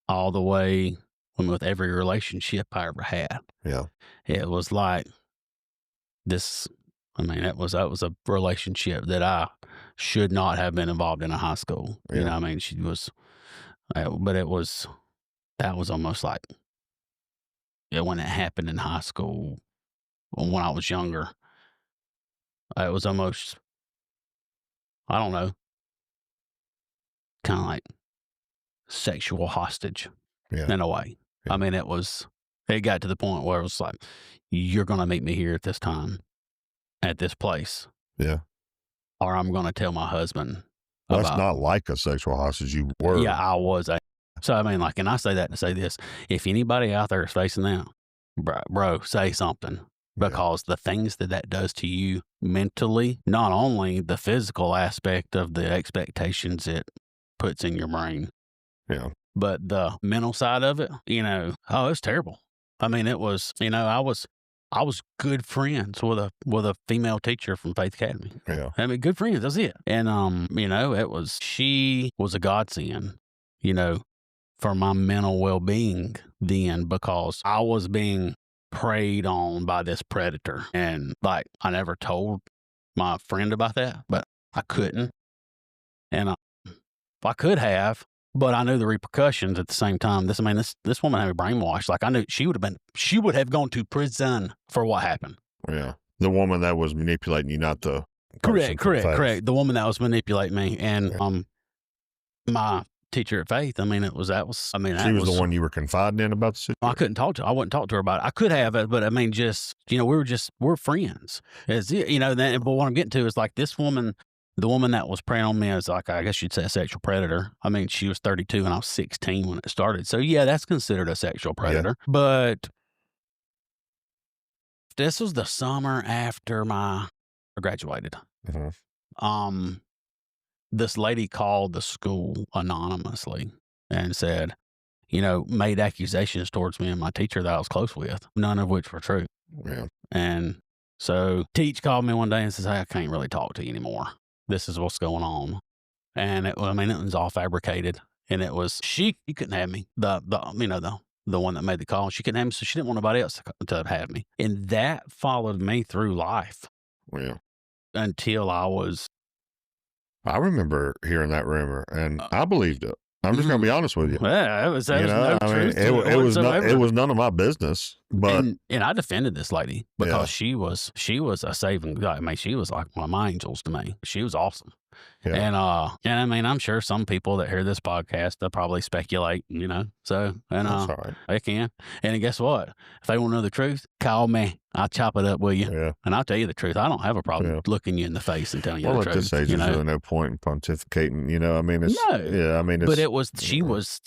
all the way with every relationship I ever had. Yeah. It was like this. That was a relationship that I should not have been involved in high school. Yeah. She was, but that was almost like, when it happened in high school, when I was younger, it was almost, I don't know, kind of like sexual hostage Yeah. in a way. Yeah. It got to the point where it was like, you're going to meet me here at this time, at this place. Yeah. Or I'm going to tell my husband Well, that's about not like a sexual hostage. You were. yeah, I was. So I mean, like, and I say that to say this: if anybody out there is facing that, bro, say something. Because the things that does to you mentally, not only the physical aspect of the expectations it puts in your brain, but the mental side of it, it's terrible. I mean, it was, I was good friends with a female teacher from Faith Academy. Yeah. I mean, good friends. That's it. And she was a godsend, for my mental well-being then, because I was being preyed on by this predator. And like, I never told my friend about that, but I couldn't. And I could have, but I knew the repercussions at the same time. This woman had me brainwashed. Like, I knew she would have gone to prison for what happened. Yeah. The woman that was manipulating you, not the correct. The woman that was manipulating me. And my teacher at Faith, she was the one you were confiding in about the situation? I couldn't talk to her. I wouldn't talk to her about it. I could have it, but we're friends. But what I'm getting to is like this woman, the woman that was preying on me is like, I guess you'd say a sexual predator. I mean, she was 32 and I was 16 when it started. So yeah, that's considered a sexual predator. Yeah. But this was the summer after I graduated. Mm-hmm. This lady called the school anonymously and said, made accusations towards me and my teacher that I was close with, none of which were true. Yeah. And so Teach called me one day and says, hey, I can't really talk to you anymore. This is what's going on. And it was all fabricated. And it was, she couldn't have me. The one that made the call, she couldn't have me. So she didn't want nobody else to have me. And that followed me through life. Yeah. Until I remember hearing that rumor and I believed it. I'm just going to be honest with you. Yeah, it was truth it was none of my business. But and I defended this lady because she was a saving God. I mean, she was like one of my angels to me. She was awesome. Yeah. And I mean, I'm sure some people that hear this podcast, they'll probably speculate, So that's all right. They can. And guess what? If they want to know the truth, call me. I'll chop it up with you. Yeah. And I'll tell you the truth. I don't have a problem looking you in the face and telling you the truth. Well, at this age, there's really no point in pontificating. I mean, it's but it was she was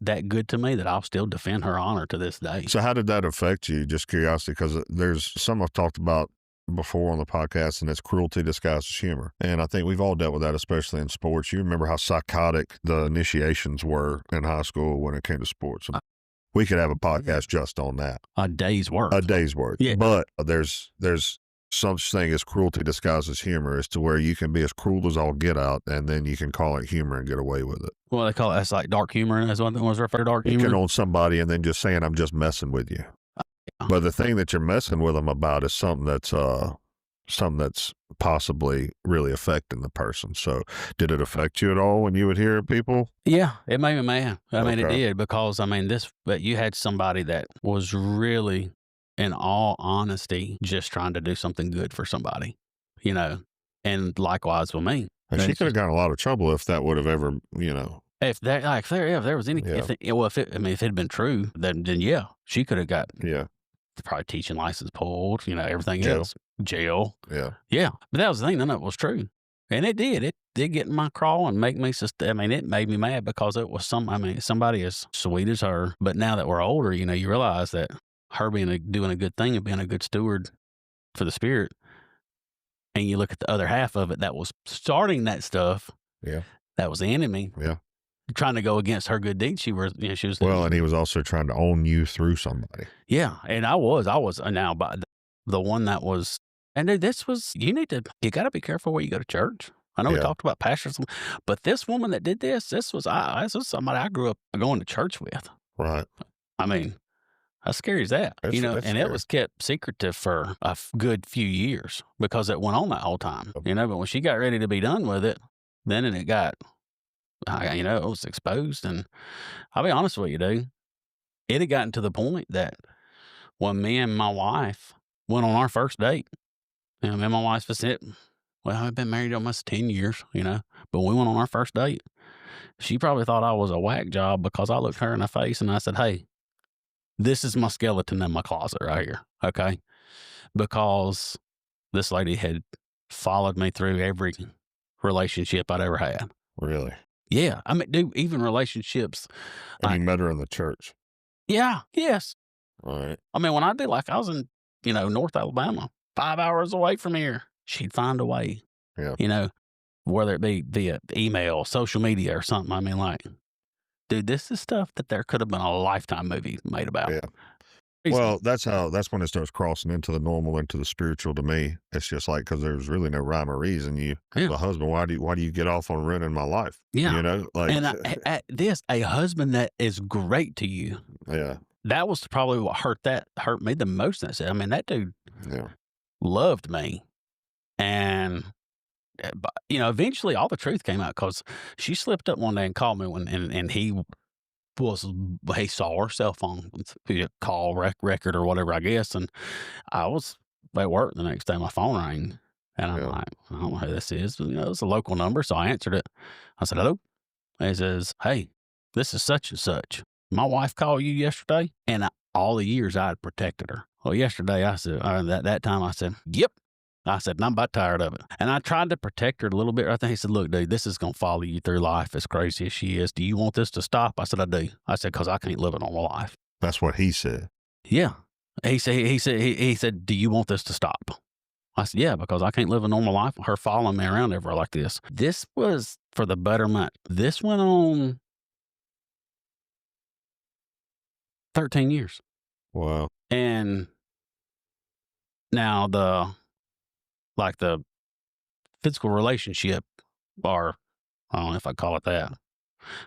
that good to me that I'll still defend her honor to this day. So how did that affect you? Just curiosity, because there's some I've talked about before on the podcast, and it's cruelty disguised as humor. And I think we've all dealt with that, especially in sports. You remember how psychotic the initiations were in high school when it came to sports. We could have a podcast just on that. A day's worth. Yeah. But there's such thing as cruelty disguised as humor, as to where you can be as cruel as all get out, and then you can call it humor and get away with it. Well, they call it, that's like dark humor. That's what it was referred to, dark humor. You can own somebody and then just saying, I'm just messing with you. But the thing that you're messing with them about is something that's possibly really affecting the person. So did it affect you at all when you would hear people? Yeah, it made me mad. I mean, it did, because but you had somebody that was really, in all honesty, just trying to do something good for somebody, and likewise with me. And she could have gotten a lot of trouble if that would have ever, If there was any, if it had been true, then yeah, she could have got probably teaching license pulled, everything else, jail. Yeah. But that was the thing. None of it was true, and it did get in my craw and make me. It made me mad because it was somebody as sweet as her. But now that we're older, you realize that her doing a good thing and being a good steward for the Spirit, and you look at the other half of it that was starting that stuff. Yeah. That was the enemy. Yeah. Trying to go against her good deeds. She was. And he was also trying to own you through somebody. Yeah. And I was now, but the one that was, and dude, you got to be careful where you go to church. I know we talked about pastors, but this woman that did this was somebody I grew up going to church with. Right. I mean, how scary is that? That's and scary. It was kept secretive for a good few years because it went on that whole time, but when she got ready to be done with it, then it got, it was exposed. And I'll be honest with you, dude, it had gotten to the point that when me and my wife went on our first date, me and my wife I've been married almost 10 years, but we went on our first date. She probably thought I was a whack job because I looked her in the face and I said, hey, this is my skeleton in my closet right here. Okay. Because this lady had followed me through every relationship I'd ever had. Really? Yeah. I mean, dude, even relationships. And you Like, met her in the church. yeah, yes. All right. I mean, when I did, like, I was in, North Alabama, 5 hours away from here. She'd find a way, Yeah. you know, whether it be via email, social media, or something. I mean, like, dude, this is stuff that there could have been a Lifetime movie made about. Yeah. Easily. Well, that's when it starts crossing into the normal, into the spiritual to me. It's just like, because there's really no rhyme or reason. You, Yeah. the husband, why do you get off on ruining my life? Yeah. You know, like, And at this, a husband that is great to you, yeah, that was probably what hurt me the most. I mean, that dude yeah, loved me. And, but, eventually all the truth came out because she slipped up one day and called me and he saw her cell phone call record or whatever, I guess. And I was at work the next day, my phone rang. And I'm Yeah. like, I don't know who this is. But, it's a local number. So I answered it. I said, hello. And he says, hey, this is such and such. My wife called you yesterday. And all the years I had protected her. Well, yesterday I said, that time I said, yep. I said, and I'm about tired of it. And I tried to protect her a little bit. I think he said, look, dude, this is going to follow you through life as crazy as she is. Do you want this to stop? I said, I do. I said, because I can't live a normal life. That's what he said. Yeah. He said, do you want this to stop? I said, yeah, because I can't live a normal life. Her following me around everywhere like this. This was for the betterment. This went on 13 years. Wow. And now the physical relationship, or I don't know if I call it that,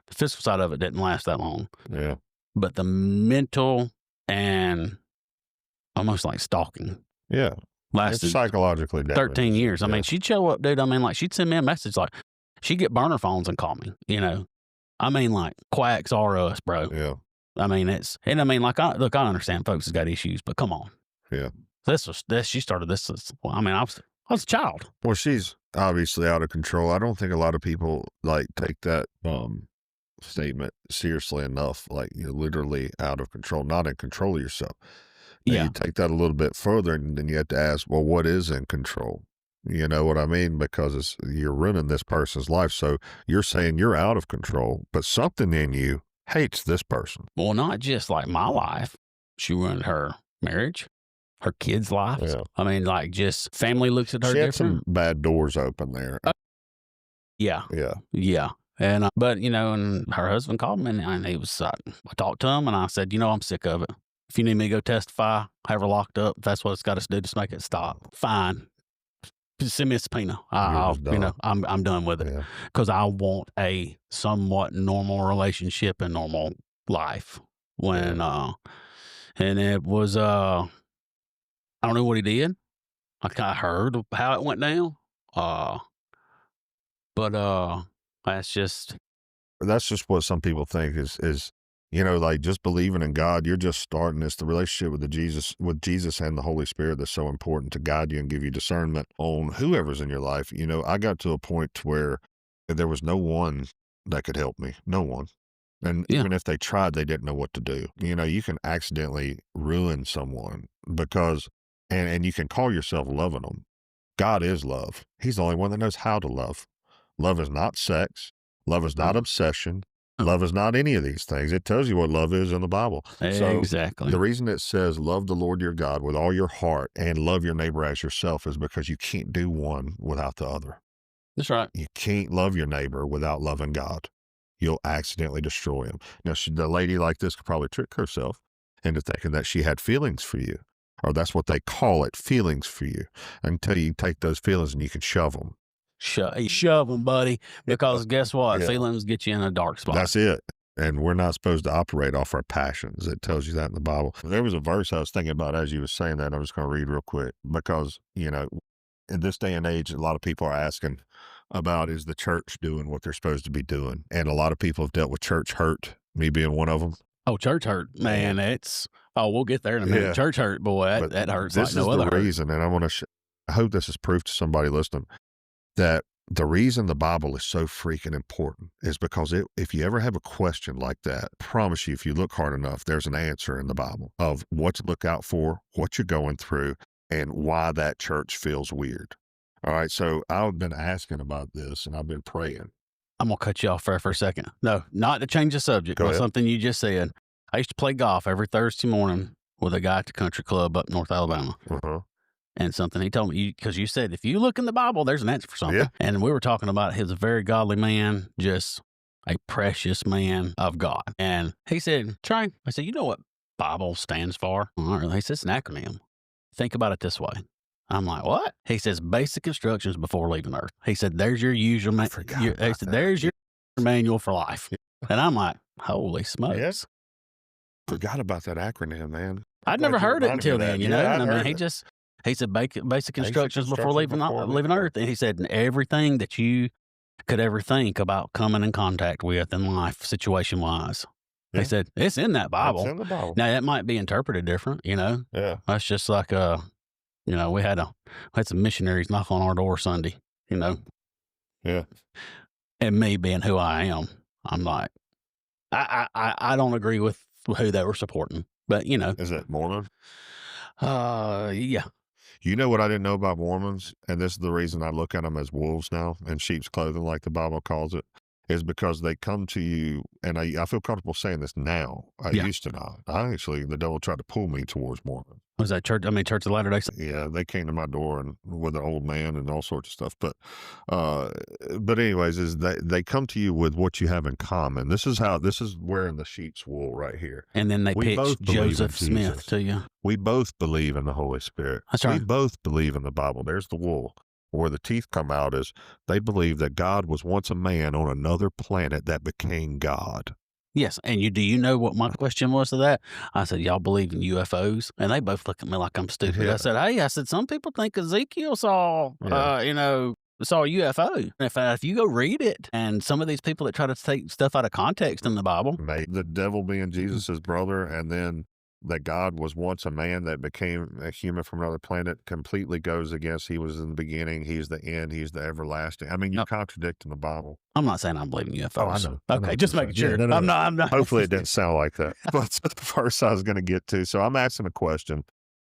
the physical side of it didn't last that long. Yeah. But the mental and almost like stalking Yeah. It's lasted psychologically 13 years. I Yeah. mean, she'd show up, dude. I mean, like, she'd send me a message, like, she'd get burner phones and call me, I mean, like, quacks are us, bro. Yeah. I mean, like, I understand folks has got issues, but come on. Yeah. She started this. I was a child. Well, she's obviously out of control. I don't think a lot of people like take that statement seriously enough. Like, you're literally out of control, not in control of yourself. Now, Yeah. you take that a little bit further, and then you have to ask, well, what is in control? You know what I mean? Because you're ruining this person's life. So you're saying you're out of control, but something in you hates this person. Well, not just like my life. She ruined her marriage, her kids' lives. Yeah. I mean, like, just family looks at her She had different. some bad doors open there. Yeah. Yeah. Yeah. And, but, and her husband called me and he was, I talked to him and I said, I'm sick of it. If you need me to go testify, have her locked up, if that's what it's got us to do to make it stop, fine. Just send me a subpoena. You're just done. I'm done with it Yeah. because I want a somewhat normal relationship and normal life. And it was, I don't know what he did. I kind of heard how it went down. But that's just what some people think is, like, just believing in God. You're just starting. It's the relationship with Jesus and the Holy Spirit that's so important to guide you and give you discernment on whoever's in your life. I got to a point to where there was no one that could help me. No one. And Yeah. even if they tried, they didn't know what to do. You can accidentally ruin someone because, and you can call yourself loving them. God is love. He's the only one that knows how to love. Love is not sex. Love is not obsession. Love is not any of these things. It tells you what love is in the Bible. So exactly. the reason it says love the Lord your God with all your heart and love your neighbor as yourself is because you can't do one without the other. That's right. You can't love your neighbor without loving God. You'll accidentally destroy him. Now, the lady like this could probably trick herself into thinking that she had feelings for you, or that's what they call it, feelings for you, until you take those feelings and you can shove them. Shove them, buddy, because guess what? Yeah. Feelings get you in a dark spot. That's it. And we're not supposed to operate off our passions. It tells you that in the Bible. There was a verse I was thinking about as you were saying that. I'm just going to read real quick because, in this day and age, a lot of people are asking about, is the church doing what they're supposed to be doing? And a lot of people have dealt with church hurt, me being one of them. Oh, church hurt, man. We'll get there in a minute. Yeah. Church hurt, boy. That hurts like no other. This is the reason, and I want to. I hope this is proof to somebody listening that the reason the Bible is so freaking important is because if you ever have a question like that, I promise you, if you look hard enough, there's an answer in the Bible of what to look out for, what you're going through, and why that church feels weird. All right, so I've been asking about this, and I've been praying. I'm going to cut you off there for a second. No, not to change the subject, Go but ahead. something you just said. I used to play golf every Thursday morning with a guy at the country club up North Alabama. Uh-huh. And something he told me, because you said, if you look in the Bible, there's an answer for something. Yeah. And we were talking about he's a very godly man, just a precious man of God. And he said, Trey, I said, you know what Bible stands for? All right. He says, it's an acronym. Think about it this way. I'm like, what? He says, basic instructions before leaving Earth. He said, there's your usual, he said, there's your manual for life. And I'm like, holy smokes. Yes. Forgot about that acronym, man. I'd never heard it until then, you know? Yeah, And I mean, he said basic instructions before leaving Earth. And he said everything that you could ever think about coming in contact with in life, situation wise. Yeah. He said, it's in that Bible. It's in the Bible. Now, that might be interpreted different, you know? Yeah. That's just like, you know, we had some missionaries knock on our door Sunday, you know? Yeah. And me being who I am, I'm like, I don't agree with who they were supporting, but you know. Is it Mormon? Yeah. You know what I didn't know about Mormons, and this is the reason I look at them as wolves now in sheep's clothing, like the Bible calls it, is because they come to you, and I feel comfortable saying this now. I used to not. The devil tried to pull me towards Mormon. Was that church? I mean, Church of Latter-day Saints? Yeah, they came to my door and with an old man and all sorts of stuff. But anyways, is they come to you with what you have in common. This is wearing the sheep's wool right here. And then they pitched Joseph Smith to you. We both believe in the Holy Spirit. That's right. We both believe in the Bible. There's the wool. Where the teeth come out is they believe that God was once a man on another planet that became God. Yes, and do you know what my question was to that? I said, y'all believe in UFOs? And they both look at me like I'm stupid. Yeah. I said, some people think Ezekiel saw, saw a UFO. If you go read it, and some of these people that try to take stuff out of context in the Bible. The devil being Jesus' brother, and then that God was once a man that became a human from another planet completely goes against he was in the beginning, he's the end, he's the everlasting. I mean, you're contradicting the Bible. I'm not saying I believe in UFOs. Oh, I know. Okay, just making sure. Yeah, I'm not. Hopefully it didn't sound like that. But that's the first I was going to get to. So I'm asking a question,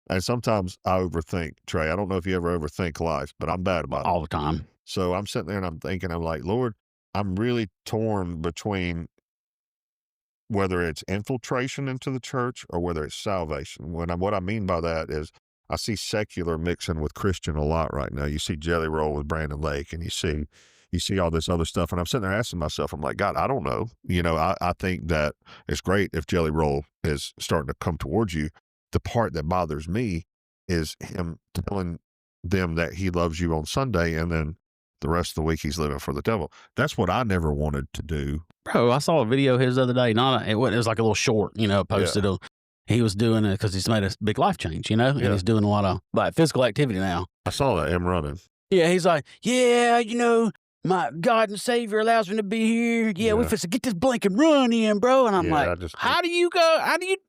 and sometimes I overthink, Trey. I don't know if you ever overthink life, but I'm bad about it. All the time. So I'm sitting there and I'm thinking, I'm like, Lord, I'm really torn between whether it's infiltration into the church or whether it's salvation. What I mean by that is I see secular mixing with Christian a lot right now. You see Jelly Roll with Brandon Lake, and you see all this other stuff. And I'm sitting there asking myself, I'm like, God, I don't know. You know, I think that it's great if Jelly Roll is starting to come towards you. The part that bothers me is him telling them that he loves you on Sunday, and then the rest of the week he's living for the devil. That's what I never wanted to do. Bro, I saw a video of his the other day. It was like a little short, posted. Yeah. He was doing it because he's made a big life change, and he's doing a lot of like physical activity now. I saw that, him running. Yeah, he's like, my God and Savior allows me to be here. Yeah, we fixing to get this blank and run in, bro. And I'm how do you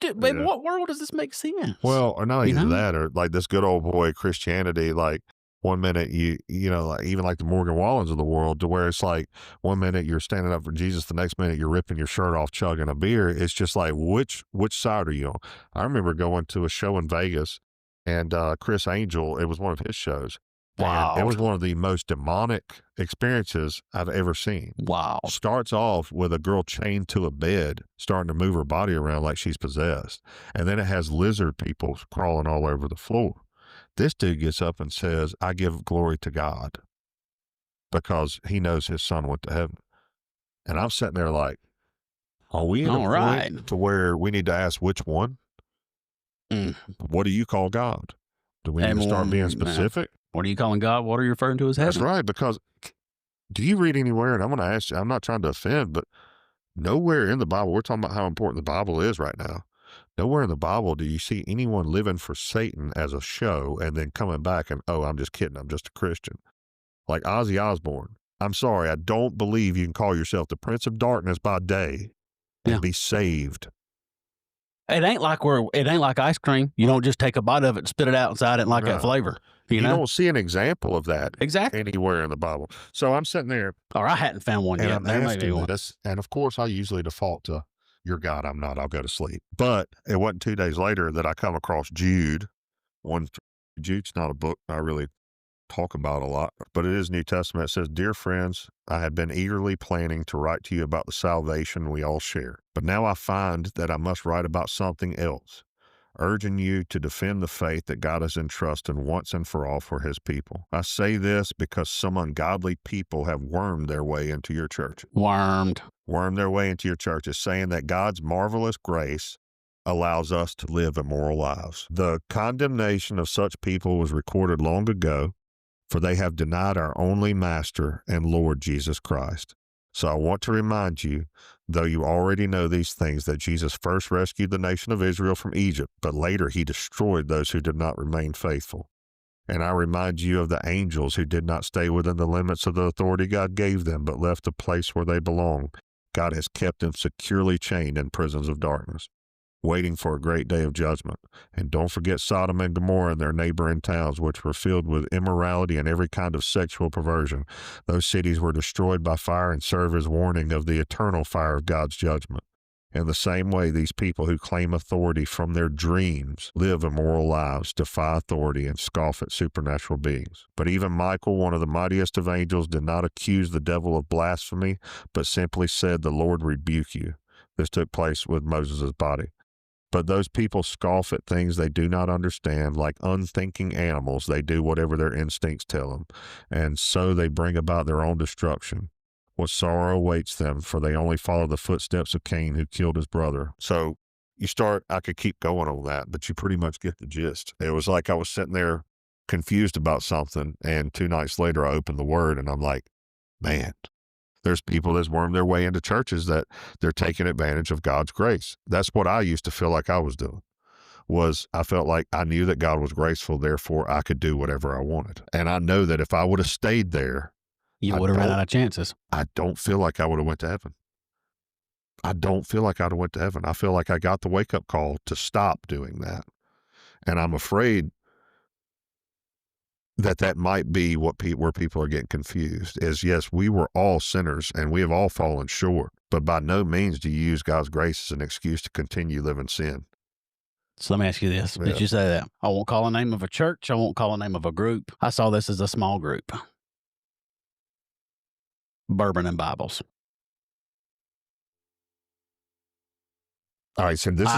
do, baby, what world does this make sense? Well, or not even that, or like this good old boy Christianity, like, one minute you know, like even like the Morgan Wallens of the world, to where it's like one minute you're standing up for Jesus, the next minute you're ripping your shirt off, chugging a beer. It's just like, which side are you on? I remember going to a show in Vegas, and Chris Angel, it was one of his shows. Wow. And it was one of the most demonic experiences I've ever seen. Wow. Starts off with a girl chained to a bed, starting to move her body around like she's possessed. And then it has lizard people crawling all over the floor. This dude gets up and says, I give glory to God, because he knows his son went to heaven. And I'm sitting there like, are we in a point to where we need to ask which one? What do you call God? Do we need to start being specific? What are you calling God? What are you referring to as heaven? That's right, because do you read anywhere, and I'm going to ask you, I'm not trying to offend, but nowhere in the Bible, we're talking about how important the Bible is right now. Nowhere in the Bible do you see anyone living for Satan as a show and then coming back and, oh, I'm just kidding, I'm just a Christian. Like Ozzy Osbourne. I'm sorry, I don't believe you can call yourself the Prince of Darkness by day and be saved. It ain't like ice cream. You don't just take a bite of it and spit it out inside it and like that flavor. You know? Don't see an example of that anywhere in the Bible. So I'm sitting there. Or I hadn't found one yet. There may be one. And of course, I usually default to, you're God, I'm not, I'll go to sleep. But it wasn't 2 days later that I come across Jude. Jude's not a book I really talk about a lot, but it is New Testament. It says, "Dear friends, I have been eagerly planning to write to you about the salvation we all share. But now I find that I must write about something else, urging you to defend the faith that God has entrusted once and for all for his people. I say this because some ungodly people have wormed their way into your church." Wormed their way into your churches, saying that God's marvelous grace allows us to live immoral lives. The condemnation of such people was recorded long ago, for they have denied our only Master and Lord Jesus Christ. So I want to remind you, though you already know these things, that Jesus first rescued the nation of Israel from Egypt, but later he destroyed those who did not remain faithful. And I remind you of the angels who did not stay within the limits of the authority God gave them, but left the place where they belong. God has kept them securely chained in prisons of darkness, waiting for a great day of judgment. And don't forget Sodom and Gomorrah and their neighboring towns, which were filled with immorality and every kind of sexual perversion. Those cities were destroyed by fire and serve as warning of the eternal fire of God's judgment. In the same way, these people who claim authority from their dreams live immoral lives, defy authority, and scoff at supernatural beings. But even Michael, one of the mightiest of angels, did not accuse the devil of blasphemy, but simply said, "The Lord rebuke you." This took place with Moses' body. But those people scoff at things they do not understand. Like unthinking animals, they do whatever their instincts tell them, and so they bring about their own destruction. What sorrow awaits them, for they only follow the footsteps of Cain, who killed his brother. So I could keep going on that, but you pretty much get the gist. It was like I was sitting there confused about something, and 2 nights later I opened the Word, and I'm like, man, there's people that's wormed their way into churches that they're taking advantage of God's grace. That's what I used to feel like I was doing. I felt like I knew that God was graceful, therefore I could do whatever I wanted. And I know that if I would have stayed there, you would have ran out of chances. I don't feel like I would have went to heaven. I don't feel like I'd have went to heaven. I feel like I got the wake-up call to stop doing that. And I'm afraid that might be where people are getting confused is, yes, we were all sinners and we have all fallen short, but by no means do you use God's grace as an excuse to continue living sin. So let me ask you this. Yeah. Did you say that? I won't call a name of a church. I won't call a name of a group. I saw this as a small group. Bourbon and Bibles. All right, so this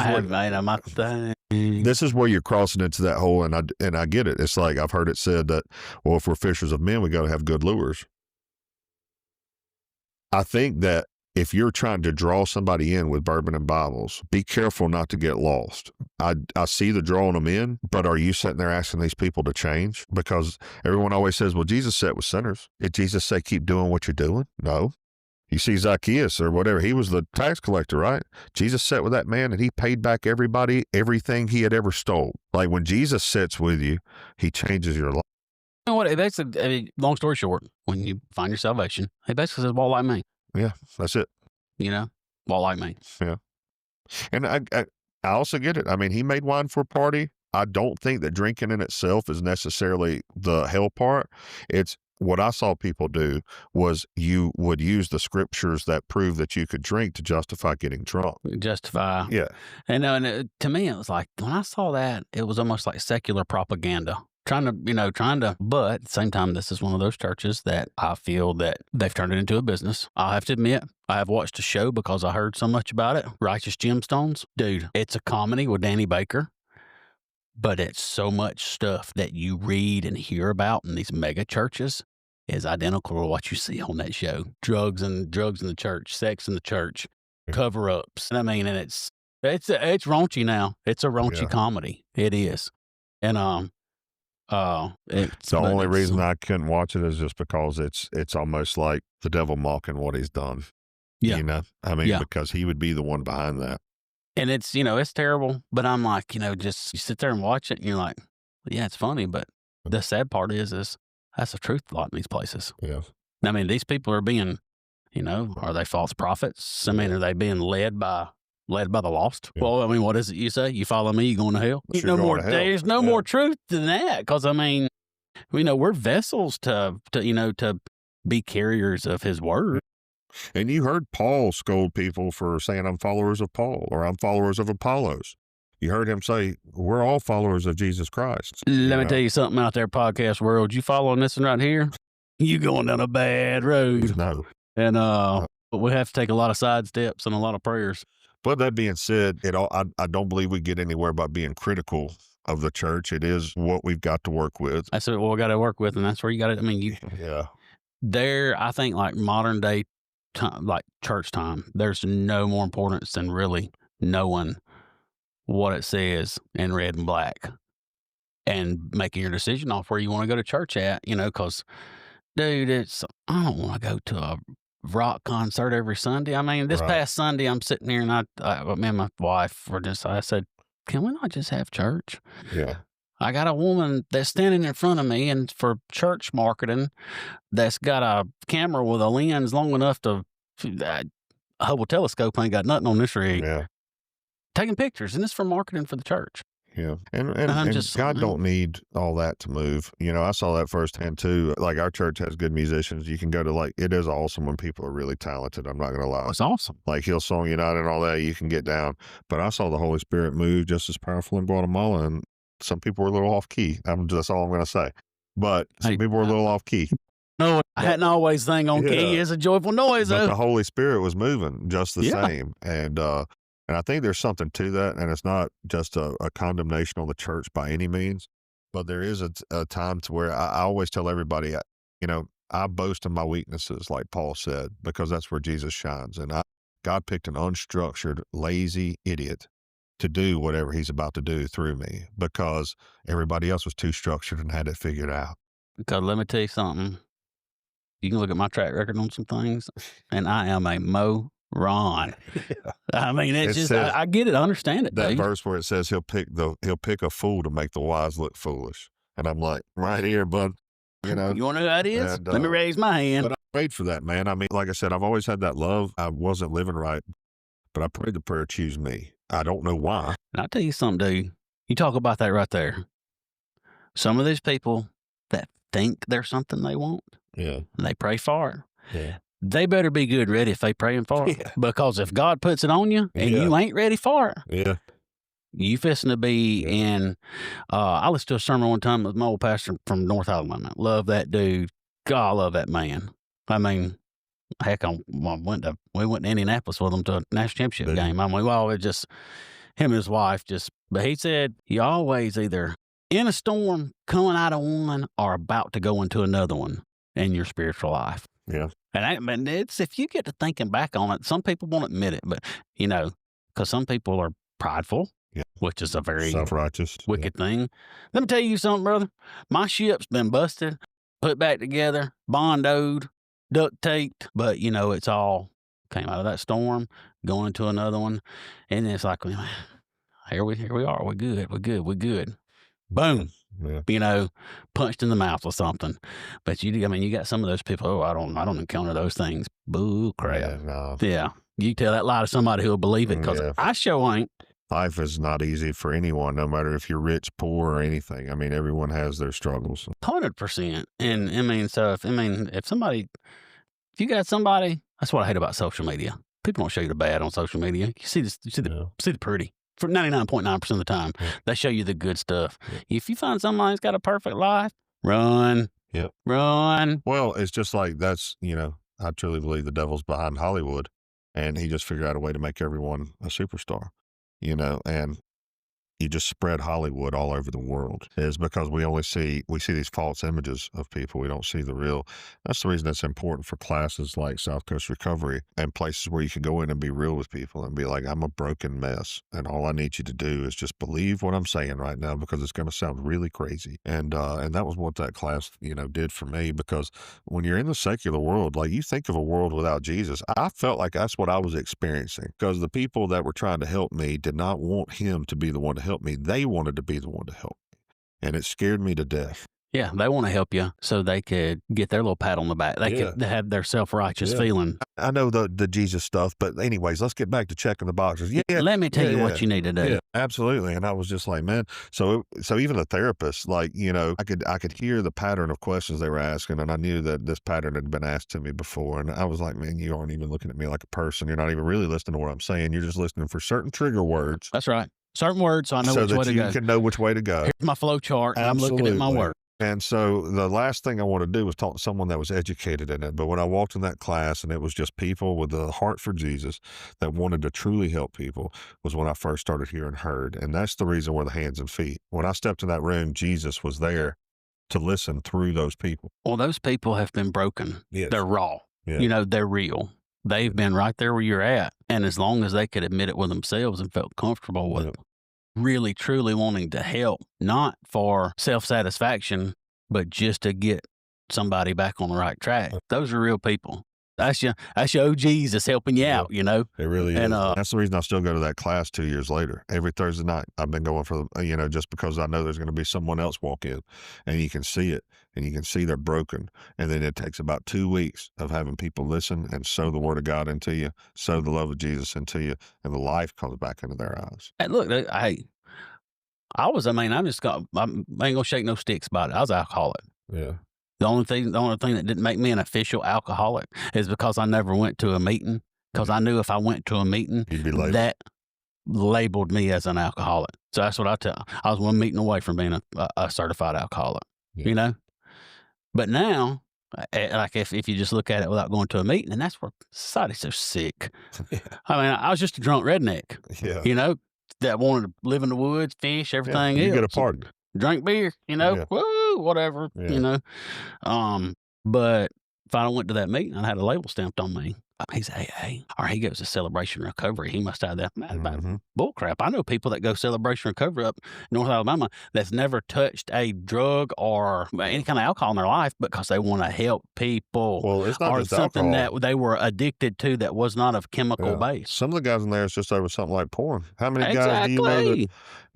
is where you're crossing into that hole, and I get it. It's like I've heard it said that, well, if we're fishers of men, we got to have good lures. I think that if you're trying to draw somebody in with bourbon and Bibles, be careful not to get lost. I see the drawing them in, but are you sitting there asking these people to change? Because everyone always says, well, Jesus sat with sinners. Did Jesus say keep doing what you're doing? No. You see Zacchaeus or whatever, he was the tax collector, right? Jesus sat with that man and he paid back everybody everything he had ever stole. Like when Jesus sits with you, he changes your life. You know what? Basically, long story short, when you find your salvation, he basically says, walk like me. Yeah, that's it. Walk like me. Yeah. And I also get it. I mean, he made wine for a party. I don't think that drinking in itself is necessarily the hell part. It's what I saw people do was you would use the scriptures that prove that you could drink to justify getting drunk. Justify. Yeah. And to me, it was like, when I saw that, it was almost like secular propaganda. But at the same time, this is one of those churches that I feel that they've turned it into a business. I'll have to admit, I have watched a show because I heard so much about it. Righteous Gemstones. Dude, it's a comedy with Danny Baker, but it's so much stuff that you read and hear about in these mega churches is identical to what you see on that show. Drugs in the church, sex in the church, cover-ups. And it's raunchy now. It's a raunchy comedy. It is. And the only reason I couldn't watch it is just because it's almost like the devil mocking what he's done. Yeah. Because he would be the one behind that. And it's, it's terrible, but I'm like, just you sit there and watch it and you're like, yeah, it's funny, but the sad part is that's the truth a lot in these places. Yeah. These people are being, are they false prophets? Are they being led by the lost? Yeah. Well, what is it you say? You follow me, you're going to hell? There's no more truth than that. Because, we're vessels to be carriers of his word. And you heard Paul scold people for saying, I'm followers of Paul or I'm followers of Apollos. you heard him say, we're all followers of Jesus Christ. Let me tell you something out there, podcast world. You following this one right here? You going down a bad road. No. And but we have to take a lot of side steps and a lot of prayers. But that being said, I don't believe we get anywhere by being critical of the church. It is what we've got to work with. That's what we got to work with, and that's where you got to. I mean, Yeah. There, I think, like modern day time, like church time, there's no more importance than really knowing what it says in red and black and making your decision off where you want to go to church at, because, dude, I don't want to go to a rock concert every Sunday. I mean, this Right. past Sunday, I'm sitting here and me and my wife I said, can we not just have church? Yeah. I got a woman that's standing in front of me and for church marketing that's got a camera with a lens long enough to a Hubble telescope ain't got nothing on this rig. Yeah. Taking pictures, and it's for marketing for the church. Yeah. And I'm just God don't need all that to move. I saw that firsthand too. Like our church has good musicians. You can go to it is awesome when people are really talented. I'm not going to lie. It's awesome. Like Hillsong United and all that, you can get down. But I saw the Holy Spirit move just as powerful in Guatemala, and some people were a little off key. That's all I'm going to say. But some people were a little off key. No, I hadn't always thing on key. It's a joyful noise, But though. the Holy Spirit was moving just the same. And I think there's something to that. And it's not just a condemnation on the church by any means. But there is a time to where I always tell everybody, I boast in my weaknesses, like Paul said, because that's where Jesus shines. And God picked an unstructured, lazy idiot to do whatever he's about to do through me, because everybody else was too structured and had it figured out. Because let me tell you something. You can look at my track record on some things, and I am a moron. Yeah. I mean, it's just, I get it. I understand it. That Dave. verse where it says he'll pick a fool to make the wise look foolish. And I'm like, right here, bud. You want to know who that is? And, Let me raise my hand. But I prayed for that, man. I mean, like I said, I've always had that love. I wasn't living right, but I prayed the prayer, choose me. I don't know why. And I'll tell you something, dude. You talk about that right there. Some of these people that think there's something they want, Yeah. they pray for it. Yeah. They better be good ready if they praying for it. Yeah. Because if God puts it on you and you ain't ready for it, Yeah. you fixing to be in. I listened to a sermon one time with my old pastor from North Alabama. Love that dude. God, I love that man. I mean, heck, we went to Indianapolis with him to a national championship game. I mean, well, it just him and his wife but he said, you always either in a storm, coming out of one, or about to go into another one in your spiritual life. Yeah. And it's, if you get to thinking back on it, some people won't admit it, but because some people are prideful, which is a very self-righteous, wicked thing. Let me tell you something, brother. My ship's been busted, put back together, bondoed, duct taped, but it's all came out of that storm, going into another one, and it's like, here we are, we're good. Boom. Yeah. Punched in the mouth or something. But you got some of those people, I don't encounter those things. Boo crap. Yeah, no. Yeah. You tell that lie to somebody who'll believe it, because I sure ain't. Life is not easy for anyone, no matter if you're rich, poor, or anything. I mean, everyone has their struggles. 100%. And if you got somebody, that's what I hate about social media. People don't show you the bad on social media. You see the pretty. For 99.9% of the time, they show you the good stuff. If you find somebody who's got a perfect life, run. Yep. Run. Well, it's just like that's, I truly believe the devil's behind Hollywood, and he just figured out a way to make everyone a superstar, and you just spread Hollywood all over the world. Is because we see these false images of people. We don't see the real. That's the reason it's important for classes like South Coast Recovery and places where you can go in and be real with people and be like, I'm a broken mess, and all I need you to do is just believe what I'm saying right now, because it's going to sound really crazy. And that was what that class, did for me, because when you're in the secular world, like you think of a world without Jesus, I felt like that's what I was experiencing, because the people that were trying to help me did not want him to be the one to help me. They wanted to be the one to help me. And it scared me to death. Yeah, they want to help you so they could get their little pat on the back. They could have their self-righteous feeling. I know the Jesus stuff, but anyways, let's get back to checking the boxes. Yeah. Let me tell you what you need to do. Yeah, absolutely. And I was just like, man, so even the therapist, like, I could hear the pattern of questions they were asking, and I knew that this pattern had been asked to me before. And I was like, man, you aren't even looking at me like a person. You're not even really listening to what I'm saying. You're just listening for certain trigger words. That's right. certain words so I know so which way that to you go. can know which way to go. Here's my flow chart, and I'm looking at my Absolutely. work. And so the last thing I want to do was talk to someone that was educated in it. But when I walked in that class and it was just people with a heart for Jesus that wanted to truly help people was when I first started hearing heard. And that's the reason we're the hands and feet. When I stepped in that room, Jesus was there to listen through those people. Well, those people have been broken. Yes. They're raw. Yeah. You know, they're real. They've been right there where you're at. And as long as they could admit it with themselves and felt comfortable with really, truly wanting to help, not for self-satisfaction, but just to get somebody back on the right track. Those are real people. That's your OGs that's helping you out, you know? It really And, is. That's the reason I still go to that class 2 years later. Every Thursday night, I've been going for, just because I know there's going to be someone else walk in and you can see it and you can see they're broken. And then it takes about 2 weeks of having people listen and sow the word of God into you, sow the love of Jesus into you, and the life comes back into their eyes. And look, I ain't gonna shake no sticks about it. I was an alcoholic. Yeah. The only thing that didn't make me an official alcoholic is because I never went to a meeting. Because I knew if I went to a meeting, You'd be labeled. that labeled me as an alcoholic. So that's what I tell. I was one meeting away from being a certified alcoholic. Yeah. You know, but now, like if you just look at it without going to a meeting, and that's where society's so sick. Yeah. I mean, I was just a drunk redneck. Yeah. You know, that wanted to live in the woods, fish, everything You else. get a pardon. Drink beer, you know, Yeah. woo, whatever, Yeah. you know. But if I went to that meeting, I had a label stamped on me. He's AA, or he goes to Celebration Recovery. He must have that. Mhm. Bull crap. I know people that go Celebration Recovery up North Alabama that's never touched a drug or any kind of alcohol in their life because they want to help people. Well, it's not or just something alcohol. that they were addicted to that was not of chemical Yeah. base. Some of the guys in there is just over something like porn. How many guys do you know that,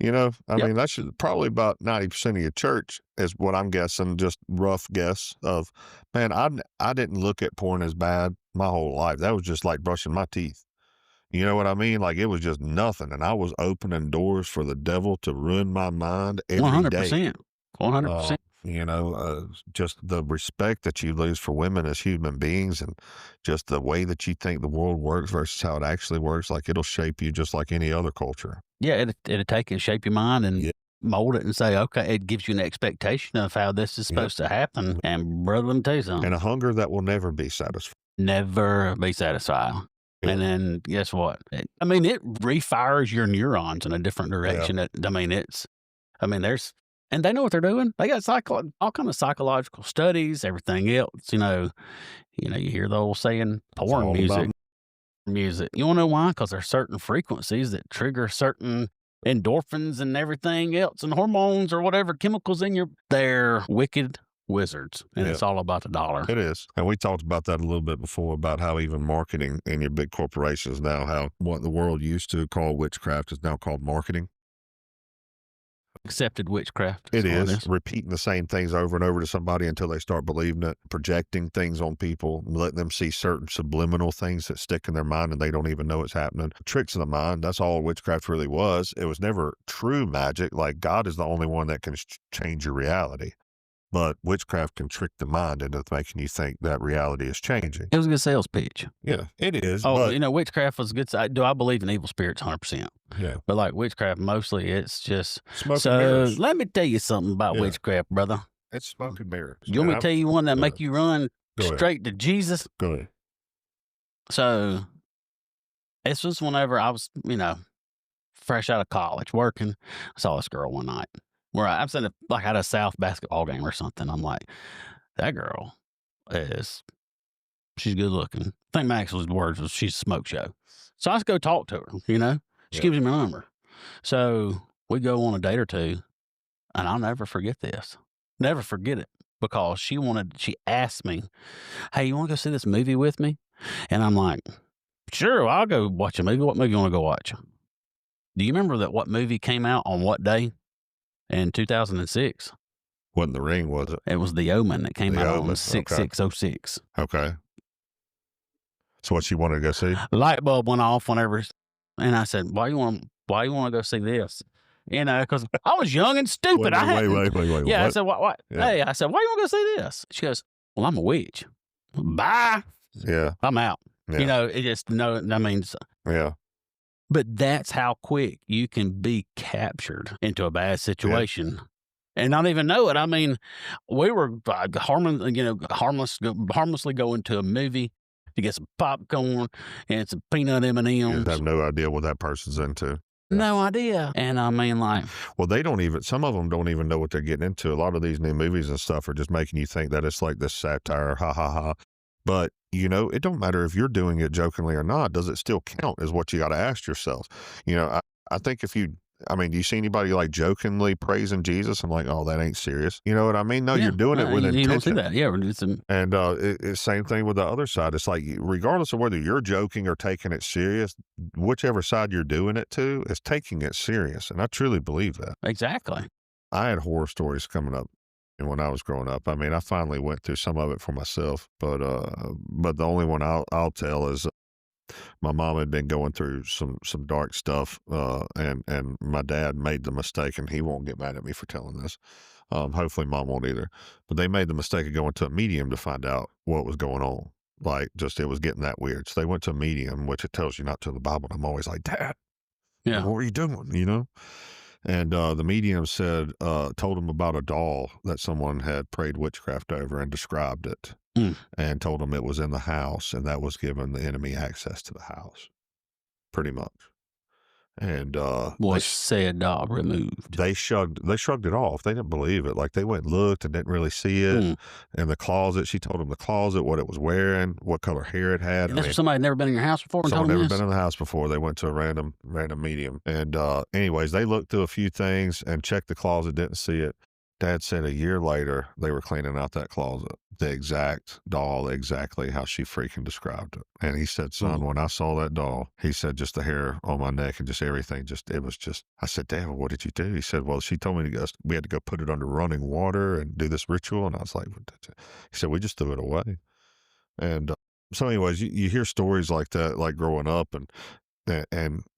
Exactly. I mean, that should probably about 90% of your church is what I'm guessing, just rough guess of, man, I didn't look at porn as bad my whole life. That was just like brushing my teeth. You know what I mean? Like it was just nothing. And I was opening doors for the devil to ruin my mind every day. 100%. 100%. Just the respect that you lose for women as human beings and just the way that you think the world works versus how it actually works. Like it'll shape you just like any other culture. Yeah, it'll take and shape your mind and Yeah. mold it and say, okay, it gives you an expectation of how this is supposed to happen. And brother, let me tell you something. And a hunger that will never be satisfied. Never be satisfied. Yeah. And then guess what? It refires your neurons in a different direction. And they know what they're doing. They got all kind of psychological studies, everything else. You hear the old saying, porn music. You want to know why? Because there's certain frequencies that trigger certain endorphins and everything else and hormones or whatever chemicals in they're wicked wizards, and it's all about the dollar. It is. And we talked about that a little bit before about how even marketing in your big corporations now, how what the world used to call witchcraft is now called marketing. Accepted witchcraft. It is repeating the same things over and over to somebody until they start believing it, projecting things on people, letting them see certain subliminal things that stick in their mind and they don't even know it's happening. Tricks of the mind. That's all witchcraft really was. It was never true magic. Like God is the only one that can change your reality. But witchcraft can trick the mind into making you think that reality is changing. It was a good sales pitch. Yeah, it is. Oh, witchcraft was good. Do I believe in evil spirits 100%? Yeah. But like witchcraft, mostly it's just. Smoke and mirrors. Let me tell you something about witchcraft, brother. It's smoke and mirrors. You want me to tell you one that make you run straight to Jesus? Go ahead. So this was whenever I was, fresh out of college working. I saw this girl one night. Where I'm sitting at a South basketball game or something. I'm like, that girl she's good looking. I think Maxwell's words was she's a smoke show. So I just go talk to her, She gives me my number. So we go on a date or two, and I'll never forget this. Never forget it. Because she asked me, hey, you want to go see this movie with me? And I'm like, sure, I'll go watch a movie. What movie you want to go watch? Do you remember what movie came out on what day? In 2006. Wasn't The Ring, was it? It was The Omen that came out on 6606. Okay. So what she wanted to go see? Light bulb went off whenever, and I said, why you want to go see this? Because I was young and stupid. Wait. Yeah, what? I said, what? Yeah. Hey, I said, why you want to go see this? She goes, well, I'm a witch. Bye. Yeah. I'm out. Yeah. It just, no, I mean. Yeah. But that's how quick you can be captured into a bad situation. And not even know it. I mean, we were harmlessly going to a movie to get some popcorn and some peanut You M&Ms. have no idea what that person's into. No idea. And I mean, like, Well, some of them don't even know what they're getting into. A lot of these new movies and stuff are just making you think that it's like this satire, ha ha ha. But, it don't matter if you're doing it jokingly or not. Does it still count is what you got to ask yourself. I think do you see anybody like jokingly praising Jesus? I'm like, oh, that ain't serious. You know what I mean? No, you're doing it with intention. You don't see that. Yeah. And it's same thing with the other side. It's like, regardless of whether you're joking or taking it serious, whichever side you're doing it to is taking it serious. And I truly believe that. Exactly. I had horror stories coming up when I was growing up. I mean, I finally went through some of it for myself, but the only one I'll tell is my mom had been going through some dark stuff, and my dad made the mistake, and he won't get mad at me for telling this. Hopefully mom won't either. But they made the mistake of going to a medium to find out what was going on. Like, just it was getting that weird. So they went to a medium, which it tells you not to the Bible. And I'm always like, Dad, what were you doing? And the medium told him about a doll that someone had prayed witchcraft over and described it. And told him it was in the house, and that was giving the enemy access to the house, pretty much. And was said removed. They shrugged it off. They didn't believe it. Like, they went and looked and didn't really see it. And the closet, she told them the closet, what it was wearing, what color hair it had. And somebody had never been in your house before. Someone never been in the house before. They went to a random medium. And anyways, they looked through a few things and checked the closet, didn't see it. Dad said a year later, they were cleaning out that closet, the exact doll, exactly how she freaking described it. And he said, son, when I saw that doll, he said, just the hair on my neck and just everything, I said, Dad, what did you do? He said, well, she told me we had to go put it under running water and do this ritual. And I was like, what did you? He said, we just threw it away. And so anyways, you hear stories like that, like growing up, and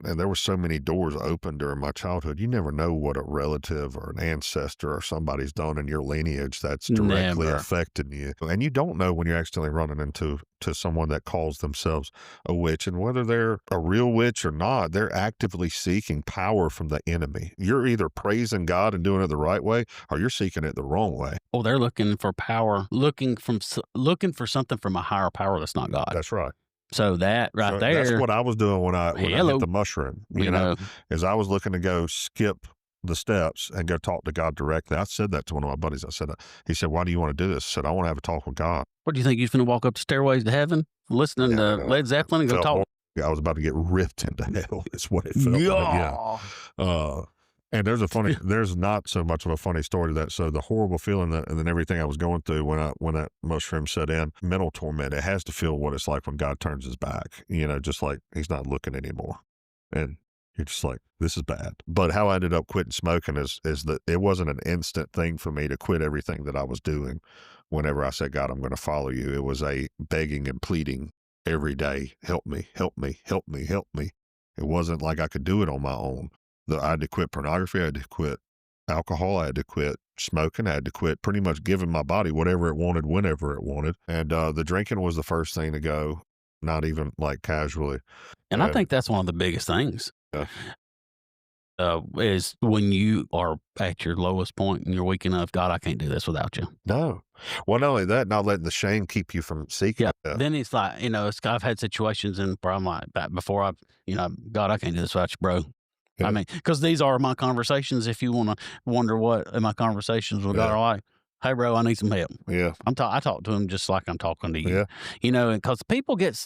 there were so many doors open during my childhood. You never know what a relative or an ancestor or somebody's done in your lineage that's directly affecting you. And you don't know when you're accidentally running into someone that calls themselves a witch. And whether they're a real witch or not, they're actively seeking power from the enemy. You're either praising God and doing it the right way, or you're seeking it the wrong way. Oh, they're looking for power, looking for something from a higher power that's not God. That's right. So there. That's what I was doing when I hit the mushroom, is I was looking to go skip the steps and go talk to God directly. I said that to one of my buddies. He said, why do you want to do this? I said, I want to have a talk with God. What do you think? You're going to walk up the stairways to heaven, listening to Led Zeppelin and go talk? I was about to get ripped into hell. Is what it felt like. Yeah. And there's not so much of a funny story to that. So the horrible feeling and then everything I was going through when that mushroom set in, mental torment, it has to feel what it's like when God turns his back, just like he's not looking anymore. And you're just like, this is bad. But how I ended up quitting smoking is that it wasn't an instant thing for me to quit everything that I was doing. Whenever I said, God, I'm going to follow you, it was a begging and pleading every day. Help me, help me, help me, help me. It wasn't like I could do it on my own. I had to quit pornography. I had to quit alcohol. I had to quit smoking. I had to quit pretty much giving my body whatever it wanted, whenever it wanted. And the drinking was the first thing to go, not even like casually. And I think that's one of the biggest things. Yeah. Is when you are at your lowest point and you're weak enough, God, I can't do this without you. No. Well, not only that, not letting the shame keep you from seeking. Yeah. Then it's like, I've had situations where I'm like, before God, I can't do this without you, bro. Yeah. I mean, because these are my conversations. If you want to wonder what my conversations with God are like, hey, bro, I need some help. Yeah. I talk to him just like I'm talking to you. Yeah. Because people get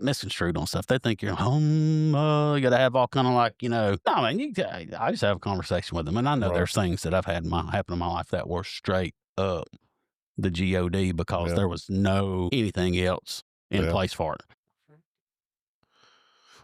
misconstrued on stuff. They think you're you got to have all kind of no, I mean, I just have a conversation with them. And I know there's things that I've had happen in my life that were straight up the God because there was no anything else in place for it.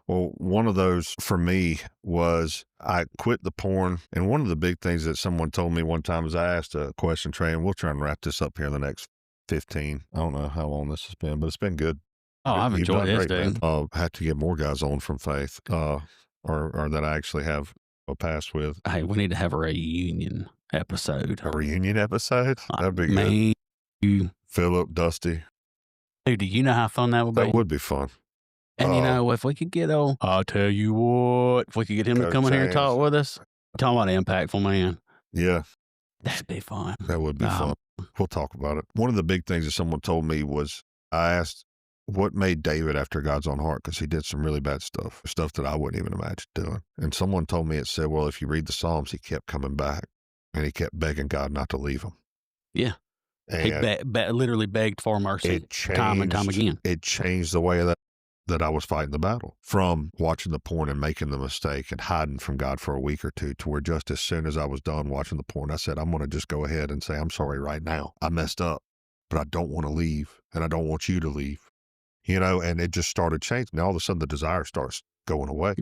Well, one of those for me was I quit the porn. And one of the big things that someone told me one time is I asked a question, Trey, and we'll try and wrap this up here in the next 15. I don't know how long this has been, but it's been good. Oh, I've enjoyed this, dude. I have to get more guys on from Faith or that I actually have a past with. Hey, we need to have a reunion episode. A reunion episode? That'd be good. You, Philip, Dusty. Dude, do you know how fun that would be? That would be fun. And, if we could get I'll tell you what, if we could get him to Coach come in here and James. talk with us, talking about an impactful man, Yeah, that'd be fun. that would be fun. We'll talk about it. One of the big things that someone told me was I asked what made David after God's own heart, because he did some really bad stuff that I wouldn't even imagine doing. And someone told me, it said, well, if you read the Psalms, he kept coming back and he kept begging God not to leave him. Yeah. And He literally begged for mercy time and time again. It changed the way that I was fighting the battle, from watching the porn and making the mistake and hiding from God for a week or two, to where just as soon as I was done watching the porn, I said, I'm going to just go ahead and say, I'm sorry right now. I messed up, but I don't want to leave, and I don't want you to leave, and it just started changing. All of a sudden the desire starts going away.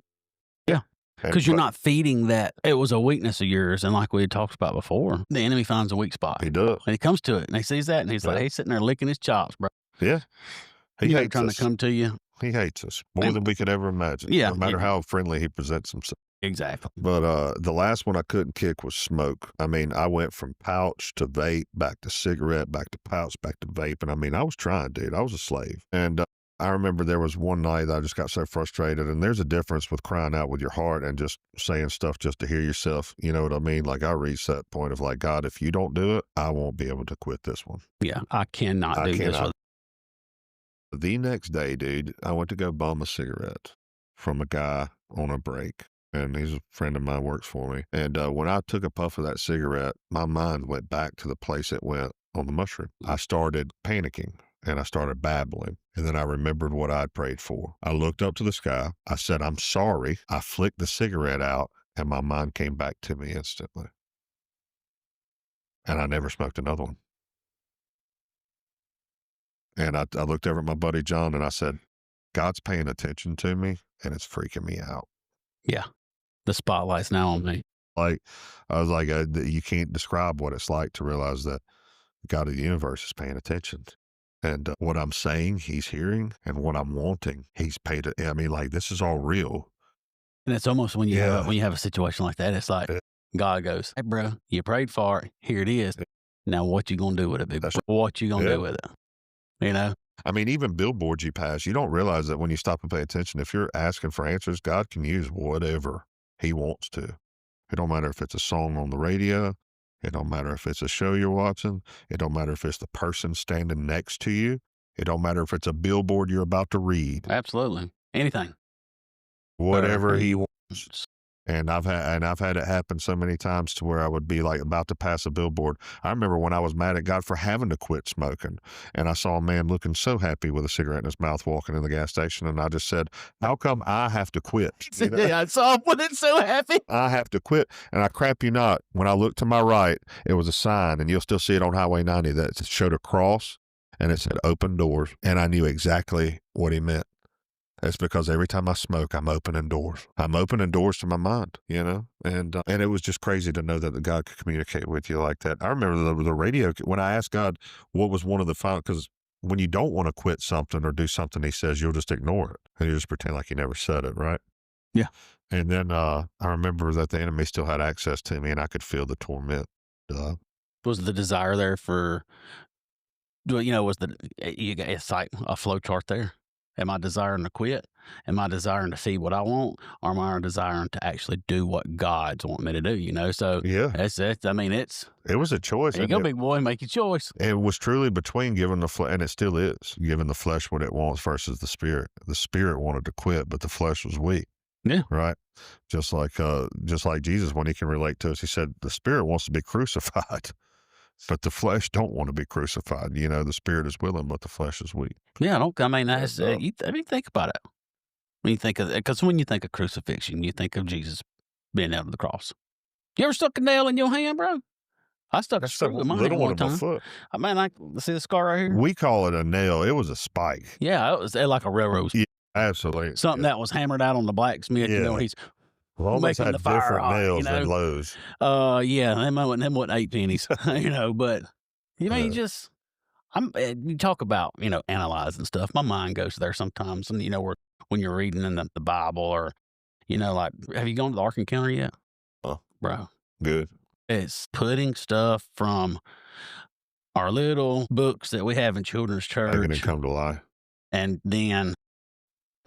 Yeah. Because you're not feeding that. It was a weakness of yours. And like we had talked about before, the enemy finds a weak spot. He does. And he comes to it and he sees that and he's like, he's sitting there licking his chops, bro. Yeah. He hates trying us. to come to you. He hates us more than we could ever imagine. Yeah. No matter how friendly he presents himself. Exactly. But the last one I couldn't kick was smoke. I mean, I went from pouch to vape, back to cigarette, back to pouch, back to vape. And I mean, I was trying, dude. I was a slave. And I remember there was one night that I just got so frustrated, and there's a difference with crying out with your heart and just saying stuff just to hear yourself. You know what I mean? Like, I reached that point of like, God, if you don't do it, I won't be able to quit this one. Yeah, I cannot do this. The next day, dude, I went to go bum a cigarette from a guy on a break, and he's a friend of mine, works for me. And when I took a puff of that cigarette, my mind went back to the place it went on the mushroom. I started panicking. And I started babbling. And then I remembered what I'd prayed for. I looked up to the sky. I said, I'm sorry. I flicked the cigarette out, and my mind came back to me instantly. And I never smoked another one. And I looked over at my buddy John, and I said, God's paying attention to me, and it's freaking me out. Yeah. The spotlight's now on me. Like, I was like, you can't describe what it's like to realize that God of the universe is paying attention. And what I'm saying, he's hearing, and what I'm wanting, he's paid it. I mean, like, this is all real. And it's almost when you have a situation like that, it's like God goes, hey, bro, you prayed for it. Here it is. Now, what you going to do with it, big bro? What you going to do with it? I mean, even billboards you pass, you don't realize that when you stop and pay attention, if you're asking for answers, God can use whatever he wants to. It don't matter if it's a song on the radio. It don't matter if it's a show you're watching. It don't matter if it's the person standing next to you. It don't matter if it's a billboard you're about to read. Absolutely. Anything. Whatever he wants. And I've had it happen so many times to where I would be like about to pass a billboard. I remember when I was mad at God for having to quit smoking, and I saw a man looking so happy with a cigarette in his mouth walking in the gas station, and I just said, how come I have to quit? Yeah, I saw him with it so happy. I have to quit. And I crap you not, when I looked to my right, it was a sign, and you'll still see it on Highway 90, that showed a cross, and it said open doors. And I knew exactly what he meant. That's because every time I smoke, I'm opening doors. I'm opening doors to my mind, and it was just crazy to know that God could communicate with you like that. I remember the radio, when I asked God what was one of the final, because when you don't want to quit something or do something he says, you'll just ignore it. And you just pretend like he never said it, right? Yeah. And then I remember that the enemy still had access to me, and I could feel the torment. Was the desire there for, it's like a flow chart there? Am I desiring to quit? Am I desiring to feed what I want? Or am I desiring to actually do what God's wanting me to do, So yeah, it was a choice. There you go, big boy, make your choice. It was truly between giving the flesh, and it still is, giving the flesh what it wants versus the spirit. The spirit wanted to quit, but the flesh was weak. Yeah. Right. Just like Jesus, when he can relate to us, he said, the spirit wants to be crucified. But the flesh don't want to be crucified. The spirit is willing, but the flesh is weak. Yeah, think about it. Because when you think of crucifixion, you think of Jesus being out of the cross. You ever stuck a nail in your hand, bro? I stuck a screw in my hand one time. Foot. I see the scar right here? We call it a nail. It was a spike. Yeah, it was like a railroad. Yeah, absolutely. Something that was hammered out on the blacksmith. Yeah. He's almost making had the fire different hot, nails than Lowe's. Yeah, them wasn't 8 pennies, but you talk about, analyzing stuff. My mind goes there sometimes. And, when you're reading in the Bible or, like, have you gone to the Ark Encounter yet? Oh, bro. Good. It's putting stuff from our little books that we have in children's church. Making it come to life. And then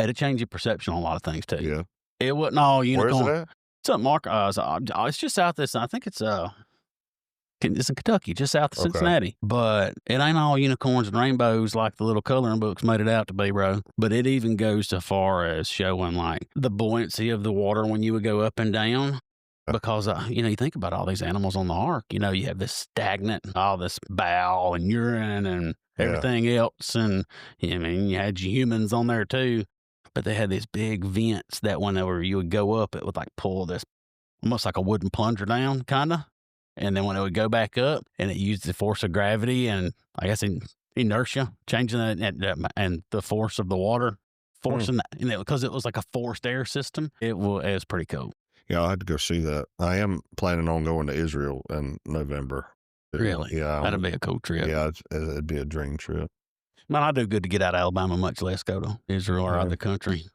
It'll change your perception on a lot of things too. Yeah. It wasn't all unicorn. Where is it at? It's up Mark. It's just south this. I think it's in Kentucky, just south of Okay. Cincinnati. But it ain't all unicorns and rainbows like the little coloring books made it out to be, bro. But it even goes so far as showing like the buoyancy of the water when you would go up and down. Because, you think about all these animals on the ark, you have this stagnant, all this bowel and urine and everything else. And, you had humans on there too. But they had these big vents that whenever you would go up, it would like pull this almost like a wooden plunger down, kind of. And then when it would go back up and it used the force of gravity and I guess inertia, changing and the force of the water, forcing that, because it was like a forced air system. It was pretty cool. Yeah, I had to go see that. I am planning on going to Israel in November. Really? Yeah. That'd be a cool trip. Yeah, it'd be a dream trip. Man, I do good to get out of Alabama, much less go to Israel or out of the country.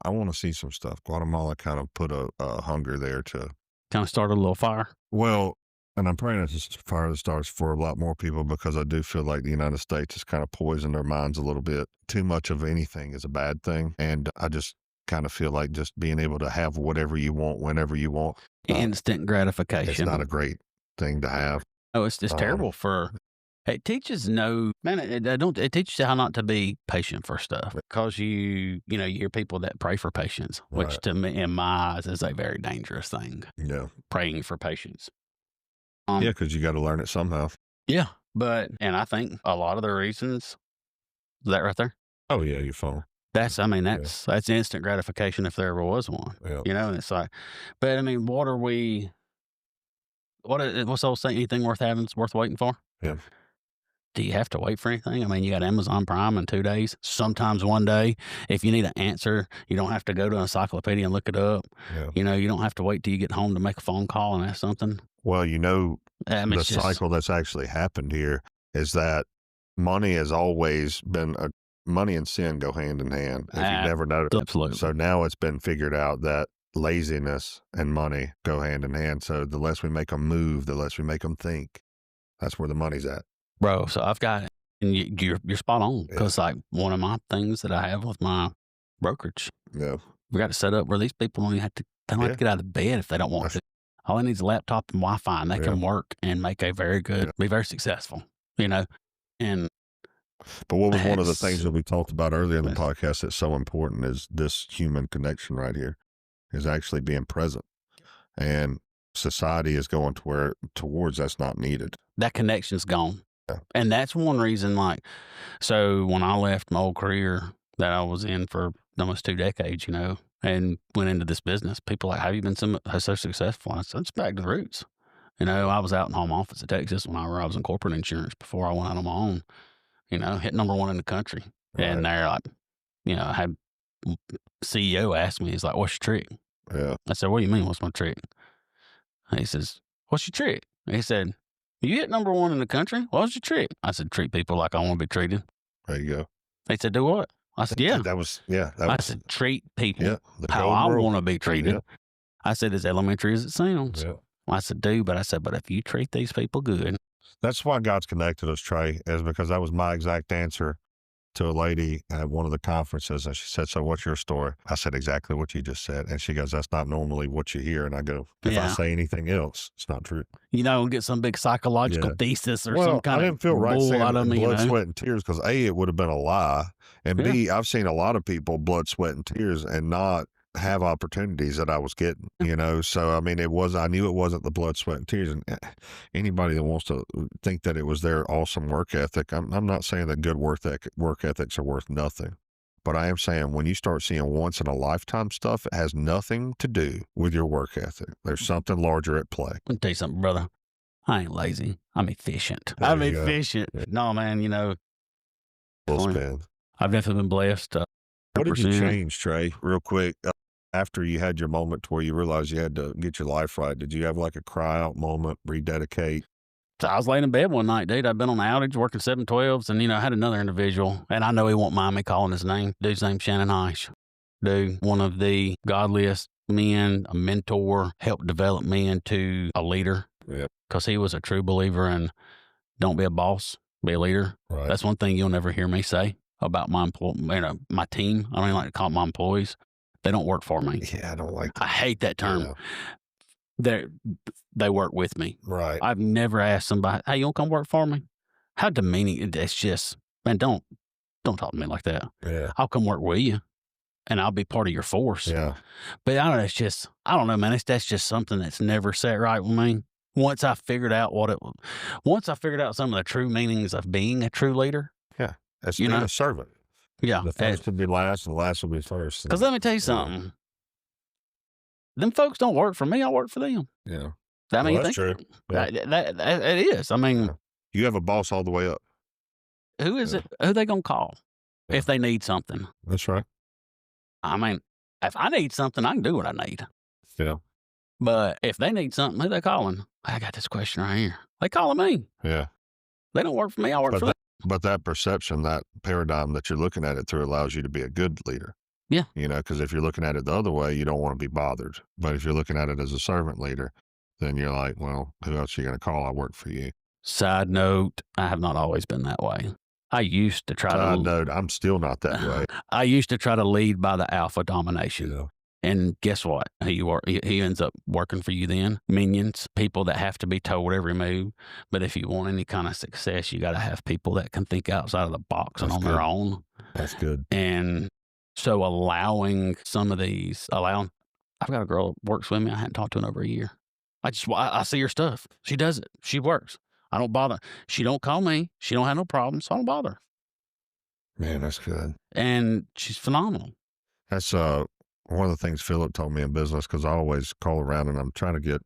I want to see some stuff. Guatemala kind of put a hunger there to kind of start a little fire. Well, and I'm praying it's a fire that starts for a lot more people because I do feel like the United States has kind of poisoned their minds a little bit. Too much of anything is a bad thing. And I just kind of feel like just being able to have whatever you want, whenever you want. Instant gratification. It's not a great thing to have. Oh, it's just terrible for... It teaches it teaches you how not to be patient for stuff because you hear people that pray for patience, which to me, in my eyes, is a very dangerous thing. Yeah. Praying for patience. Yeah, because you got to learn it somehow. Yeah. And I think a lot of the reasons, is that right there? Oh, yeah, your phone. That's instant gratification if there ever was one. Yeah. And it's like, but what's the old saying? Anything worth having is worth waiting for? Yeah. Do you have to wait for anything? You got Amazon Prime in 2 days, sometimes 1 day. If you need an answer, you don't have to go to an encyclopedia and look it up. Yeah. You don't have to wait till you get home to make a phone call and ask something. Well, the cycle that's actually happened here is that money has always been money and sin go hand in hand. If you've never noticed. Absolutely. So now it's been figured out that laziness and money go hand in hand. So the less we make them move, the less we make them think. That's where the money's at. Bro, so I've got it. And you're spot on because like one of my things that I have with my brokerage, we got to set up where these people don't have to get out of bed if they don't want to. All they need is a laptop and Wi-Fi, and they can work and make a very good, be very successful. And but what was one of the things that we talked about earlier in the podcast that's so important is this human connection right here, is actually being present, and society is going towards that's not needed. That connection's gone. Yeah. And that's one reason, so when I left my old career that I was in for almost 2 decades, and went into this business, people like, how have you been so successful? I said, it's back to the roots. I was out in home office in Texas when I was in corporate insurance before I went out on my own, hit number 1 in the country. Right. And they're like, I had CEO ask me, he's like, what's your trick? Yeah. I said, what do you mean, what's my trick? And he says, what's your trick? And he said, you hit number 1 in the country? What's your trick? I said, treat people like I want to be treated. There you go. They said, do what? I said, yeah. I said, treat people how I want to be treated. Yeah. I said, as elementary as it sounds. Yeah. I said, but if you treat these people good. That's why God's connected us, Trey, is because that was my exact answer to a lady at one of the conferences. And she said, so what's your story? I said exactly what you just said. And she goes, that's not normally what you hear. And I go, if I say anything else, it's not true. Get some big psychological thesis or some kind of I didn't feel right saying out of me, blood, sweat, and tears because A, it would have been a lie. And B, I've seen a lot of people blood, sweat, and tears and not have opportunities that I was getting, So, I knew it wasn't the blood, sweat, and tears. And anybody that wants to think that it was their awesome work ethic, I'm not saying that good work ethics are worth nothing. But I am saying when you start seeing once in a lifetime stuff, it has nothing to do with your work ethic. There's something larger at play. Let me tell you something, brother. I ain't lazy. I'm efficient. I'm efficient. Yeah. No, man, I've definitely been blessed. What did you change, Trey, real quick? After you had your moment where you realized you had to get your life right, did you have like a cry out moment, rededicate? So I was laying in bed one night, dude. I'd been on the outage working 712s, and I had another individual, and I know he won't mind me calling his name. Dude's name's Shannon Heish. Dude, one of the godliest men, a mentor, helped develop me into a leader. Yeah. Because he was a true believer in don't be a boss, be a leader. Right. That's one thing you'll never hear me say. about my my team. I don't even like to call them my employees. They don't work for me. Yeah, I don't like I that. hate that term. Yeah. They work with me. Right. I've never asked somebody, "Hey, you want to come work for me?" How demeaning! It's just, man, don't talk to me like that. Yeah. I'll come work with you, and I'll be part of your force. Yeah. But I don't know. It's just, I don't know, man. That's just something that's never sat right with me. Once I figured out some of the true meanings of being a true leader. Yeah. As You being know? a servant. Yeah. The first will be last, and the last will be first. Because let me tell you something. Them folks don't work for me. I work for them. Yeah. I mean, Well, that's true. Yeah. It is. I mean, Yeah. You have a boss all the way up. who is Yeah. it? Who they gonna call if they need something? That's right. I mean, if I need something, I can do what I need. Yeah. But if they need something, who they calling? I got this question right here. They calling me. Yeah. They don't work for me. I work for them. But that perception, that paradigm that you're looking at it through allows you to be a good leader. Yeah. Because if you're looking at it the other way, you don't want to be bothered. But if you're looking at it as a servant leader, then you're like, well, who else are you going to call? I work for you. Side note, I have not always been that way. I used to try Side note, I'm still not that way. I used to try to lead by the alpha domination. Yeah. And guess what? He ends up working for you then. Minions, people that have to be told every move. But if you want any kind of success, you got to have people that can think outside of the box and on their own. That's good. And so allowing some of these, I've got a girl that works with me. I hadn't talked to in over a year. I see her stuff. She does it. She works. I don't bother. She don't call me. She don't have no problems. So I don't bother. Man, that's good. And she's phenomenal. That's one of the things Philip told me in business, because I always call around and I'm trying to get,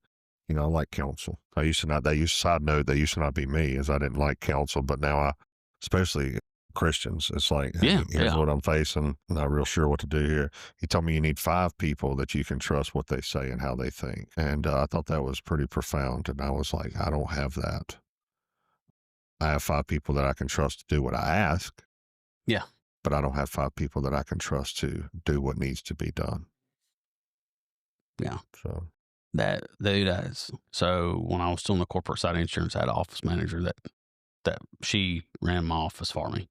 I like counsel. Side note, they used to not be me, as I didn't like counsel, but now especially Christians, it's like, hey, here's what I'm facing. I'm not real sure what to do here. He told me you need 5 people that you can trust what they say and how they think. And I thought that was pretty profound. And I was like, I don't have that. I have 5 people that I can trust to do what I ask. Yeah. But I don't have 5 people that I can trust to do what needs to be done. Yeah. So that dude so when I was still in the corporate side of insurance, I had an office manager that she ran my office for me.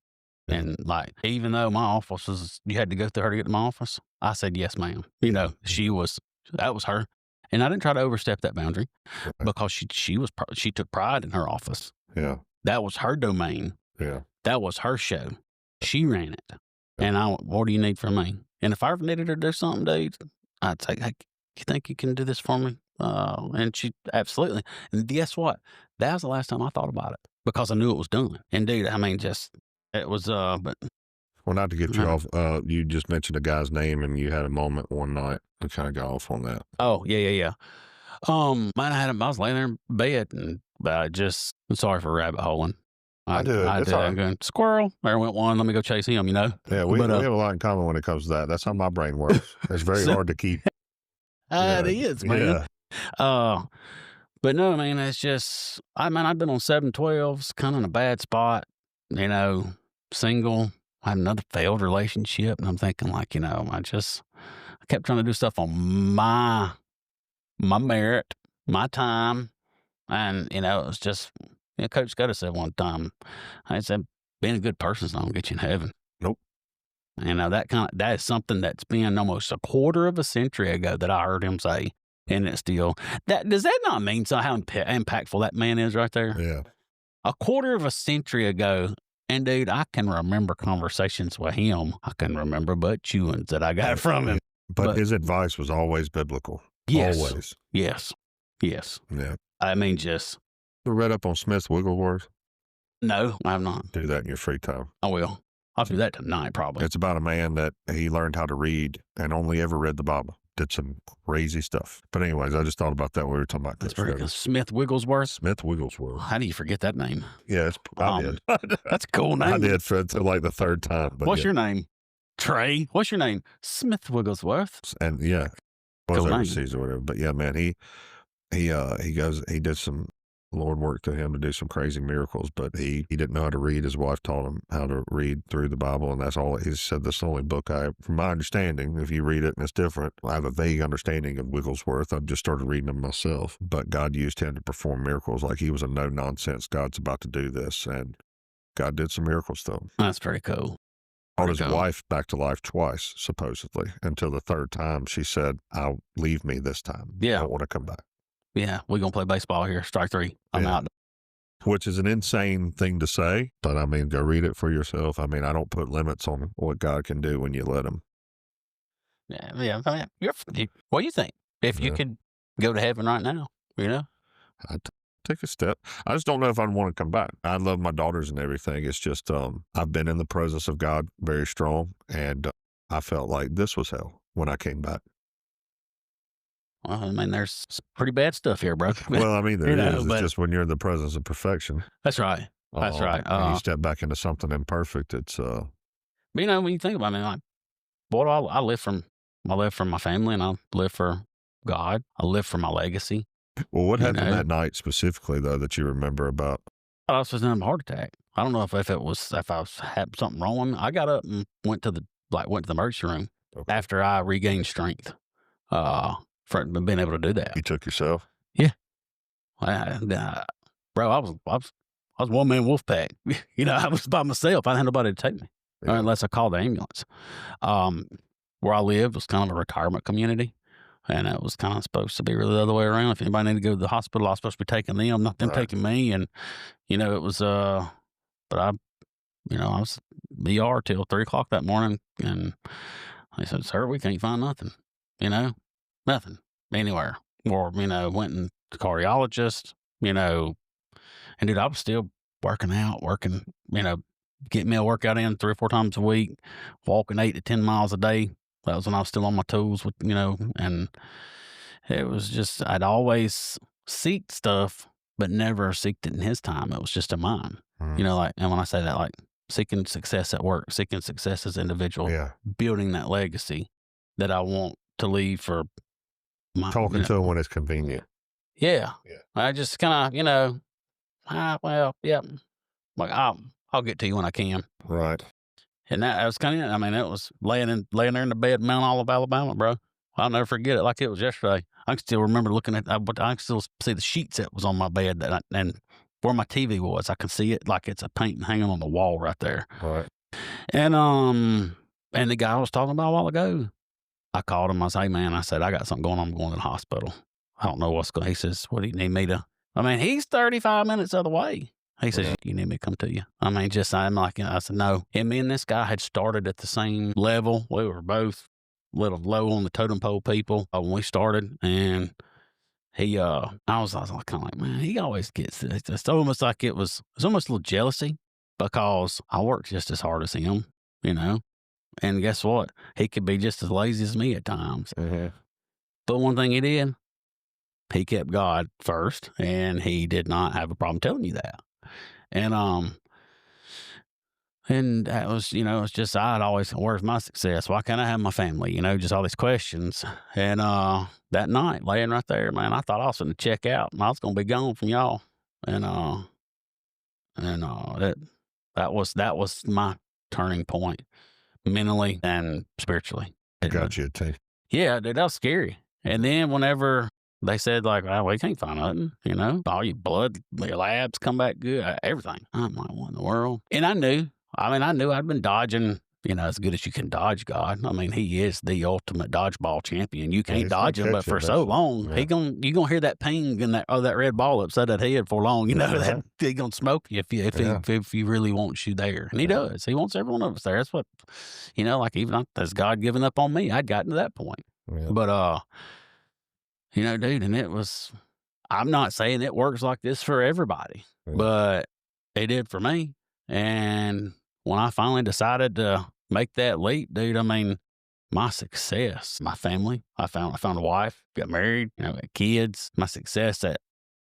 Yeah. And like, even though my office you had to go through her to get to my office, I said, yes, ma'am. That was her. And I didn't try to overstep that boundary because she took pride in her office. Yeah. That was her domain. Yeah. That was her show. She ran it. And what do you need from me? And if I ever needed her to do something, dude, I'd say, hey, you think you can do this for me? And she absolutely. And guess what? That was the last time I thought about it because I knew it was done. And dude, I mean, it was, but. Well, not to get you off, you just mentioned a guy's name and you had a moment one night and kind of got off on that. Oh, yeah. Man, I was laying there in bed and I'm sorry for rabbit holing. I did. I'm going, squirrel. There went one. Let me go chase him, Yeah, we have a lot in common when it comes to that. That's how my brain works. It's very hard to keep. It is, man. Yeah. But no, man, it's just, I've been on 712s, kind of in a bad spot, single. I had another failed relationship. And I'm thinking like, I kept trying to do stuff on my merit, my time. And, it was just, Coach Scudder said one time, I said, being a good person's not going to get you in heaven. Nope. That is something that's been almost a quarter of a century ago that I heard him say. And it's still, does that not mean how impactful that man is right there? Yeah. A quarter of a century ago. And dude, I can remember conversations with him. I can remember butt chewings that I got from him. But his advice was always biblical. Yes. Always. Yes. Yeah. You read up on Smith Wigglesworth? No, I have not. Do that in your free time. I will. I'll do that tonight, probably. It's about a man that he learned how to read and only ever read the Bible. Did some crazy stuff. But anyways, I just thought about that when we were talking about That's very good. Smith Wigglesworth? Smith Wigglesworth. How do you forget that name? Yeah, I did. That's a cool name. I did for like the 3rd time. But What's your name? Trey? What's your name? Smith Wigglesworth. And was cool overseas or whatever. But yeah, man, he did some Lord worked to him to do some crazy miracles, but he didn't know how to read. His wife taught him how to read through the Bible, and that's all. He said, that's the only book from my understanding, if you read it and it's different, I have a vague understanding of Wigglesworth. I've just started reading them myself, but God used him to perform miracles. Like he was a no-nonsense, God's about to do this, and God did some miracles to him. That's very cool. brought pretty his cool. wife back to life twice, supposedly, until the third time she said, "I'll leave me this time. I Yeah. don't want to come back." Yeah, we're gonna play baseball here. Strike three. I'm Yeah. out. Which is an insane thing to say, but I mean, go read it for yourself. I mean, I don't put limits on what God can do when you let him. Yeah. I mean, what do you think? If you Yeah. could go to heaven right now, you know? I'd take a step. I just don't know if I'd want to come back. I love my daughters and everything. It's just, I've been in the presence of God very strong, and I felt like this was hell when I came back. Well, I mean, there's some pretty bad stuff here, bro. Well, I mean, there You is. know, It's but- just when you're in the presence of perfection. That's right. That's right. And you step back into something imperfect. It's, But, you know, when you think about it, like, what do I live from? I live for my family, and I live for God. I live for my legacy. well, what You happened know? that night specifically, though, that you remember about? I was just having a heart attack. I don't know if I was had something wrong with me. I got up and went to the emergency room Okay. after I regained strength. For being able to do that. You took yourself? Bro, I was one man wolf pack. You know, I was by myself. I didn't have nobody to take me unless I called the ambulance. Where I lived was kind of a retirement community, and it was kind of supposed to be really the other way around. If anybody needed to go to the hospital, I was supposed to be taking them, not them Right. taking me. And you know, it was but I was ER till 3:00 that morning, and they said, "Sir, we can't find nothing. You know, nothing anywhere." Or went and the cardiologist. And dude, I was still working out, getting me a workout in 3 or 4 times a week, walking 8 to 10 miles a day. That was when I was still on my tools and it was just, I'd always seeked stuff, but never seeked it in his time. It was just in mine, Mhm. and when I say that, like seeking success at work, seeking success as an individual, Yeah. building that legacy that I want to leave for my, Talking to him when it's convenient. yeah. Yeah. I just kind of, well, yeah, like I'll get to you when I can. Right. And that was kind of, I mean, it was laying there in the bed in Mount Olive, Alabama, bro. I'll never forget it like it was yesterday. I can still remember looking at, but I can still see the sheets that was on my bed and where my TV was. I can see it like it's a painting hanging on the wall right there. Right. And the guy I was talking about a while ago, I called him. I said, "Hey man," I said, "I got something going on. I'm going to the hospital. I don't know what's going." He says, "What do you need me to?" I mean, he's 35 minutes of the way. He says, Right. "You need me to come to you?" I mean, I'm like, I said, "No." And me and this guy had started at the same level. We were both a little low on the totem pole people when we started. And he, I was kind of like, man, he always gets this. It's almost like it's almost a little jealousy because I work just as hard as him, And guess what? He could be just as lazy as me at times. Mhm. But one thing he did, he kept God first, and he did not have a problem telling you that. And that was, it's just I'd always, where's my success? Why can't I have my family? Just all these questions. And that night, laying right there, man, I thought I was going to check out, and I was going to be gone from y'all. And that was my turning point, mentally and spiritually. I got you, T. Yeah, dude, that was scary. And then whenever they said, like, "Well, we can't find nothing," all your blood, your labs come back good, everything. I'm like, what in the world? And I knew I'd been dodging, as good as you can dodge God. I mean, he is the ultimate dodgeball champion. You can't he's gonna dodge him, but catch you for so eventually. long, Yeah. you're going to hear that ping and that red ball upside that head for long. Right. That he's going to smoke you if he really wants you there. And he does. He wants every one of us there. That's what, like even as God given up on me, I'd gotten to that point. Yeah. But, dude, and it was, I'm not saying it works like this for everybody, Yeah. but it did for me. And when I finally decided to make that leap, dude, I mean, my success, my family, I found a wife, got married, had kids, my success at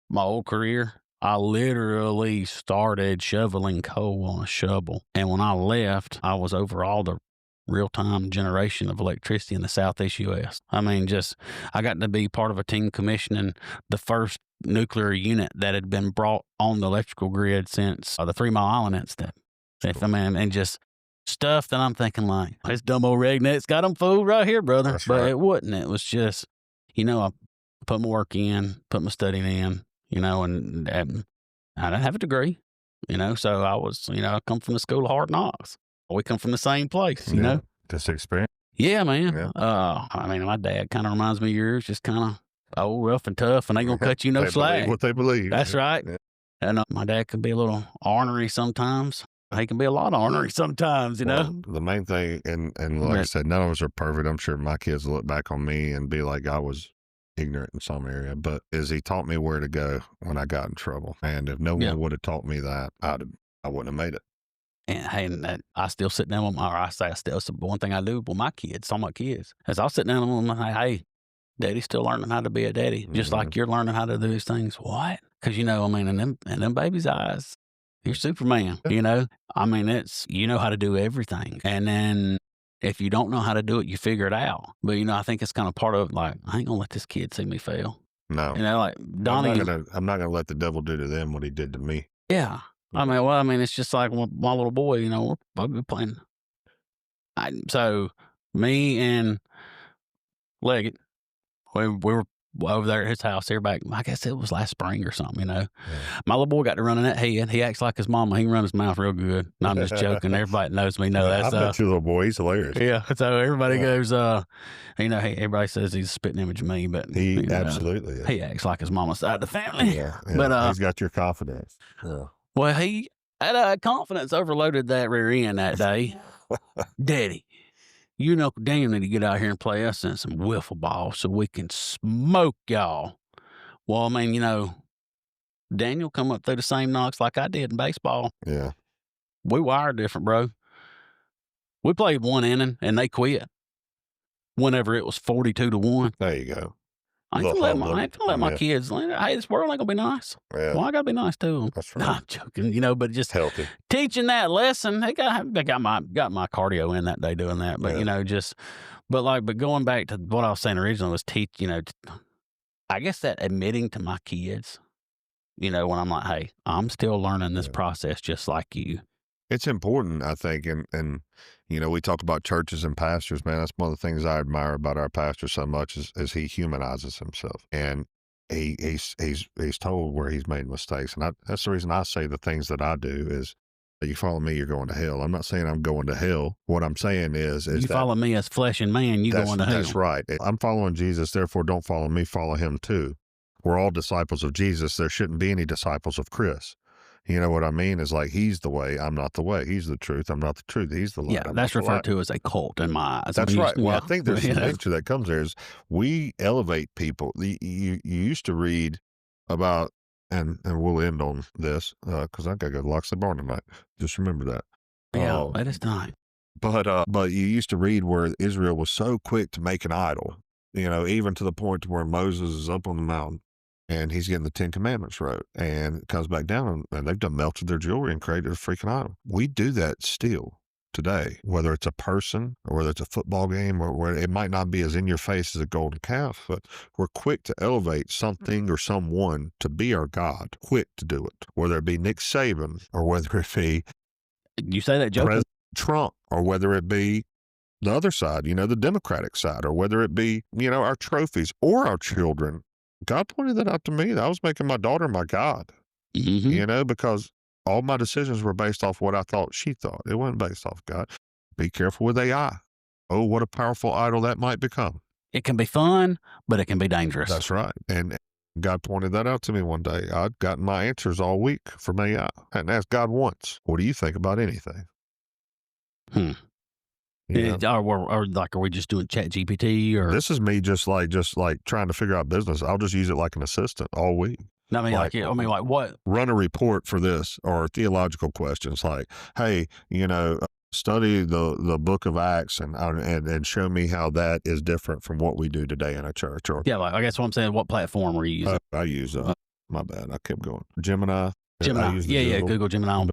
my old career, I literally started shoveling coal on a shovel. And when I left, I was over all the real-time generation of electricity in the Southeast U.S. I mean, I got to be part of a team commissioning the first nuclear unit that had been brought on the electrical grid since the 3 Mile Island incident. And just stuff that I'm thinking like, this dumb old redneck's got them fooled right here, brother. That's But right. it wasn't. It was just, I put my work in, put my studying in, and I didn't have a degree, so I was, I come from the school of hard knocks. We come from the same place, you Yeah. know? Just experience. Yeah, man. Yeah. I mean, my dad kind of reminds me of yours, just kind of old, rough and tough, and ain't gonna cut you no They slack. believe what they believe. That's right. Yeah. And my dad can be a little ornery sometimes. He can be a lot ornery sometimes, you know? Well, the main thing, and like I said, none of us are perfect. I'm sure my kids will look back on me and be like, I was ignorant in some area, but is he taught me where to go when I got in trouble. And if no one would have taught me that, I wouldn't have made it. And I still sit down with my, or I say I still, so one thing I do with my kids, talking about kids, is I'll sit down with them and say, hey, daddy's still learning how to be a daddy, just like you're learning how to do these things. What? Because, you know, I mean, in them babies' eyes, you're Superman, you know? I mean, you know how to do everything. And then if you don't know how to do it, you figure it out. But, you know, I think it's kind of part of like, I ain't gonna let this kid see me fail. No. You know, like Donnie. I'm not gonna let the devil do to them what he did to me. Yeah. I mean, it's just like my little boy, you know, we'll be playing. So me and Leggett, we were over there at his house here back, I guess it was last spring or something, you know. Yeah. My little boy got to run in that head. He acts like his mama. He can run his mouth real good. No, I'm just joking. Everybody knows me. No, that's I bet your little boy. He's hilarious. Yeah. So everybody goes, you know, everybody says he's a spitting image of me, but he you know, absolutely is. He acts like his mama's side of the family. Yeah. But he's got your confidence. Yeah. Well, he had confidence overloaded that rear end that day. Daddy, you and Uncle Daniel need to get out here and play us in some wiffle ball so we can smoke y'all. Well, I mean, you know, Daniel come up through the same knocks like I did in baseball. Yeah. We wired different, bro. We played one inning and they quit whenever it was 42-1. There you go. I ain't gonna let my kids, hey, this world ain't gonna be nice. Yeah. Well, I gotta be nice to them. That's right. No, I'm joking, you know, but just healthy. Teaching that lesson, they got my cardio in that day doing that. But, you know, but going back to what I was saying originally was you know, I guess that admitting to my kids, you know, when I'm like, hey, I'm still learning this process just like you. It's important, I think, and you know, we talk about churches and pastors, man. That's one of the things I admire about our pastor so much is he humanizes himself, and he's told where he's made mistakes, and that's the reason I say the things that I do is, you follow me, you're going to hell. I'm not saying I'm going to hell. What I'm saying is you follow me as flesh and man, you going to hell. That's right. I'm following Jesus, therefore don't follow me, follow him too. We're all disciples of Jesus. There shouldn't be any disciples of Chris. You know what I mean? Is like, he's the way, I'm not the way. He's the truth, I'm not the truth. He's the light. Yeah, that's referred to as a cult in my eyes. That's right. Well, I think there's some nature that comes there is we elevate people. You used to read about, and we'll end on this because I got to go to Loxley Barn tonight. Just remember that. Yeah, let us die. But you used to read where Israel was so quick to make an idol, you know, even to the point where Moses is up on the mountain. And he's getting the 10 Commandments wrote, and it comes back down, and they've done melted their jewelry and created a freaking idol. We do that still today, whether it's a person or whether it's a football game, or where it might not be as in your face as a golden calf, but we're quick to elevate something or someone to be our God. Quick to do it, whether it be Nick Saban or whether it be you say that joke, President Trump, or whether it be the other side, you know, the Democratic side, or whether it be, you know, our trophies or our children. God pointed that out to me. I was making my daughter my God, you know, because all my decisions were based off what I thought she thought. It wasn't based off God. Be careful with AI. Oh, what a powerful idol that might become. It can be fun, but it can be dangerous. That's right. And God pointed that out to me one day. I'd gotten my answers all week from AI. I hadn't asked God once, what do you think about anything? Yeah. Or like, are we just doing Chat GPT or? This is me just like trying to figure out business. I'll just use it like an assistant all week. I mean, like what? Run a report for this, or theological questions like, hey, you know, study the book of Acts and show me how that is different from what we do today in a church. Or yeah, like I guess what I'm saying, what platform were you using? I use my bad, I kept going. Gemini. Google Gemini.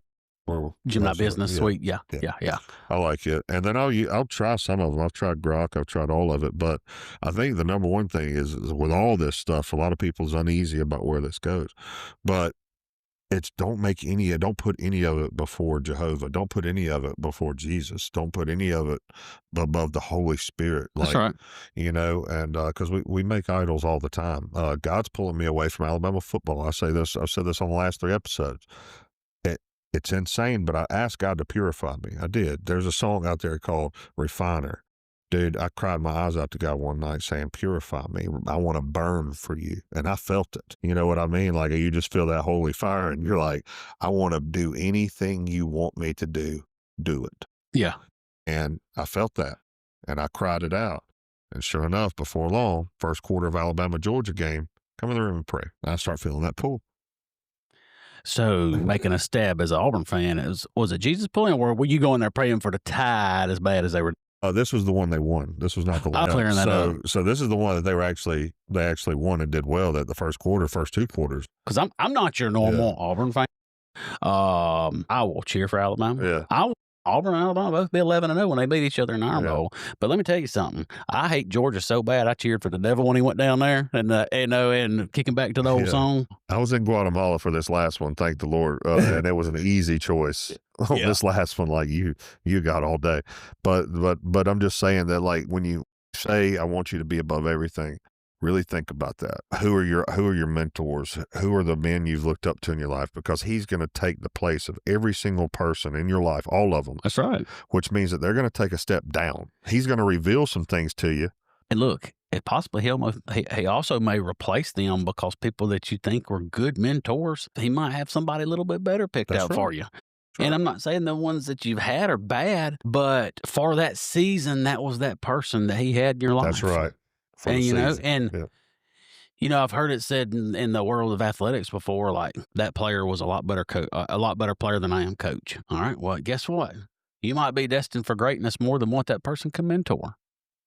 Gemini Business Suite. Yeah. I like it. And then I'll try some of them. I've tried Grok. I've tried all of it. But I think the number one thing is with all this stuff, a lot of people's uneasy about where this goes. But it's don't put any of it before Jehovah. Don't put any of it before Jesus. Don't put any of it above the Holy Spirit. That's right. You know, and because we make idols all the time. God's pulling me away from Alabama football. I've said this on the last 3 episodes. It's insane, but I asked God to purify me. I did. There's a song out there called Refiner. Dude, I cried my eyes out to God one night saying, purify me. I want to burn for you. And I felt it. You know what I mean? Like you just feel that holy fire and you're like, I want to do anything you want me to do it. Yeah. And I felt that and I cried it out. And sure enough, before long, first quarter of Alabama-Georgia game, come in the room and pray. And I start feeling that pull. So making a stab as an Auburn fan, was it Jesus pulling, or were you going there praying for the Tide as bad as they were? This was the one they won. This was not the one. Clearing that up. So this is the one that they actually won and did well at the first quarter, first two quarters. Because I'm not your normal Auburn fan. I will cheer for Alabama. Yeah. Auburn and Alabama both be 11-0 when they beat each other in the Iron Bowl. But let me tell you something. I hate Georgia so bad. I cheered for the devil when he went down there and kicking back to the old song. I was in Guatemala for this last one, thank the Lord, and it was an easy choice. This last one, like you got all day, but I'm just saying that, like, when you say I want you to be above everything, really think about that. Who are your mentors? Who are the men you've looked up to in your life? Because he's going to take the place of every single person in your life, all of them. That's right. Which means that they're going to take a step down. He's going to reveal some things to you. And look, it possibly he also may replace them, because people that you think were good mentors, he might have somebody a little bit better picked out for you. Right. And I'm not saying the ones that you've had are bad, but for that season, that was that person that he had in your life. That's right. And I've heard it said in the world of athletics before, like, that player was a lot better player than I am coach. All right. Well, guess what? You might be destined for greatness more than what that person can mentor.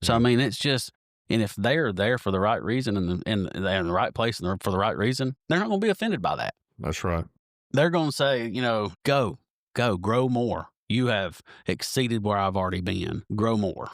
So, I mean, it's just, and if they're there for the right reason and they're in the right place and for the right reason, they're not going to be offended by that. That's right. They're going to say, go, grow more. You have exceeded where I've already been. Grow more.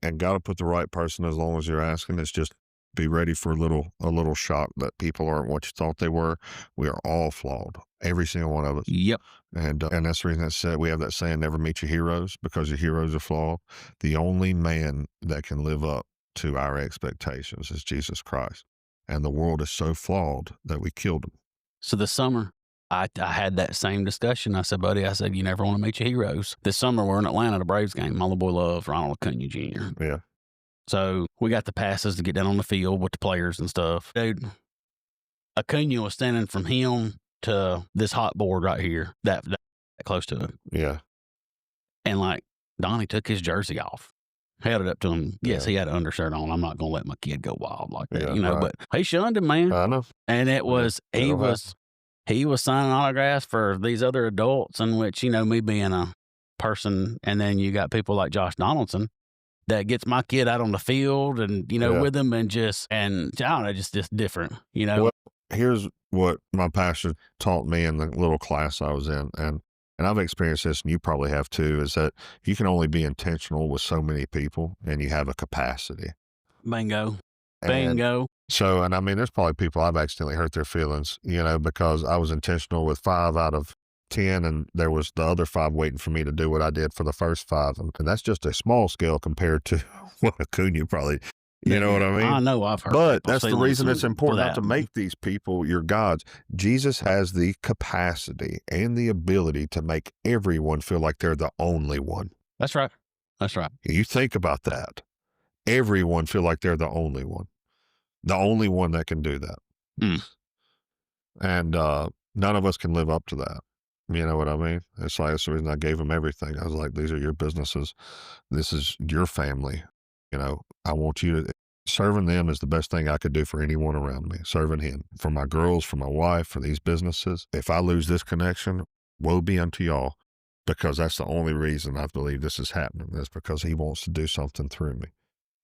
And got to put the right person as long as you're asking. It's just be ready for a little shock that people aren't what you thought they were. We are all flawed, every single one of us. Yep. And that's the reason that said we have that saying, never meet your heroes, because your heroes are flawed. The only man that can live up to our expectations is Jesus Christ. And the world is so flawed that we killed him. So this summer, I had that same discussion. I said, buddy, you never want to meet your heroes. This summer, we're in Atlanta, the Braves game. My little boy loves Ronald Acuna Jr. Yeah. So we got the passes to get down on the field with the players and stuff. Dude, Acuna was standing from him to this hot board right here, that close to it. Yeah. And, like, Donnie took his jersey off, held it up to him. Yes, he had an undershirt on. I'm not going to let my kid go wild like that, right. But he shunned him, man. I know. And he was signing autographs for these other adults, in which, me being a person, and then you got people like Josh Donaldson that gets my kid out on the field and, with him, and I don't know, just different, Well, here's what my pastor taught me in the little class I was in. And I've experienced this, and you probably have too, is that you can only be intentional with so many people, and you have a capacity. Bingo. So, and I mean, there's probably people I've accidentally hurt their feelings, because I was intentional with 5 out of 10, and there was the other 5 waiting for me to do what I did for the first 5. And that's just a small scale compared to what Acuna probably, you know what I mean? I know, I've heard. But that's the reason it's important not to make these people your gods. Jesus has the capacity and the ability to make everyone feel like they're the only one. That's right. You think about that. Everyone feel like they're the only one that can do that. And none of us can live up to that. You know what I mean? It's like, that's the reason I gave them everything. I was like, these are your businesses. This is your family. I want you to, serving them is the best thing I could do for anyone around me. Serving him, for my girls, for my wife, for these businesses. If I lose this connection, woe be unto y'all, because that's the only reason I believe this is happening. That's because he wants to do something through me.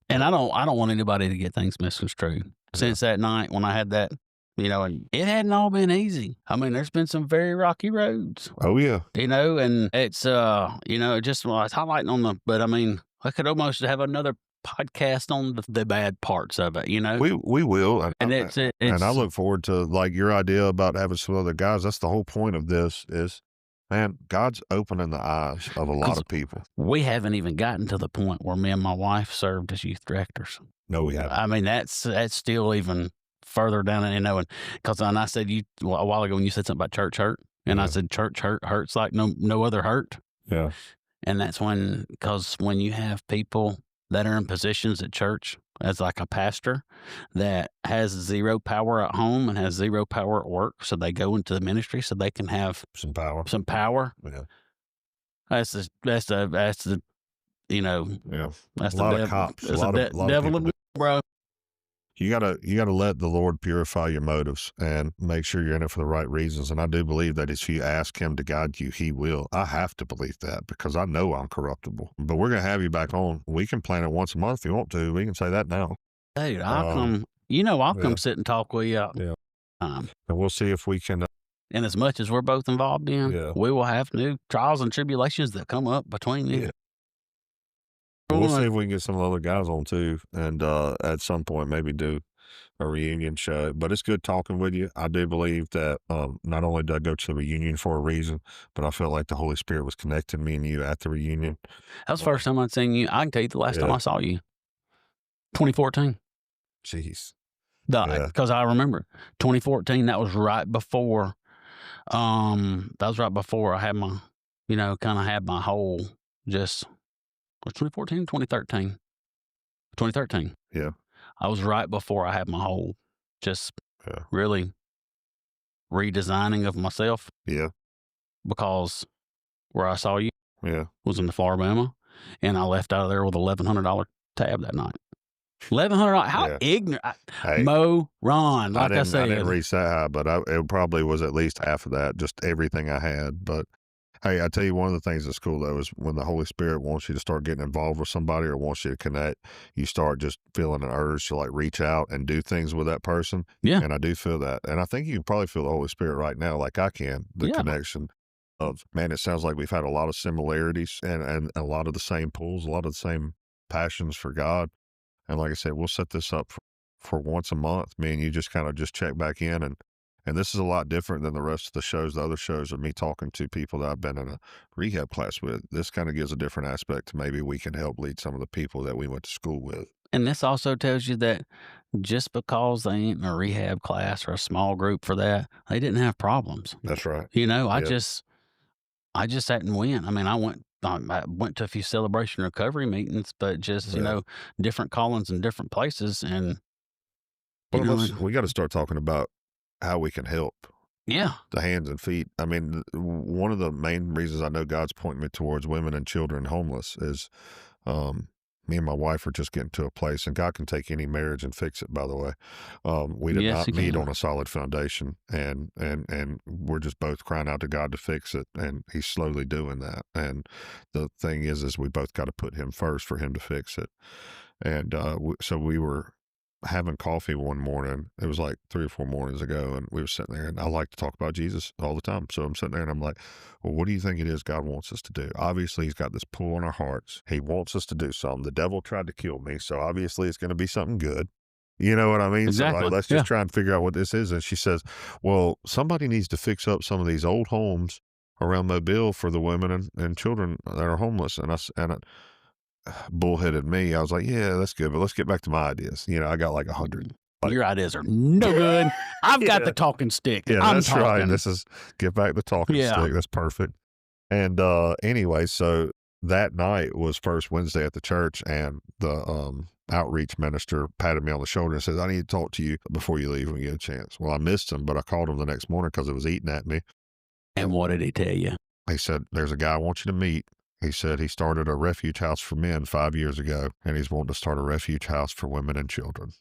And I don't want anybody to get things misconstrued. Since that night when I had that, and it hadn't all been easy. I mean, there's been some very rocky roads. Oh yeah. And it's just was highlighting on but I mean, I could almost have another podcast on the bad parts of it, We will. And and I look forward to, like, your idea about having some other guys. That's the whole point of this is, man, God's opening the eyes of a lot of people. We haven't even gotten to the point where me and my wife served as youth directors. No, we haven't. I mean, that's still even further down, and because I said a while ago when you said something about church hurt, And I Yeah. said, church hurts like no other hurt. Yeah. And that's because when you have people that are in positions at church as like a pastor that has zero power at home and has zero power at work, so they go into the ministry so they can have Some power. some power. Yeah. That's the you know, Yeah. that's A the lot of devil. cops. That's A lot the of devil people in do. bro. You gotta let the Lord purify your motives and make sure you're in it for the right reasons. And I do believe that if you ask Him to guide you, He will. I have to believe that because I know I'm corruptible. But we're gonna have you back on. We can plan it once a month if you want to. We can say that now. Dude, I'll come. I'll come sit and talk with you. Yeah. And we'll see if we can. And as much as we're both involved in, we will have new trials and tribulations that come up between you. Yeah. We'll see if we can get some of the other guys on too, and at some point maybe do a reunion show. But it's good talking with you. I do believe that not only did I go to the reunion for a reason, but I felt like the Holy Spirit was connecting me and you at the reunion. That was the first time I'd seen you. I can tell you the last time I saw you, 2014. Jeez. Because I remember 2014. That was right before. That was right before I had my, kind of had my whole just. Was 2014, 2013? 2013. Yeah. I was right before I had my whole just really redesigning of myself. Yeah. Because where I saw you was in the Floribama, and I left out of there with $1,100 tab that night. $1,100. How ignorant. Ron, like I said. I didn't reach that high, but it probably was at least half of that, just everything I had. But hey, I tell you, one of the things that's cool, though, is when the Holy Spirit wants you to start getting involved with somebody or wants you to connect, you start just feeling an urge to reach out and do things with that person. Yeah. And I do feel that. And I think you can probably feel the Holy Spirit right now, like I can, the connection of, man, it sounds like we've had a lot of similarities and a lot of the same pulls, a lot of the same passions for God. And like I said, we'll set this up for once a month. Me and you just kind of just check back in and this is a lot different than the rest of the shows. The other shows are me talking to people that I've been in a rehab class with. This kind of gives a different aspect to maybe we can help lead some of the people that we went to school with. And this also tells you that just because they ain't in a rehab class or a small group for that, they didn't have problems. That's right. I just hadn't went. I mean, I went to a few celebration recovery meetings, but just, different callings in different places. And we got to start talking about how we can help. Yeah. The hands and feet. I mean, one of the main reasons I know God's pointing me towards women and children homeless is me and my wife are just getting to a place, and God can take any marriage and fix it, by the way. We did not meet on a solid foundation, and we're just both crying out to God to fix it, and He's slowly doing that. And the thing is we both got to put Him first for Him to fix it. And so we were having coffee one morning. It was like 3 or 4 mornings ago, and we were sitting there, and I like to talk about Jesus all the time. So I'm sitting there and I'm like, well, what do you think it is God wants us to do? Obviously, He's got this pull on our hearts. He wants us to do something. The devil tried to kill me, so obviously it's going to be something good. You know what I mean? Exactly. So let's just try and figure out what this is. And she says, well, somebody needs to fix up some of these old homes around Mobile for the women and children that are homeless. And I bullheaded me. I was like, yeah, that's good, but let's get back to my ideas. I got like 100. Your ideas are no good. I've got the talking stick. Yeah, I'm that's talking. right. This is get back the talking stick. That's perfect. And anyway, so that night was First Wednesday at the church, and the outreach minister patted me on the shoulder and says, I need to talk to you before you leave when you get a chance. Well, I missed him, but I called him the next morning because it was eating at me. And what did he tell you? He said, there's a guy I want you to meet. He said he started a refuge house for men 5 years ago, and he's wanting to start a refuge house for women and children.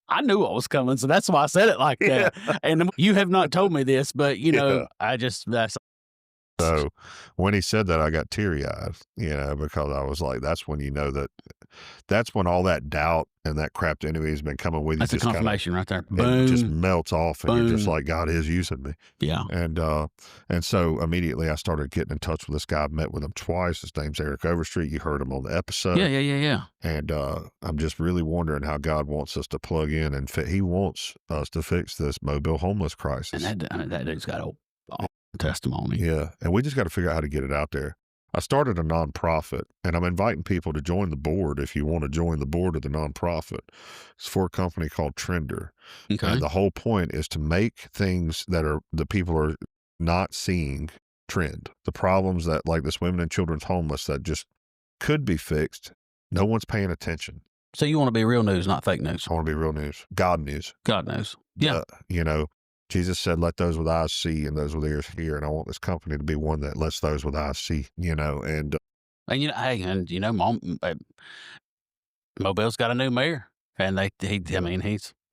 I knew what was coming, so that's why I said it like that. And you have not told me this, but, So when he said that, I got teary-eyed, because I was like, that's when that's when all that doubt and that crap the enemy has been coming with you. That's a confirmation right there. Boom. It just melts off, and you're just like, God is using me. Yeah. And so immediately I started getting in touch with this guy. I met with him twice. His name's Eric Overstreet. You heard him on the episode. Yeah. And I'm just really wondering how God wants us to plug in, and He wants us to fix this Mobile homeless crisis. And that dude's got a testimony. Yeah. And we just got to figure out how to get it out there. I started a nonprofit, and I'm inviting people to join the board if you want to join the board of the nonprofit. It's for a company called Trender. Okay. And the whole point is to make things that the people are not seeing trend. The problems that like this women and children's homeless that just could be fixed. No one's paying attention. So you want to be real news, not fake news. I want to be real news. God news. God knows. Yeah. You know, Jesus said, let those with eyes see and those with ears hear. And I want this company to be one that lets those with eyes see, you know, and And you know, hey, and you know, Mobile's got a new mayor, and I mean,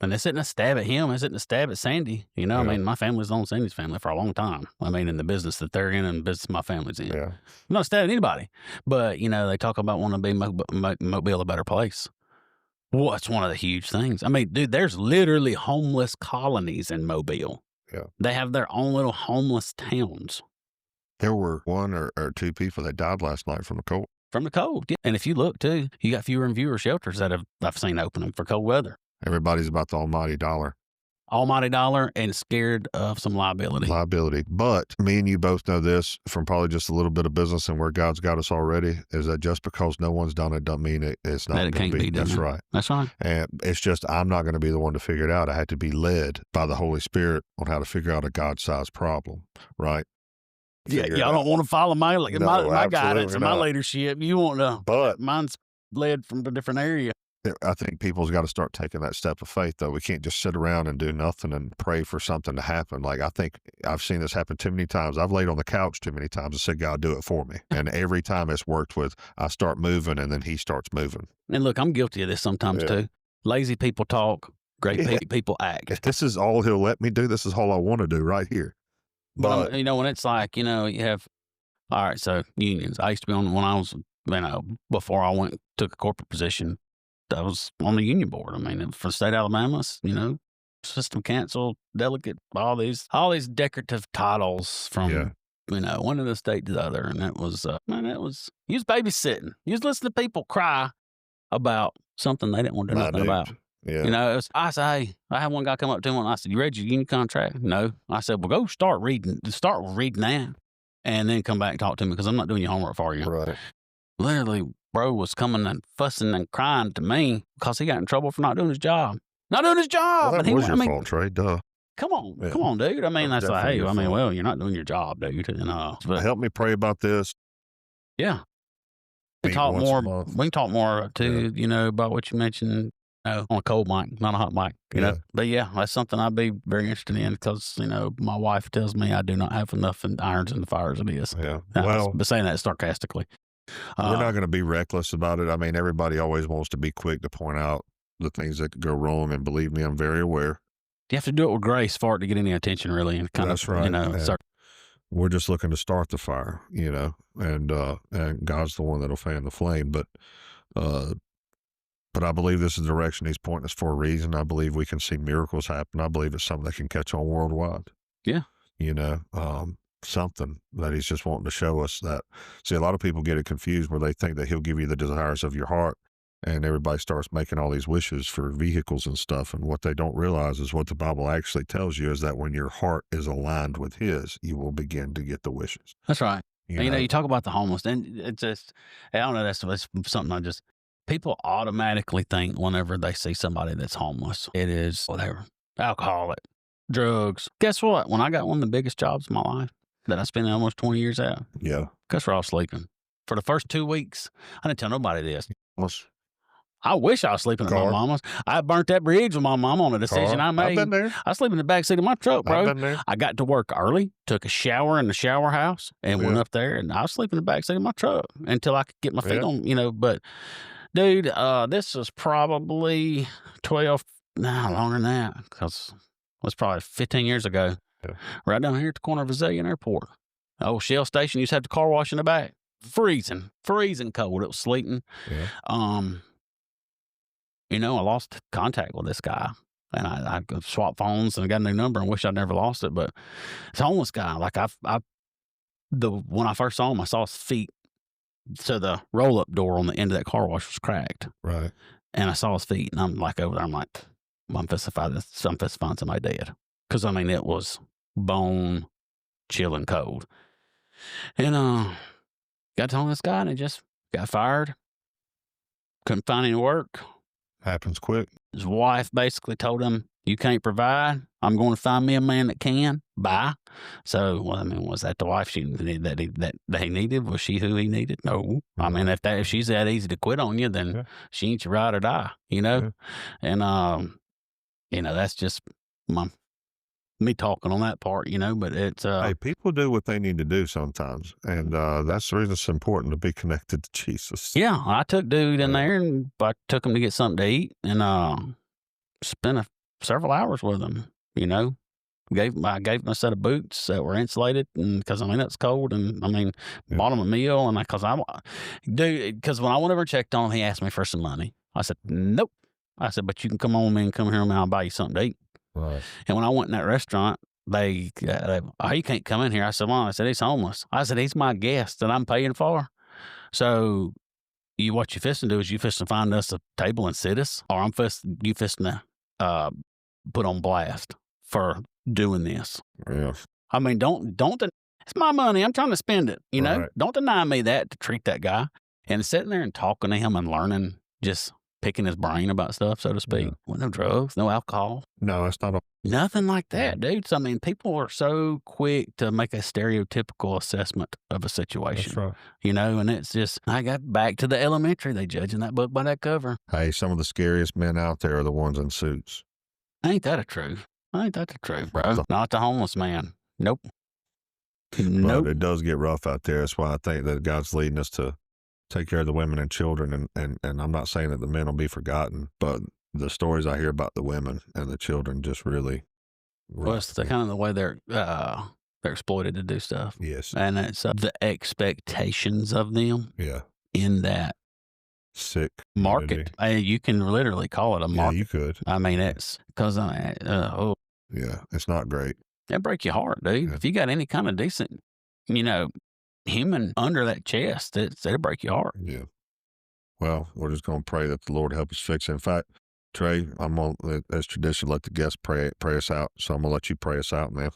and this isn't a stab at him. This isn't a stab at Sandy. You know, I mean, my family's known Sandy's family for a long time. I mean, in the business that they're in and the business my family's in. yeah. I'm not stabbing anybody, but you know, they talk about wanting to be Mobile a better place. Well, it's one of the huge things. I mean, dude, there's literally homeless colonies in Mobile. Yeah. They have their own little homeless towns. There were one or two people that died last night from the cold. From the cold. Yeah. And if you look too, you got fewer and fewer shelters that I've seen opening for cold weather. Everybody's about the almighty dollar. Almighty dollar and scared of some liability. But me and you both know this from probably just a little bit of business and where God's got us already is that just because no one's done it doesn't mean it's not. That it can't be done. That's right. That's right. And it's just I'm not going to be the one to figure it out. I had to be led by the Holy Spirit on how to figure out a God-sized problem, right? Yeah, y'all don't want to follow my guidance and my not. leadership. You want to, But mine's led from a different area. I think people's got to start taking that step of faith, though. We can't just sit around and do nothing and pray for something to happen. Like, I think I've seen this happen too many times. I've laid on the couch too many times and said, God, do it for me. And every time it's worked with, I start moving and then he starts moving. And look, I'm guilty of this sometimes too. Lazy people talk, great people act. If this is all he'll let me do, this is all I want to do right here. But you know, when it's like, you know, you have, all right, so unions. I used to be on, when I was, you know, before I took a corporate position, I was on the union board. I mean, for the state of Alabama, you know, system council, delegate, all these decorative titles from, you know, one of the state to the other. And that was, you was babysitting. You was listening to people cry about something they didn't want to do nothing about. Yeah. You know, I said, hey, I had one guy come up to me and I said, you read your union contract? No. I said, well, go start reading that and then come back and talk to me because I'm not doing your homework for you. Right. Literally, bro was coming and fussing and crying to me because he got in trouble for not doing his job. Not doing his job. Well, that was your fault, Trey. Duh. Come on, dude. I mean, that's like, hey, I mean, well, you're not doing your job, dude. And, but, help me pray about this. Yeah. We can talk more too, you know, about what you mentioned. On a cold mic, not a hot mic, you know. But yeah, that's something I'd be very interested in because, you know, my wife tells me I do not have enough irons in the fire as it is. Yeah. But saying that sarcastically. We're not going to be reckless about it. I mean, everybody always wants to be quick to point out the things that could go wrong. And believe me, I'm very aware. You have to do it with grace for it to get any attention, really. And kind that's of, right. You know, we're just looking to start the fire, you know, and God's the one that'll fan the flame. But I believe this is the direction he's pointing us for a reason. I believe we can see miracles happen. I believe it's something that can catch on worldwide. Yeah. You know, something that he's just wanting to show us that. See, a lot of people get it confused where they think that he'll give you the desires of your heart and everybody starts making all these wishes for vehicles and stuff. And what they don't realize is what the Bible actually tells you is that when your heart is aligned with his, you will begin to get the wishes. That's right. You know, you talk about the homeless and it's just, I don't know, that's something people automatically think whenever they see somebody that's homeless, it is whatever, alcoholic, drugs. Guess what? When I got one of the biggest jobs of my life that I spent almost 20 years at, guess where I was sleeping? For the first 2 weeks, I didn't tell nobody this. I wish I was sleeping at my mama's. I burnt that bridge with my mom on a decision I made. I've been there. I sleep in the back seat of my truck, bro. I've been there. I got to work early, took a shower in the shower house, and went up there, and I was sleeping in the back seat of my truck until I could get my feet on, you know, but... Dude, this was probably 12, longer than that, because it was probably 15 years ago. Yeah. Right down here at the corner of Azalea Airport. The old Shell station used to have the car wash in the back. Freezing cold. It was sleeting. Yeah. You know, I lost contact with this guy. And I swapped phones and I got a new number and wish I'd never lost it. But it's a homeless guy. Like, when I first saw him, I saw his feet. So the roll-up door on the end of that car wash was cracked. Right. And I saw his feet, and I'm like over there. I'm like, I'm fist to find somebody dead. Because, I mean, it was bone chilling cold. And got to this guy, and he just got fired. Couldn't find any work. Happens quick. His wife basically told him, you can't provide. I'm going to find me a man that can. Bye. So, well, I mean, was that the wife that he needed? Was she who he needed? No. I mean, if she's that easy to quit on you, then she ain't your ride or die, you know? And, you know, that's just me talking on that part, you know, but it's, Hey, people do what they need to do sometimes. And that's the reason it's important to be connected to Jesus. yeah, I took dude in there and I took him to get something to eat and, spent several hours with him, you know? I gave him a set of boots that were insulated, and because I mean it's cold, and I mean bought him a meal, and because when I went over and checked on him, he asked me for some money. I said nope. I said, but you can come on with me and come here, and I'll buy you something to eat. Right. And when I went in that restaurant, they oh, you can't come in here. I said, well, I said he's homeless. I said he's my guest that I'm paying for. So what you fisting do is you fisting find us a table and sit us, or you fisting to put on blast for doing this. Yeah. I mean, it's my money. I'm trying to spend it, you know? Right. Don't deny me that to treat that guy. And sitting there and talking to him and learning, just picking his brain about stuff, so to speak. Yeah. With no drugs, no alcohol. No, it's not. Nothing like that, dude. So, I mean, people are so quick to make a stereotypical assessment of a situation. That's right. You know, and it's just, I got back to the elementary. They judging that book by that cover. Hey, some of the scariest men out there are the ones in suits. Ain't that a truth? Ain't that the truth, bro? Not the homeless man. Nope. But it does get rough out there. That's why I think that God's leading us to take care of the women and children. And I'm not saying that the men will be forgotten, but the stories I hear about the women and the children just really. Well, it's the kind of the way they're exploited to do stuff. Yes. And it's the expectations of them. Yeah. In that Sick market. You can literally call it a market. Yeah, you could. I mean, it's because yeah, it's not great. That break your heart, dude. Yeah. If you got any kind of decent, you know, human under that chest, it'll break your heart. Yeah. Well, we're just going to pray that the Lord help us fix it. In fact, Trey, I'm going to, as tradition, let the guests pray us out. So I'm going to let you pray us out, man.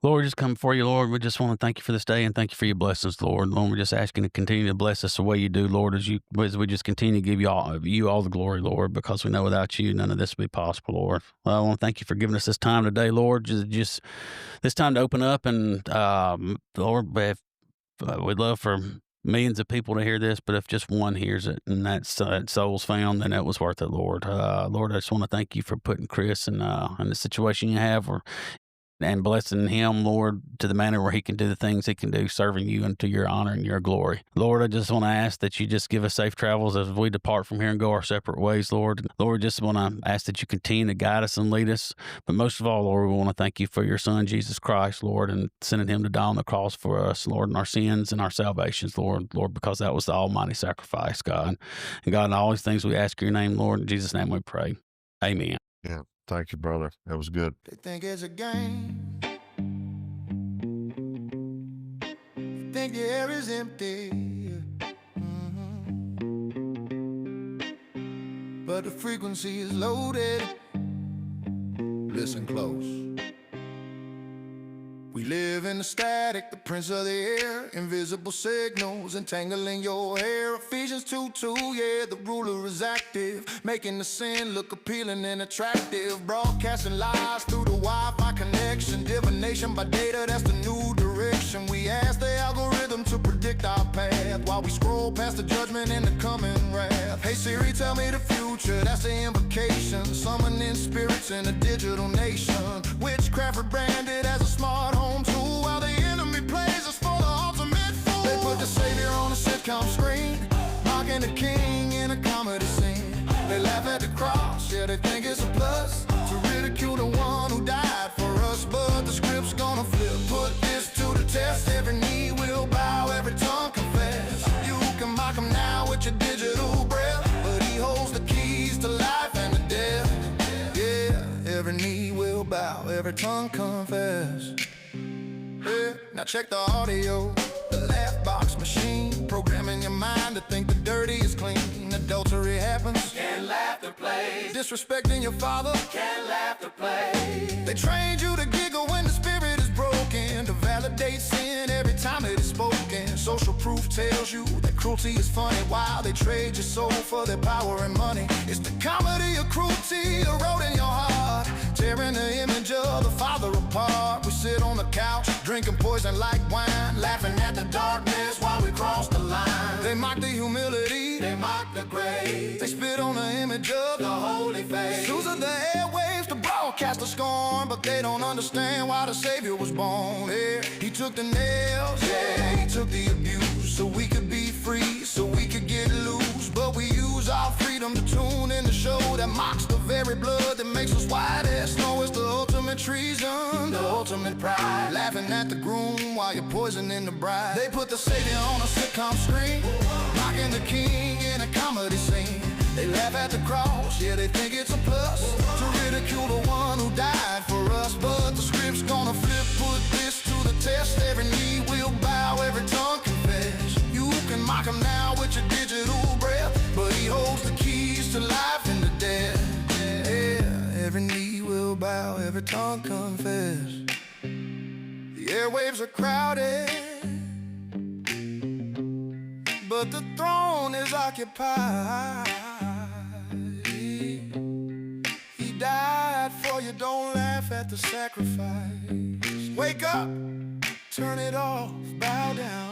Lord, we just come before you, Lord. We just want to thank you for this day and thank you for your blessings, Lord. Lord, we're just asking to continue to bless us the way you do, Lord, as we just continue to give you all the glory, Lord, because we know without you, none of this would be possible, Lord. I want to thank you for giving us this time today, Lord, just this time to open up. And, Lord, we'd love for millions of people to hear this, but if just one hears it and that soul's found, then it was worth it, Lord. Lord, I just want to thank you for putting Chris in the situation you have and blessing him, Lord, to the manner where he can do the things he can do, serving you and to your honor and your glory. Lord, I just want to ask that you just give us safe travels as we depart from here and go our separate ways, Lord. Lord, just want to ask that you continue to guide us and lead us. But most of all, Lord, we want to thank you for your son, Jesus Christ, Lord, and sending him to die on the cross for us, Lord, and our sins and our salvations, Lord, because that was the almighty sacrifice, God. And God, in all these things we ask in your name, Lord, in Jesus' name we pray. Amen. Yeah. Thank you, brother. That was good. They think it's a game. They think the air is empty. But the frequency is loaded. Listen close. We live in the static, the prince of the air. Invisible signals entangling your hair. Ephesians 2:2, yeah, the ruler is active, making the sin look appealing and attractive. Broadcasting lies through the Wi-Fi connection. Divination by data, that's the new direction. We ask the algorithm to predict our path, while we scroll past the judgment and the coming wrath. Hey Siri, tell me the future, that's the implication. Summoning spirits in a digital nation. Witchcraft rebranded as a smart home tool, while the enemy plays us for the ultimate fool. They put the savior on a sitcom screen, mocking the king in a comedy scene. They laugh at the cross, yeah, they think it's a plus, to ridicule the one who died for us. But the script's gonna flip, put this to the test. Every knee will bow, every tongue confess. You can mock him now with your digital breath, but he holds the keys to life and to death. Yeah, every knee will bow, every tongue confess. Yeah. Now check the audio, the laugh box machine, programming your mind to think the dirty is clean. Adultery happens, can laughter play. Disrespecting your father, can laughter play. They trained you to giggle when the spirit is broken, to validate sin every time it is spoken. Social proof tells you that Cruelty is funny while they trade your soul for their power and money. It's the comedy of cruelty eroding your heart, tearing the image of the Father apart. We sit on the couch, drinking poison like wine, laughing at the darkness while we cross the line. They mock the humility, they mock the grave, they spit on the image of the holy faith. Using the airwaves to broadcast the scorn, but they don't understand why the Savior was born. Yeah, he took the nails, yeah, he took the abuse, so we could be free, so we could get loose. But we use our freedom to tune in the show that mocks the very blood that makes us white as snow. It's the ultimate treason, the ultimate pride, laughing at the groom while you're poisoning the bride. They put the Savior on a sitcom screen, mocking the king in a comedy scene. They laugh at the cross, yeah, they think it's a plus to ridicule the one who died for us. But the script's gonna flip, put this to the test. Every knee will bow, every tongue confess. You can mock him now with your digital breath, but he holds the keys to life and to death. Yeah, every knee will bow, every tongue confess. The airwaves are crowded, but the throne is occupied. He died for you, don't laugh at the sacrifice. Wake up, turn it off, bow down.